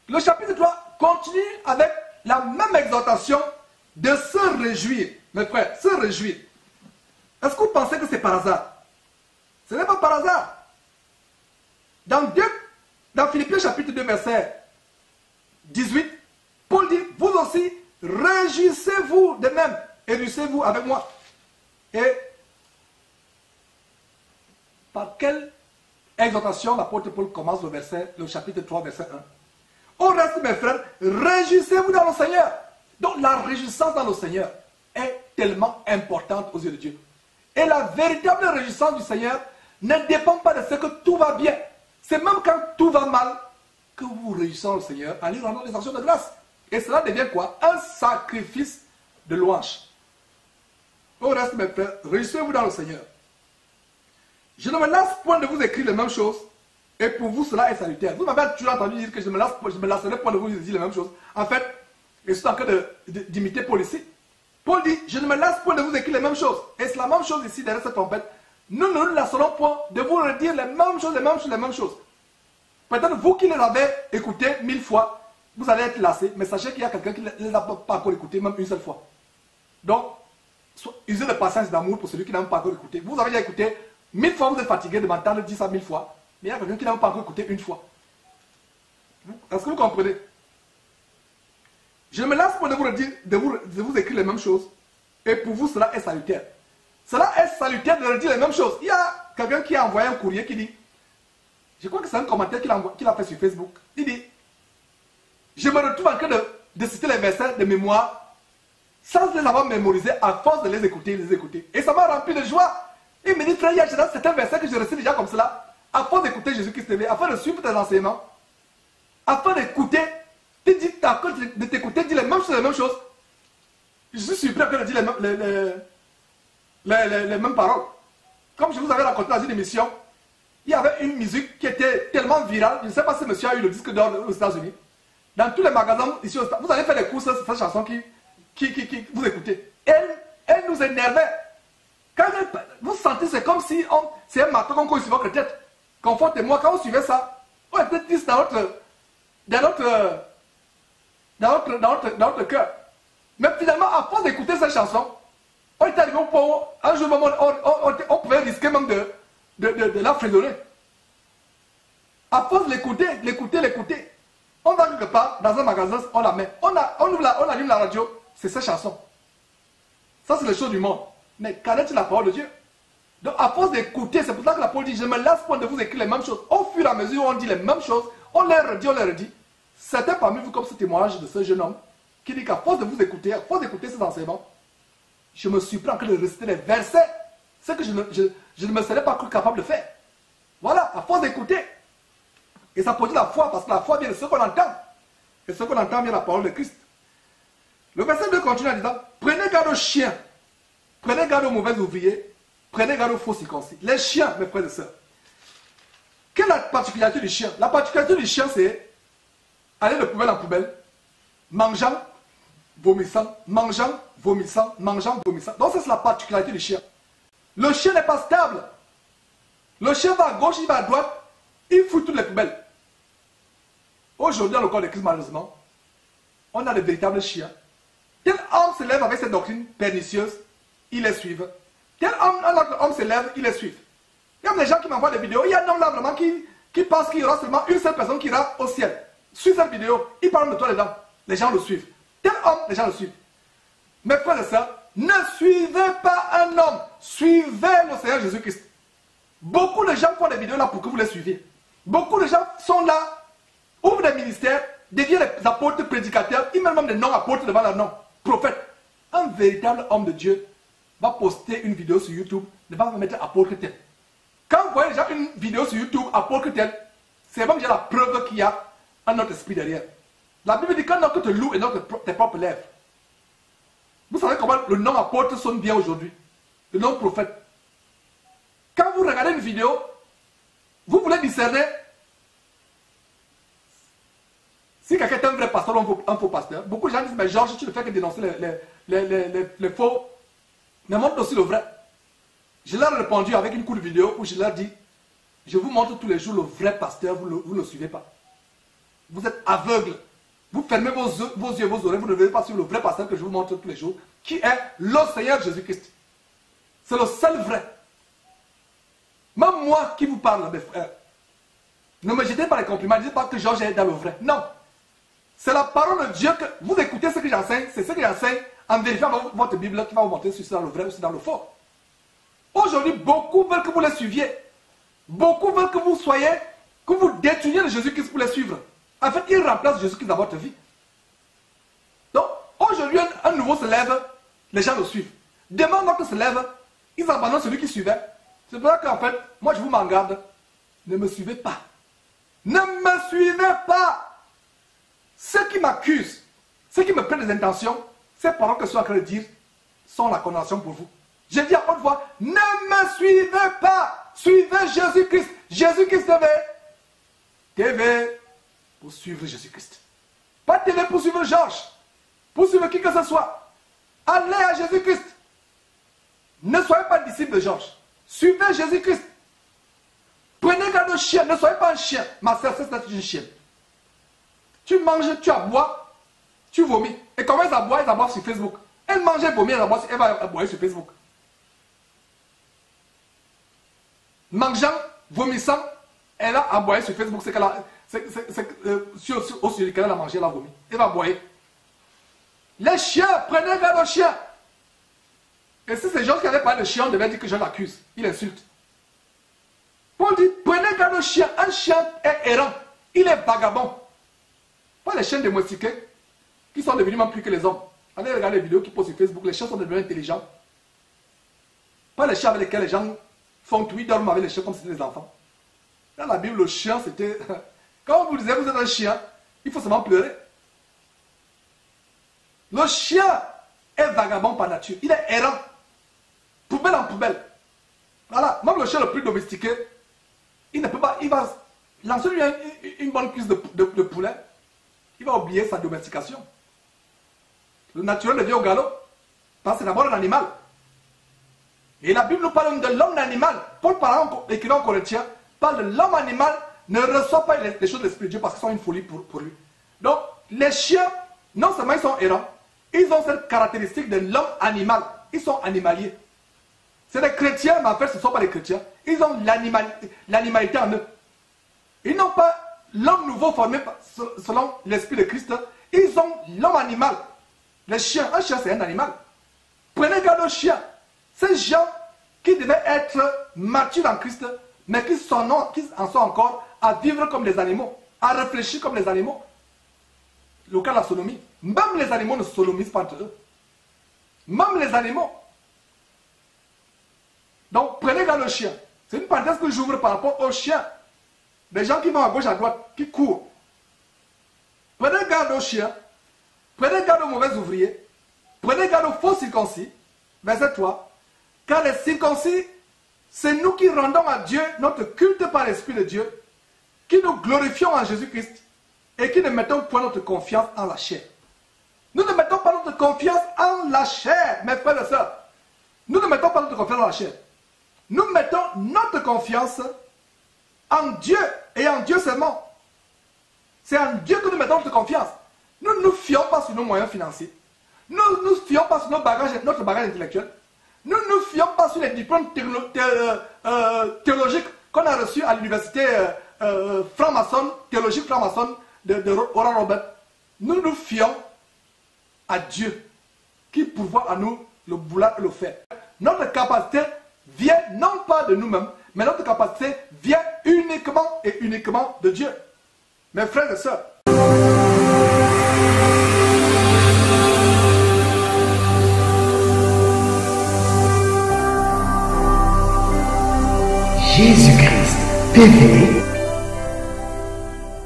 le chapitre 3 continue avec la même exhortation de se réjouir. Mes frères, se réjouir. Est-ce que vous pensez que c'est par hasard? Ce n'est pas par hasard. Dans Philippiens chapitre 2, verset 18, Paul dit, vous aussi, réjouissez-vous de même et réjouissez-vous avec moi. Et par quelle exhortation l'apôtre Paul commence le chapitre 3, verset 1? Au reste, mes frères, réjouissez-vous dans le Seigneur. Donc la réjouissance dans le Seigneur est tellement importante aux yeux de Dieu. Et la véritable réjouissance du Seigneur ne dépend pas de ce que tout va bien. C'est même quand tout va mal que vous vous réjouissez dans le Seigneur en lui rendant des actions de grâce. Et cela devient quoi? Un sacrifice de louange. Au reste, mes frères, réjouissez-vous dans le Seigneur. Je ne me lasse point de vous écrire les mêmes choses, et pour vous cela est salutaire. Vous m'avez toujours entendu dire que je me lasserai point de vous dire les mêmes choses. En fait, je suis en train d'imiter Paul ici. Paul dit, je ne me lasse point de vous écrire les mêmes choses. Et c'est la même chose ici derrière cette trompette. Nous ne nous lasserons point de vous redire les mêmes choses, les mêmes choses. Peut-être vous qui les avez écoutées 1000 fois, vous allez être lassés, mais sachez qu'il y a quelqu'un qui ne les a pas encore écoutées, même une seule fois. Donc, usez de patience et d'amour pour celui qui n'a pas encore écouté. Vous avez déjà écouté 1000 fois, vous êtes fatigué de m'entendre dire ça 1000 fois, mais il y a quelqu'un qui n'a pas encore écouté une fois. Est-ce que vous comprenez? Je ne me lasse pas de vous écrire les mêmes choses, et pour vous cela est salutaire. Cela est salutaire de redire les mêmes choses. Il y a quelqu'un qui a envoyé un courrier qui dit, je crois que c'est un commentaire qu'il a fait sur Facebook, il dit, je me retrouve en train de citer les versets de mémoire sans les avoir mémorisés à force de les écouter. Et ça m'a rempli de joie. Il me dit, frère, il y a certains versets que je récite déjà comme cela, à force d'écouter Jésus-Christ TV, afin de suivre tes enseignements, afin d'écouter, de t'écouter dire les mêmes choses. Je suis surpris après de dire les mêmes paroles. Comme je vous avais raconté dans une émission, il y avait une musique qui était tellement virale, je ne sais pas si monsieur a eu le disque d'or aux États-Unis. Dans tous les magasins ici, vous allez faire des courses sur cette chanson qui vous écoutez. Elle nous énervait. Quand vous sentez, c'est comme si c'est un marteau qu'on colle sur votre tête. Confortez-moi, quand vous suivez ça, on était triste dans notre cœur. Mais finalement, à force d'écouter cette chanson, on est arrivé au point où, un jour, on pouvait risquer même de la fredonner. À force de l'écouter, on va quelque part dans un magasin, on la met. On allume la radio, c'est cette chanson. Ça, c'est les choses du monde. Mais connaît-il la parole de Dieu? Donc, à force d'écouter, c'est pour ça que la parole dit, je ne me lasse pas de vous écrire les mêmes choses. Au fur et à mesure où on dit les mêmes choses, on les redit. Certains parmi vous, comme ce témoignage de ce jeune homme, qui dit qu'à force de vous écouter, à force d'écouter ces enseignements, je me suis pris en train de réciter les versets, ce que je ne me serais pas cru capable de faire. Voilà, à force d'écouter. Et ça produit la foi, parce que la foi vient de ce qu'on entend. Et ce qu'on entend vient de la parole de Christ. Le verset 2 continue en disant, prenez garde aux chiens, prenez garde aux mauvais ouvriers, prenez garde aux faux circoncis. Les chiens, mes frères et sœurs. Quelle est la particularité du chien? La particularité du chien, c'est aller de poubelle en poubelle, mangeant, vomissant, mangeant, vomissant, mangeant, vomissant. Donc ça, c'est la particularité du chien. Le chien n'est pas stable. Le chien va à gauche, il va à droite, il fout toutes les poubelles. Aujourd'hui, dans le corps de Christ, malheureusement, on a de véritables chiens. Tel homme se lève avec cette doctrine pernicieuse, ils les suivent. Tel homme se lève, ils les suivent. Il y a des gens qui m'envoient des vidéos, il y a un homme là vraiment qui pense qu'il y aura seulement une seule personne qui ira au ciel. Suis cette vidéo, il parle de toi dedans. Les gens le suivent. Tel homme, les gens le suivent. Mes frères et sœurs, ne suivez pas un homme, suivez le Seigneur Jésus-Christ. Beaucoup de gens font des vidéos là pour que vous les suiviez. Beaucoup de gens sont là, ouvrent des ministères, deviennent des apôtres, prédicateurs, ils mettent même des non-apôtres devant leur nom. Prophète. Un véritable homme de Dieu va poster une vidéo sur YouTube, ne va pas mettre apôtre tel. Quand vous voyez déjà une vidéo sur YouTube, apôtre tel, c'est même déjà la preuve qu'il y a un autre esprit derrière. La Bible dit qu'un homme te loue et non tes propres lèvres. Vous savez comment le nom apôtre sonne bien aujourd'hui, le nom prophète. Quand vous regardez une vidéo, vous voulez discerner si quelqu'un est un vrai pasteur ou un faux pasteur. Beaucoup de gens disent, mais Georges, tu ne fais que dénoncer les faux, mais montre aussi le vrai. Je leur ai répondu avec une courte vidéo où je leur dis, je vous montre tous les jours le vrai pasteur, vous ne le suivez pas. Vous êtes aveugle. Vous fermez vos yeux, vos oreilles, vous ne verrez pas suivre le vrai pasteur que je vous montre tous les jours, qui est le Seigneur Jésus-Christ. C'est le seul vrai. Même moi qui vous parle, mes frères, ne me jetez pas les compliments, ne dites pas que Georges est dans le vrai. Non. C'est la parole de Dieu que vous écoutez ce que j'enseigne, c'est ce que j'enseigne en vérifiant votre Bible qui va vous montrer si c'est dans le vrai ou si c'est dans le faux. Aujourd'hui, beaucoup veulent que vous les suiviez. Beaucoup veulent que vous soyez, que vous détourniez de Jésus-Christ pour les suivre. En fait, ils remplacent Jésus-Christ dans votre vie. Donc, aujourd'hui, un nouveau se lève, les gens le suivent. Demain, l'autre se lève, ils abandonnent celui qui suivait. C'est pour ça qu'en fait, moi je vous m'en garde. Ne me suivez pas. Ne me suivez pas. Ceux qui m'accusent, ceux qui me prennent des intentions, ces paroles que je suis en train de dire sont la condamnation pour vous. Je dis à haute voix, ne me suivez pas. Suivez Jésus-Christ. Jésus-Christ TV pour suivre Jésus-Christ. Pas TV pour suivre Georges. Pour suivre qui que ce soit. Allez à Jésus-Christ. Ne soyez pas disciples de Georges. Suivez Jésus-Christ. Prenez garde aux chiens. Ne soyez pas un chien. Ma soeur, c'est une chienne. Tu manges, tu aboies, tu vomis. Et comment elle aboie sur Facebook. Elle mange, elle vomit, elle va aboyer sur Facebook. Mangeant, vomissant, elle a aboyé sur Facebook. C'est qu'elle a, au sujet qu'elle a mangé, elle a vomi. Elle va aboyer. Les chiens, prenez garde aux chiens. Et si ces gens qui avaient parlé de chien, on devait dire que je l'accuse. Il insulte. Paul dit, prenez garde au chien. Un chien est errant. Il est vagabond. Pas les chiens domestiqués qui sont devenus même plus que les hommes. Allez regarder les vidéos qui posent sur Facebook. Les chiens sont devenus intelligents. Pas les chiens avec lesquels les gens font tout. Ils dorment avec les chiens comme si c'était des enfants. Dans la Bible, le chien, c'était... Quand vous disiez vous êtes un chien, il faut seulement pleurer. Le chien est vagabond par nature. Il est errant. Poubelle en poubelle. Voilà. Même le chien le plus domestiqué, il ne peut pas... Il va lancer lui une bonne cuisse de poulet. Il va oublier sa domestication. Le naturel devient au galop. Parce que c'est d'abord un animal. Et la Bible nous parle de l'homme animal. Paul, parlant, écrivant en Corinthiens, parle de l'homme animal ne reçoit pas les choses de l'Esprit de Dieu parce qu'ils sont une folie pour lui. Donc, les chiens, non seulement ils sont errants, ils ont cette caractéristique de l'homme animal. Ils sont animaliers. C'est des chrétiens, mais en fait, ce ne sont pas des chrétiens. Ils ont l'animalité en eux. Ils n'ont pas l'homme nouveau formé selon l'Esprit de Christ. Ils ont l'homme animal. Les chiens, un chien, c'est un animal. Prenez garde aux chiens. Ces gens qui devaient être matures en Christ, mais qui en sont encore à vivre comme des animaux, à réfléchir comme les animaux. Le cas de la sodomie. Même les animaux ne se sodomisent pas entre eux. Même les animaux. un chien. C'est une parenthèse que j'ouvre par rapport aux chiens. Des gens qui vont à gauche, à droite, qui courent. Prenez garde aux chiens. Prenez garde aux mauvais ouvriers. Prenez garde aux faux circoncis. Verset 3. Car les circoncis, c'est nous qui rendons à Dieu notre culte par l'Esprit de Dieu, qui nous glorifions en Jésus-Christ et qui ne mettons point notre confiance en la chair. Nous ne mettons pas notre confiance en la chair, mes frères et sœurs. Nous ne mettons pas notre confiance en la chair. Nous mettons notre confiance en Dieu et en Dieu seulement. C'est en Dieu que nous mettons notre confiance. Nous ne nous fions pas sur nos moyens financiers. Nous ne nous fions pas sur notre bagage intellectuel. Nous ne nous fions pas sur les diplômes théologiques qu'on a reçus à l'université théologique franc-maçonne de Oral Robert. Nous nous fions à Dieu qui pourvoit à nous le boulot et le fer. Notre capacité vient non pas de nous-mêmes, mais notre capacité vient uniquement et uniquement de Dieu. Mes frères et sœurs, Jésus-Christ TV,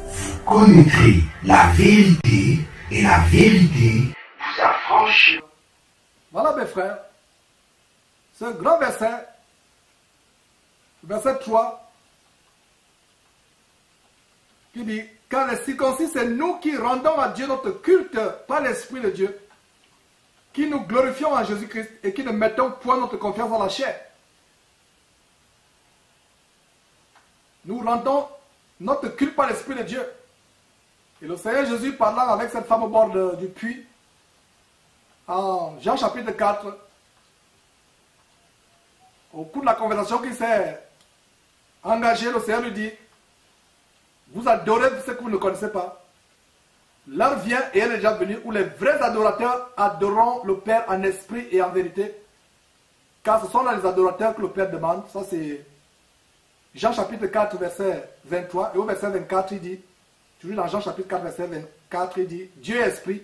vous connaîtrez la vérité et la vérité vous affranchira. voilà mes frères, ce grand verset, verset 3, qui dit, car les circoncis, c'est nous qui rendons à Dieu notre culte par l'Esprit de Dieu, qui nous glorifions en Jésus-Christ et qui ne mettons point notre confiance dans la chair. Nous rendons notre culte par l'Esprit de Dieu. Et le Seigneur Jésus, parlant avec cette femme au bord du puits, en Jean chapitre 4, au cours de la conversation qui s'est engagée, le Seigneur lui dit, vous adorez ce que vous ne connaissez pas. L'heure vient et elle est déjà venue où les vrais adorateurs adoreront le Père en esprit et en vérité. Car ce sont là les adorateurs que le Père demande. Ça c'est Jean chapitre 4 verset 23. Et au verset 24 il dit, toujours dans Jean chapitre 4 verset 24 il dit, Dieu est esprit.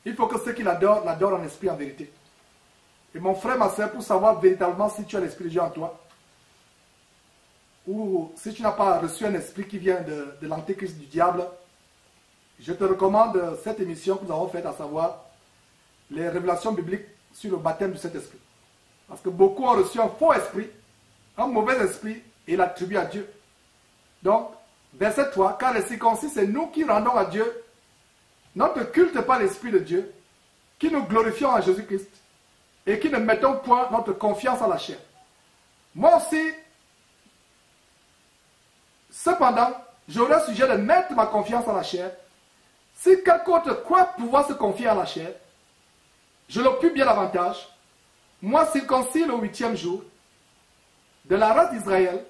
Il faut que ceux qui l'adorent, l'adorent en esprit et en vérité. Et mon frère, ma soeur, pour savoir véritablement si tu as l'esprit de Dieu en toi, ou si tu n'as pas reçu un esprit qui vient de l'antéchrist du diable, je te recommande cette émission que nous avons faite, à savoir les révélations bibliques sur le baptême du Saint-Esprit. Parce que beaucoup ont reçu un faux esprit, un mauvais esprit, et l'attribuent à Dieu. Donc, verset 3, car les circoncis, c'est nous qui rendons à Dieu notre culte par l'Esprit de Dieu, qui nous glorifions en Jésus-Christ, et qui ne mettons point notre confiance en la chair. Moi aussi, cependant, j'aurais le sujet de mettre ma confiance en la chair. Si quelque autre croit pouvoir se confier à la chair, je le puis bien davantage, moi circoncis le 8e jour, de la race d'Israël,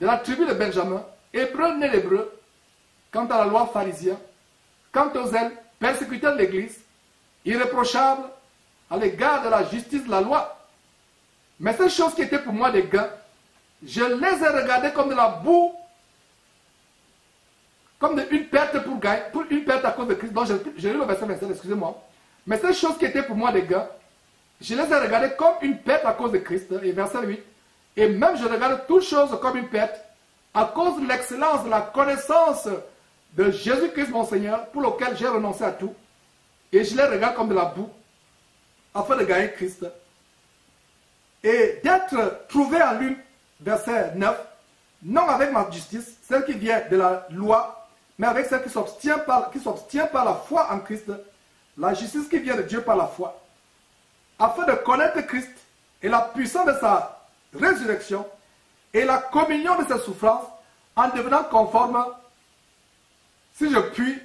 de la tribu de Benjamin, hébreu né d'hébreu, quant à la loi pharisien, quant aux zèles, persécuteurs de l'Église, irréprochable à l'égard de la justice de la loi. Mais ces choses qui étaient pour moi des gains, je les ai regardées comme de la boue, comme une perte pour une perte à cause de Christ. Donc j'ai lu le verset 27, excusez-moi. Mais ces choses qui étaient pour moi des gains, je les ai regardées comme une perte à cause de Christ. Et verset 8. Et même je regarde toutes choses comme une perte à cause de l'excellence de la connaissance de Jésus-Christ mon Seigneur, pour lequel j'ai renoncé à tout. Et je les regarde comme de la boue, afin de gagner Christ. Et d'être trouvé en lui, verset 9, non avec ma justice, celle qui vient de la loi, mais avec celle qui s'obtient par la foi en Christ, la justice qui vient de Dieu par la foi, afin de connaître Christ et la puissance de sa résurrection et la communion de ses souffrances, en devenant conforme, si je puis,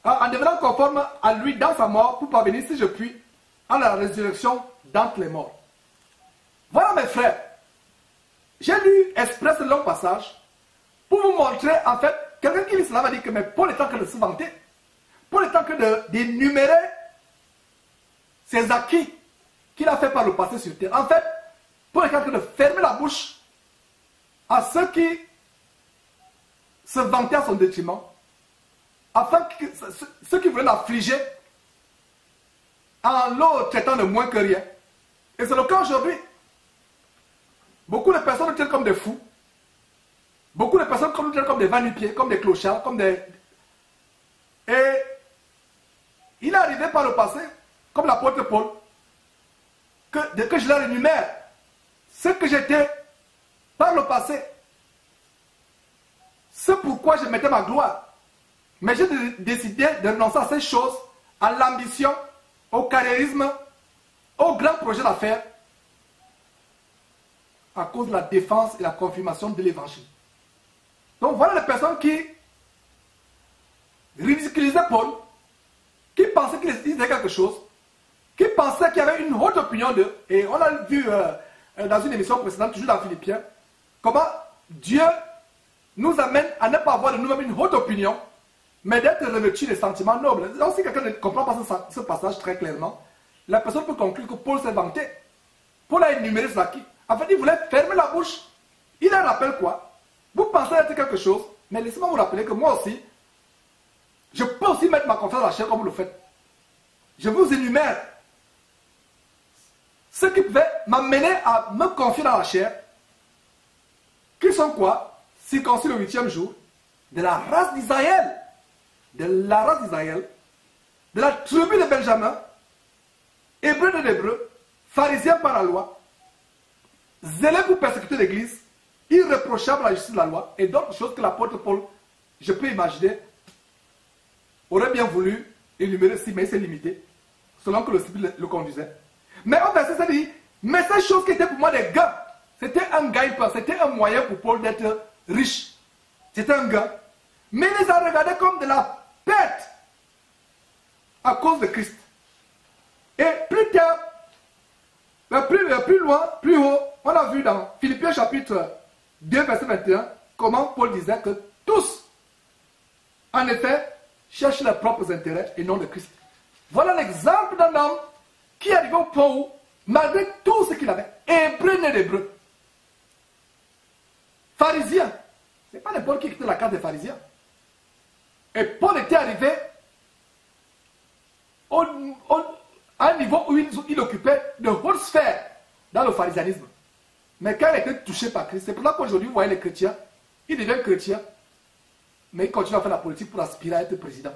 en devenant conforme à lui dans sa mort, pour parvenir, si je puis, à la résurrection d'entre les morts. Voilà mes frères, j'ai lu exprès ce long passage pour vous montrer, en fait, quelqu'un qui lit cela va dire que mais Paul est en train de se vanter, Paul est en train d'énumérer ses acquis qu'il a fait par le passé sur terre. En fait, Paul est en train de fermer la bouche à ceux qui se vantaient à son détriment, afin que ceux qui voulaient l'affliger en le traitant de moins que rien. Et c'est le cas aujourd'hui. Beaucoup de personnes nous tiennent comme des fous. Beaucoup de personnes nous tiennent comme des va-nu-pieds, comme des clochards, comme des... Et il est arrivé par le passé, comme l'apôtre Paul, que je leur énumère ce que j'étais par le passé. C'est pourquoi je mettais ma gloire. Mais j'ai décidé de renoncer à ces choses, à l'ambition, au carriérisme, au grand projet d'affaires, à cause de la défense et la confirmation de l'évangile. Donc voilà les personnes qui ridiculisaient Paul, qui pensaient qu'il disait quelque chose, qui pensaient qu'il y avait une haute opinion d'eux. Et on a vu dans une émission précédente, toujours dans Philippiens, comment Dieu nous amène à ne pas avoir de nous-mêmes une haute opinion, mais d'être revêtu des sentiments nobles. Donc si quelqu'un ne comprend pas ce passage très clairement, la personne peut conclure que Paul s'est vanté. Paul a énuméré cela qui. En fait, il voulait fermer la bouche. Il en rappelle quoi? Vous pensez être quelque chose, mais laissez-moi vous rappeler que moi aussi, je peux aussi mettre ma confiance dans la chair comme vous le faites. Je vous énumère ce qui pouvait m'amener à me confier dans la chair, qui sont quoi? Circoncis le 8e jour, de la race d'Israël, de la tribu de Benjamin, hébreu de l'hébreu, pharisien par la loi, zélé pour persécuter l'église, irréprochable à la justice de la loi, et d'autres choses que l'apôtre Paul, je peux imaginer, aurait bien voulu énumérer si, mais il s'est limité, selon que le Spirit le conduisait. Mais au verset, ça dit, mais ces choses qui étaient pour moi des gains, c'était un gain, c'était un moyen pour Paul d'être riche. C'était un gain. Mais il les a regardés comme de la perte à cause de Christ. Et plus tard, plus loin, plus haut, on a vu dans Philippiens chapitre 2, verset 21, comment Paul disait que tous, en effet, cherchent leurs propres intérêts et non de Christ. Voilà l'exemple d'un homme qui arrivait au point où, malgré tout ce qu'il avait, hébreu né d'hébreu, pharisien, ce n'est pas Paul qui quittait la case des pharisiens. Et Paul était arrivé à un niveau où il occupait de hautes sphères dans le pharisianisme. Mais quand il était touché par Christ, c'est pour ça qu'aujourd'hui, vous voyez les chrétiens, ils deviennent chrétiens, mais ils continuent à faire la politique pour aspirer à être président.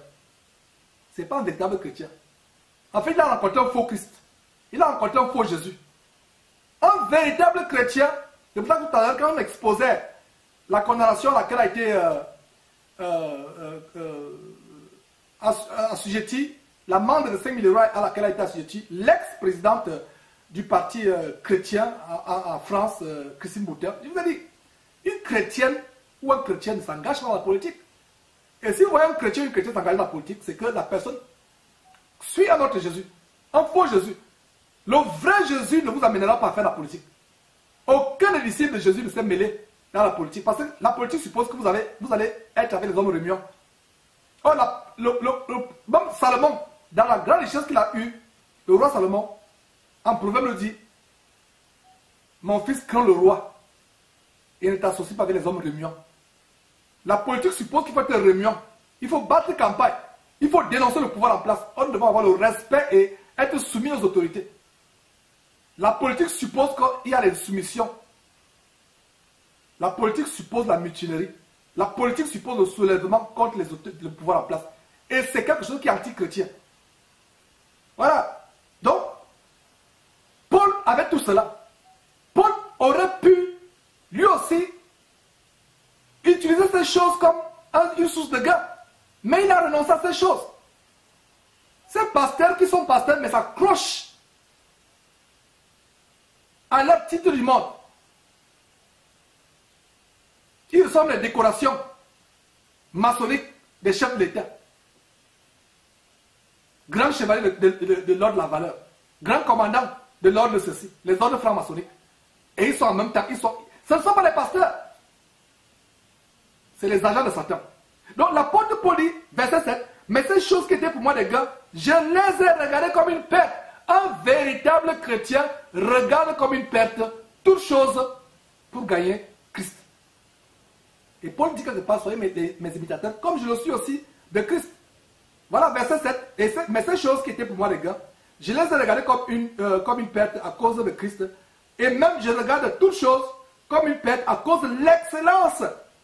Ce n'est pas un véritable chrétien. En fait, il a rencontré un faux Christ. Il a rencontré un faux Jésus. Un véritable chrétien, c'est pour ça que tout à l'heure, quand on exposait la condamnation à laquelle a été assujetti, l'amende de 5 000 euros à laquelle a été assujetti l'ex-présidente du parti chrétien en France, Christine Boutin. Je vous ai dit, une chrétienne ou un chrétien ne s'engage pas dans la politique. Et si vous voyez un chrétien ou une chrétienne s'engager dans la politique, c'est que la personne suit un autre Jésus, un faux Jésus. Le vrai Jésus ne vous amènera pas à faire la politique. Aucun des disciples de Jésus ne s'est mêlé dans la politique. Parce que la politique suppose que vous allez être avec les hommes remuants. Or, même Salomon, dans la grande richesse qu'il a eue, le roi Salomon, en proverbe le dit, mon fils craint le roi et ne t'associe pas avec les hommes remuants. La politique suppose qu'il faut être remuant. Il faut battre campagne. Il faut dénoncer le pouvoir en place. On doit avoir le respect et être soumis aux autorités. La politique suppose qu'il y a les soumissions. La politique suppose la mutinerie. La politique suppose le soulèvement contre le pouvoir en place. Et c'est quelque chose qui est anti-chrétien. Voilà. Donc, Paul avait tout cela. Paul aurait pu, lui aussi, utiliser ces choses comme une source de gain. Mais il a renoncé à ces choses. Ces pasteurs qui sont pasteurs, mais s'accrochent à leur titre du monde. Ils ressemblent les décorations maçonniques des chefs de l'État. Grand chevalier de l'ordre de la valeur. Grand commandant de l'ordre de ceci. Les ordres francs-maçonniques. Et ils sont en même temps, ce ne sont pas les pasteurs. C'est les agents de Satan. Donc l'apôtre Paul dit, verset 7, mais ces choses qui étaient pour moi des gars, je les ai regardées comme une perte. Un véritable chrétien regarde comme une perte toute chose pour gagner Christ. Et Paul dit quelque part, soyez mes imitateurs, comme je le suis aussi de Christ. Voilà, verset 7. Mais ces choses qui étaient pour moi des gars, je les ai regardées comme une perte à cause de Christ. Et même je regarde toutes choses comme une perte à cause de l'excellence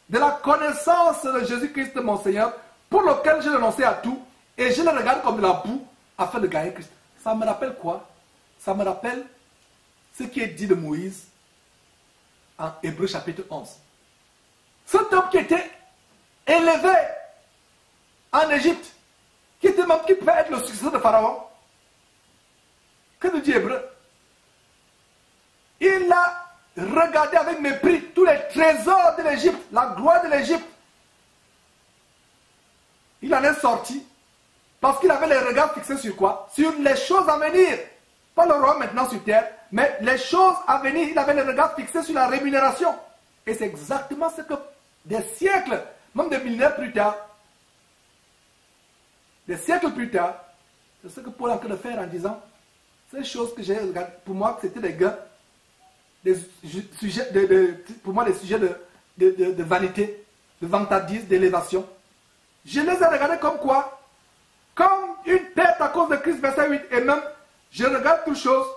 de la connaissance de Jésus-Christ mon Seigneur, pour lequel je renonçais à tout, et je le regarde comme de la boue afin de gagner Christ. Ça me rappelle quoi? Ça me rappelle ce qui est dit de Moïse en Hébreux chapitre 11. Cet homme qui était élevé en Égypte, qui peut être le successeur de Pharaon. Que nous dit Hébreu? Il a regardé avec mépris tous les trésors de l'Égypte, la gloire de l'Égypte. Il en est sorti parce qu'il avait les regards fixés sur quoi? Sur les choses à venir. Pas le roi maintenant sur terre, mais les choses à venir. Il avait les regards fixés sur la rémunération. Et c'est exactement ce que des siècles, même des millénaires plus tard, des siècles plus tard, c'est ce que Paul est en train de faire en disant, ces choses que j'ai regardées, pour moi c'était des gains, des sujets pour moi des sujets de vanité, de vantardise, d'élévation. Je les ai regardés comme quoi? Comme une perte à cause de Christ, verset 8, et même, je regarde toutes choses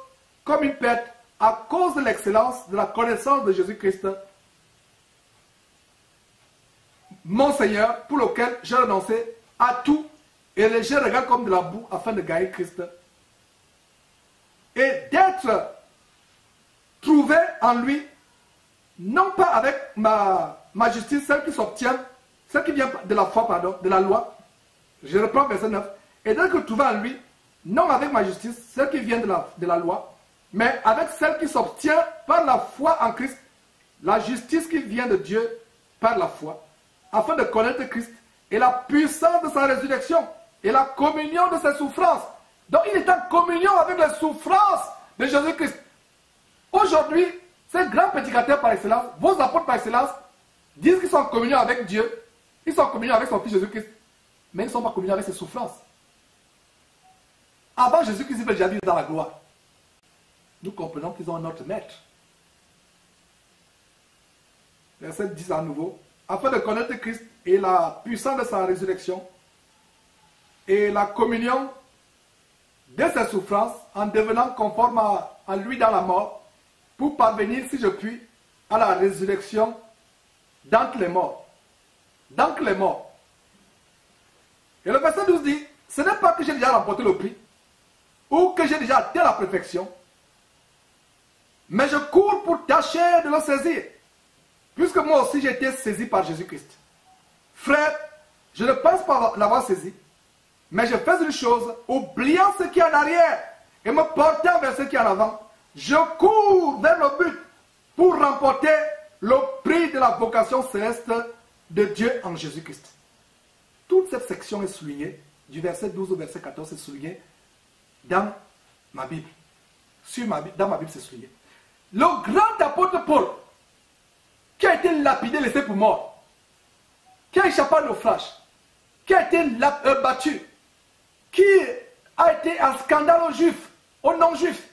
comme une perte à cause de l'excellence de la connaissance de Jésus-Christ, mon Seigneur, pour lequel j'ai renoncé à tout, et je regarde comme de la boue afin de gagner Christ. Et d'être trouvé en lui, non pas avec ma justice, celle qui s'obtient, celle qui vient de la foi, pardon, de la loi. Je reprends verset 9. Et d'être trouvé en lui, non avec ma justice, celle qui vient de la loi, mais avec celle qui s'obtient par la foi en Christ, la justice qui vient de Dieu par la foi, afin de connaître Christ et la puissance de sa résurrection et la communion de ses souffrances. Donc il est en communion avec les souffrances de Jésus-Christ. Aujourd'hui, ces grands prédicateurs par excellence, vos apôtres par excellence, disent qu'ils sont en communion avec Dieu, ils sont en communion avec son Fils Jésus-Christ, mais ils ne sont pas en communion avec ses souffrances. Avant Jésus-Christ, il veut déjà vivre dans la gloire. Nous comprenons qu'ils ont un autre maître. Verset 10 à nouveau. Afin de connaître Christ et la puissance de sa résurrection et la communion de ses souffrances en devenant conforme à lui dans la mort, pour parvenir, si je puis, à la résurrection d'entre les morts. D'entre les morts. Et le verset 12 dit, ce n'est pas que j'ai déjà remporté le prix, ou que j'ai déjà atteint la perfection, mais je cours pour tâcher de le saisir, puisque moi aussi j'ai été saisi par Jésus-Christ. Frère, je ne pense pas l'avoir saisi, mais je fais une chose, oubliant ce qui est en arrière et me portant vers ce qui est en avant, je cours vers le but pour remporter le prix de la vocation céleste de Dieu en Jésus-Christ. Toute cette section est soulignée, du verset 12 au verset 14, c'est souligné dans ma Bible. Dans ma Bible, c'est souligné. Le grand apôtre Paul, qui a été lapidé, laissé pour mort, qui a échappé au naufrage, qui a été battu, qui a été un scandale aux juifs, aux non-juifs,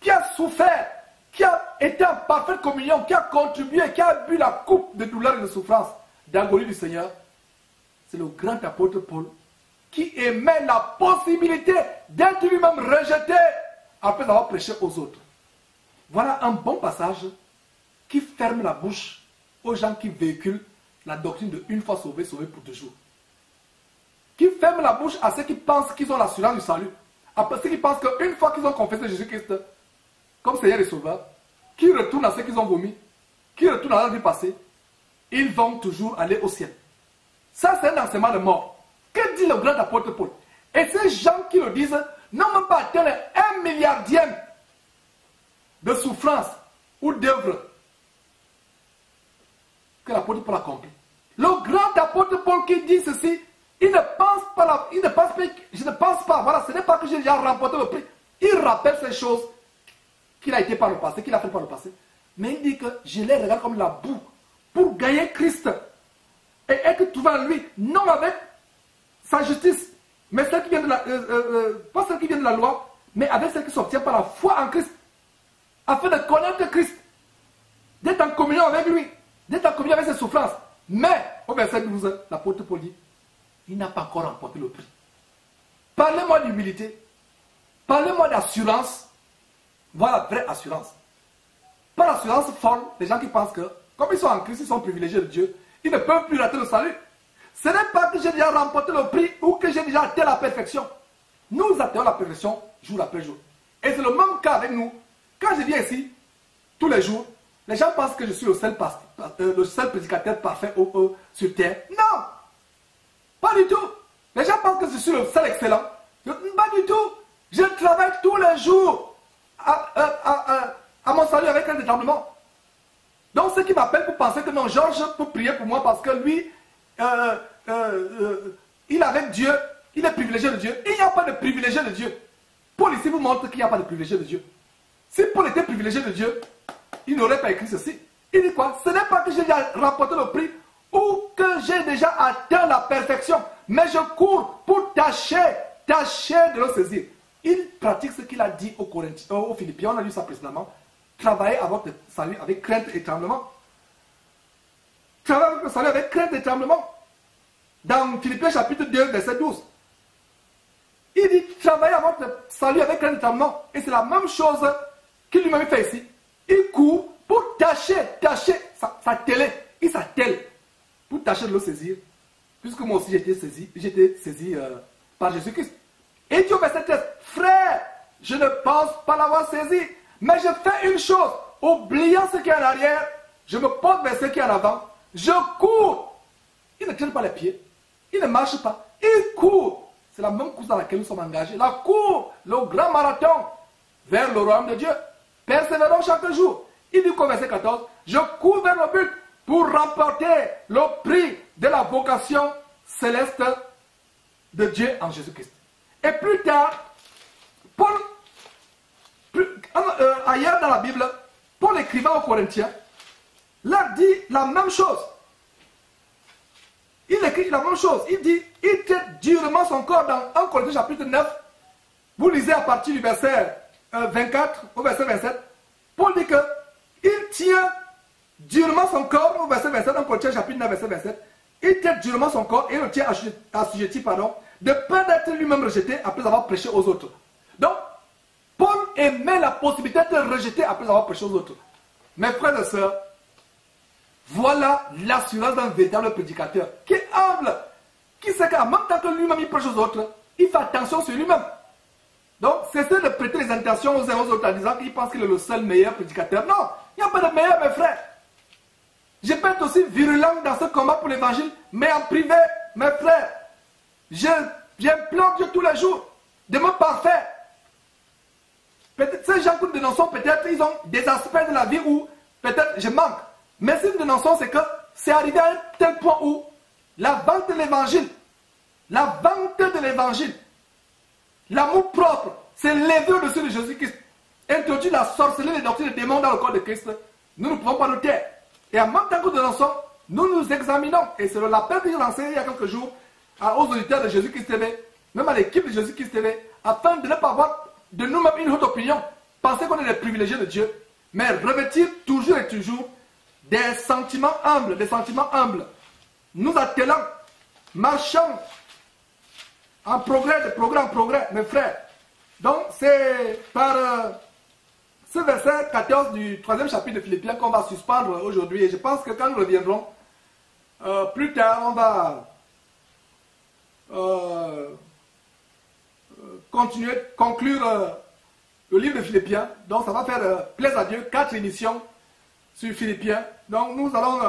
qui a souffert, qui a été en parfaite communion, qui a contribué, qui a bu la coupe de douleur et de souffrance d'agonie du Seigneur, c'est le grand apôtre Paul qui émet la possibilité d'être lui-même rejeté après avoir prêché aux autres. Voilà un bon passage qui ferme la bouche aux gens qui véhiculent la doctrine de une fois sauvé, sauvé pour toujours. Qui ferme la bouche à ceux qui pensent qu'ils ont l'assurance du salut. À ceux qui pensent qu'une fois qu'ils ont confessé Jésus-Christ comme Seigneur et Sauveur, qui retournent à ceux qu'ils ont vomi, qui retournent à leur vie passée, ils vont toujours aller au ciel. Ça, c'est un enseignement de mort. Que dit le grand apôtre Paul? Et ces gens qui le disent n'ont même pas atteint un milliardième de souffrance ou d'œuvre que l'apôtre Paul a accompli. Le grand apôtre Paul qui dit ceci, il ne pense pas, je ne pense pas, voilà, ce n'est pas que j'ai déjà remporté le prix. Il rappelle ces choses qu'il a été par le passé, qu'il a fait par le passé. Mais il dit que je les regarde comme la boue pour gagner Christ et être trouvé en lui, non avec sa justice, mais celle qui vient de la, pas celle qui vient de la loi, mais avec celle qui s'obtient par la foi en Christ, afin de connaître Christ, d'être en communion avec lui, d'être en communion avec ses souffrances. Mais, au verset 12, l'apôtre Paul dit, il n'a pas encore remporté le prix. Parlez-moi d'humilité, parlez-moi d'assurance, voilà la vraie assurance. par l'assurance folle, les gens qui pensent que, comme ils sont en Christ, ils sont privilégiés de Dieu, ils ne peuvent plus rater le salut. Ce n'est pas que j'ai déjà remporté le prix ou que j'ai déjà atteint la perfection. Nous atteignons la perfection jour après jour. Et c'est le même cas avec nous. Quand je viens ici, tous les jours, les gens pensent que je suis le seul prédicateur parfait sur terre. Non! Pas du tout. Les gens pensent que je suis le seul excellent. Pas du tout. Je travaille tous les jours à mon salut avec un détremblement. Donc ceux qui m'appellent pour penser que non, Georges peut prier pour moi parce que lui, il est avec Dieu, il est privilégié de Dieu. Il n'y a pas de privilégié de Dieu. Paul ici vous montre qu'il n'y a pas de privilégié de Dieu. Si Paul était privilégié de Dieu, il n'aurait pas écrit ceci. Il dit quoi? Ce n'est pas que j'ai déjà remporté le prix ou que j'ai déjà atteint la perfection, mais je cours pour tâcher de le saisir. Il pratique ce qu'il a dit aux Philippiens, on a lu ça précédemment. Travaillez à votre salut avec crainte et tremblement. Travaillez avec le salut avec crainte et tremblement. Dans Philippiens chapitre 2, verset 12. Il dit travaillez à votre salut avec crainte et tremblement. Et c'est la même chose qu'il lui-même fait ici. Il court pour tâcher sa télé. Il s'attelle pour tâcher de le saisir. Puisque moi aussi j'étais saisi par Jésus-Christ. Et Dieu verset 13. Frère, je ne pense pas l'avoir saisi. Mais je fais une chose. Oubliant ce qui est en arrière, je me porte vers ce qui est en avant. Je cours. Il ne traîne pas les pieds. Il ne marche pas. Il court. C'est la même course dans laquelle nous sommes engagés. La course, le grand marathon vers le royaume de Dieu. Persévérons chaque jour. Il dit qu'au verset 14, je cours vers le but pour remporter le prix de la vocation céleste de Dieu en Jésus-Christ. Et plus tard, Paul, ailleurs dans la Bible, Paul écrivant aux Corinthiens, leur dit la même chose. Il écrit la même chose. Il dit, il traite durement son corps dans 1 Corinthiens chapitre 9. Vous lisez à partir du verset 24 au verset 27. Paul dit que il tient durement son corps au verset 27, 1 Corinthiens chapitre 9, verset 27. Il traite durement son corps et le tient assujetti, de peur d'être lui-même rejeté après avoir prêché aux autres. Donc, Paul aimait la possibilité d'être rejeté après avoir prêché aux autres. Mes frères et sœurs, voilà l'assurance d'un véritable prédicateur qui est humble, qui sait qu'en même temps que lui-même il prêche aux autres, il fait attention sur lui-même. Donc, cessez de prêter les intentions aux uns aux autres en disant qu'il pense qu'il est le seul meilleur prédicateur. Non, il n'y a pas de meilleur, mes frères. Je peux être aussi virulent dans ce combat pour l'évangile, mais en privé, mes frères, j'implore Dieu tous les jours de me parfaire. Peut-être ces gens que nous dénonçons, peut-être ils ont des aspects de la vie où peut-être je manque. Mais si nous dénonçons, c'est que c'est arrivé à un tel point où la vente de l'évangile, l'amour propre, c'est l'élevé au-dessus de Jésus-Christ, introduit la sorcellerie et les doctrines des démons dans le corps de Christ. Nous ne pouvons pas nous taire. Et en même temps que nous dénonçons, nous nous examinons. Et c'est l'appel que j'ai lancé il y a quelques jours aux auditeurs de Jésus-Christ TV, même à l'équipe de Jésus-Christ TV, afin de ne pas avoir de nous-mêmes une haute opinion, penser qu'on est les privilégiés de Dieu, mais revêtir toujours et toujours des sentiments humbles, nous attelons, marchons en progrès, de progrès en progrès, mes frères. Donc c'est par ce verset 14 du 3e chapitre de Philippiens qu'on va suspendre aujourd'hui. Et je pense que quand nous reviendrons, plus tard, on va conclure le livre de Philippiens. Donc ça va faire plaisir à Dieu, 4 émissions sur Philippiens. Donc nous allons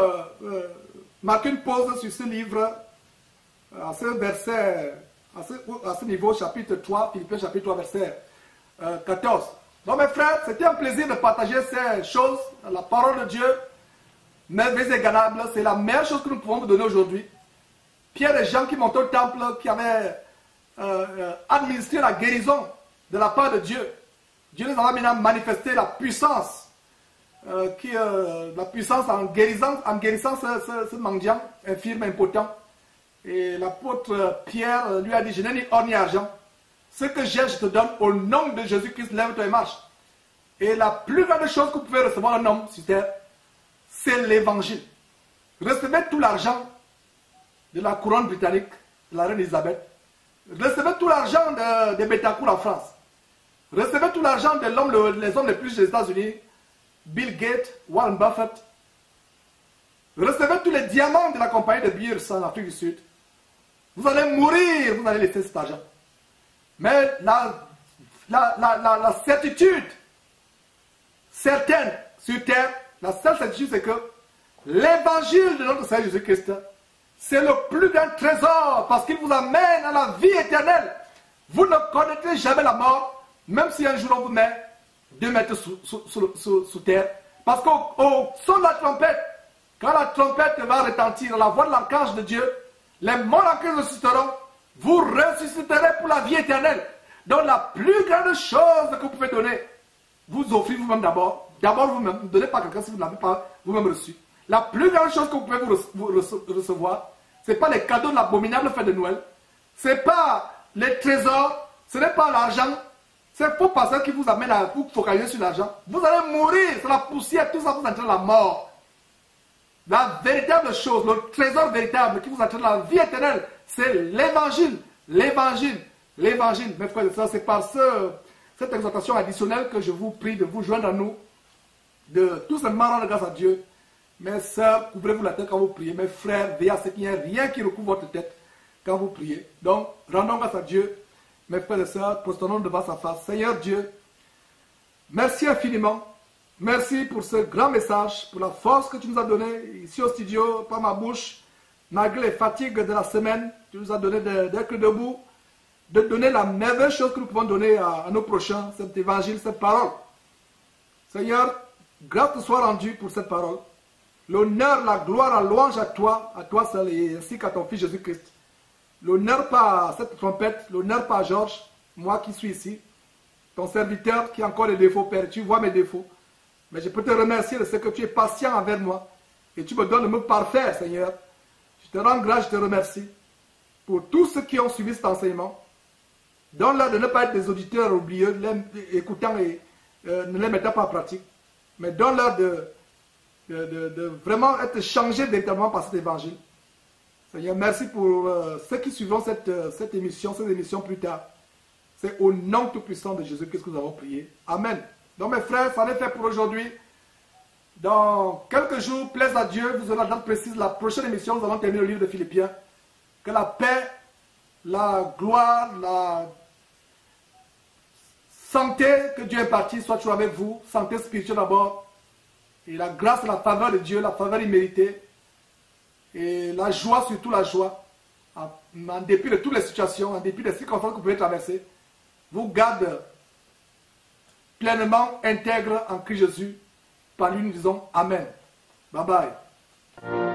marquer une pause sur ce livre, à ce verset, à ce niveau, chapitre 3, Philippiens chapitre 3, verset 14. Donc mes frères, c'était un plaisir de partager ces choses, la parole de Dieu, merveilleuse et ganable, c'est la meilleure chose que nous pouvons vous donner aujourd'hui. Pierre et Jean qui montaient au temple, qui avaient administré la guérison de la part de Dieu. Dieu nous a maintenant manifesté la puissance, en guérissant ce mendiant infirme, impotent. Et l'apôtre Pierre lui a dit, je n'ai ni or ni argent. Ce que j'ai, je te donne au nom de Jésus-Christ, lève-toi et marche. Et la plus grande chose que vous pouvez recevoir un homme sur terre, c'est l'évangile. Recevez tout l'argent de la couronne britannique, de la reine Elisabeth. Recevez tout l'argent de Bettencourt en France. Recevez tout l'argent des hommes les plus riches des États-Unis, Bill Gates, Warren Buffett. Recevez tous les diamants de la compagnie de Beers en Afrique du Sud. Vous allez mourir, vous allez laisser cet argent. Mais la certitude certaine sur terre, la seule certitude, c'est que l'évangile de notre Seigneur Jésus-Christ, c'est le plus grand trésor parce qu'il vous amène à la vie éternelle. Vous ne connaîtrez jamais la mort, même si un jour on vous met 2 mètres sous terre. Parce qu'au son de la trompette, quand la trompette va retentir, la voix de l'archange de Dieu, les morts en Christ ressusciteront, vous ressusciterez pour la vie éternelle. Donc la plus grande chose que vous pouvez donner, vous offrez vous-même d'abord. D'abord vous-même, ne donnez pas à quelqu'un si vous ne l'avez pas vous-même reçu. La plus grande chose que vous pouvez vous recevoir, ce n'est pas les cadeaux de l'abominable fête de Noël, ce n'est pas les trésors, ce n'est pas l'argent. C'est faux pasteur qui vous amène à vous focaliser sur l'argent. Vous allez mourir, c'est la poussière, tout ça vous entraîne la mort. La véritable chose, le trésor véritable qui vous entraîne la vie éternelle, c'est l'évangile. L'évangile. L'évangile. Mes frères et sœurs, c'est par cette exhortation additionnelle que je vous prie de vous joindre à nous, de tout simplement rendre grâce à Dieu. Mes sœurs, couvrez-vous la tête quand vous priez. Mes frères, veillez à ce qu'il n'y ait rien qui recouvre votre tête quand vous priez. Donc, rendons grâce à Dieu. Mes frères et sœurs, prosternons devant sa face. Seigneur Dieu, merci infiniment. Merci pour ce grand message, pour la force que tu nous as donnée ici au studio, par ma bouche. Malgré les fatigues de la semaine, tu nous as donné d'être debout, de donner la merveilleuse chose que nous pouvons donner à nos prochains, cet évangile, cette parole. Seigneur, grâce te soit rendue pour cette parole. L'honneur, la gloire, la louange à toi seul et ainsi qu'à ton Fils Jésus-Christ. L'honneur pas à cette trompette, l'honneur pas à Georges, moi qui suis ici, ton serviteur qui a encore des défauts, Père, tu vois mes défauts. Mais je peux te remercier de ce que tu es patient envers moi et tu me donnes le mot parfait, Seigneur. Je te rends grâce, je te remercie pour tous ceux qui ont suivi cet enseignement. Donne-leur de ne pas être des auditeurs oublieux, écoutant et ne les mettant pas en pratique, mais donne-leur de vraiment être changés véritablement par cet évangile. Seigneur, merci pour ceux qui suivront cette émission plus tard. C'est au nom tout-puissant de Jésus que nous avons prié. Amen. Donc mes frères, ça en est fait pour aujourd'hui. Dans quelques jours, plaise à Dieu, vous aurez la date précise, la prochaine émission, nous allons terminer le livre de Philippiens. Que la paix, la gloire, la santé que Dieu est parti soit toujours avec vous. Santé spirituelle d'abord. Et la grâce et la faveur de Dieu, la faveur imméritée. Et la joie, surtout la joie. En dépit de toutes les situations, en dépit des circonstances que vous pouvez traverser. Vous garde pleinement intègre en Christ Jésus. Par lui, nous disons Amen. Bye bye.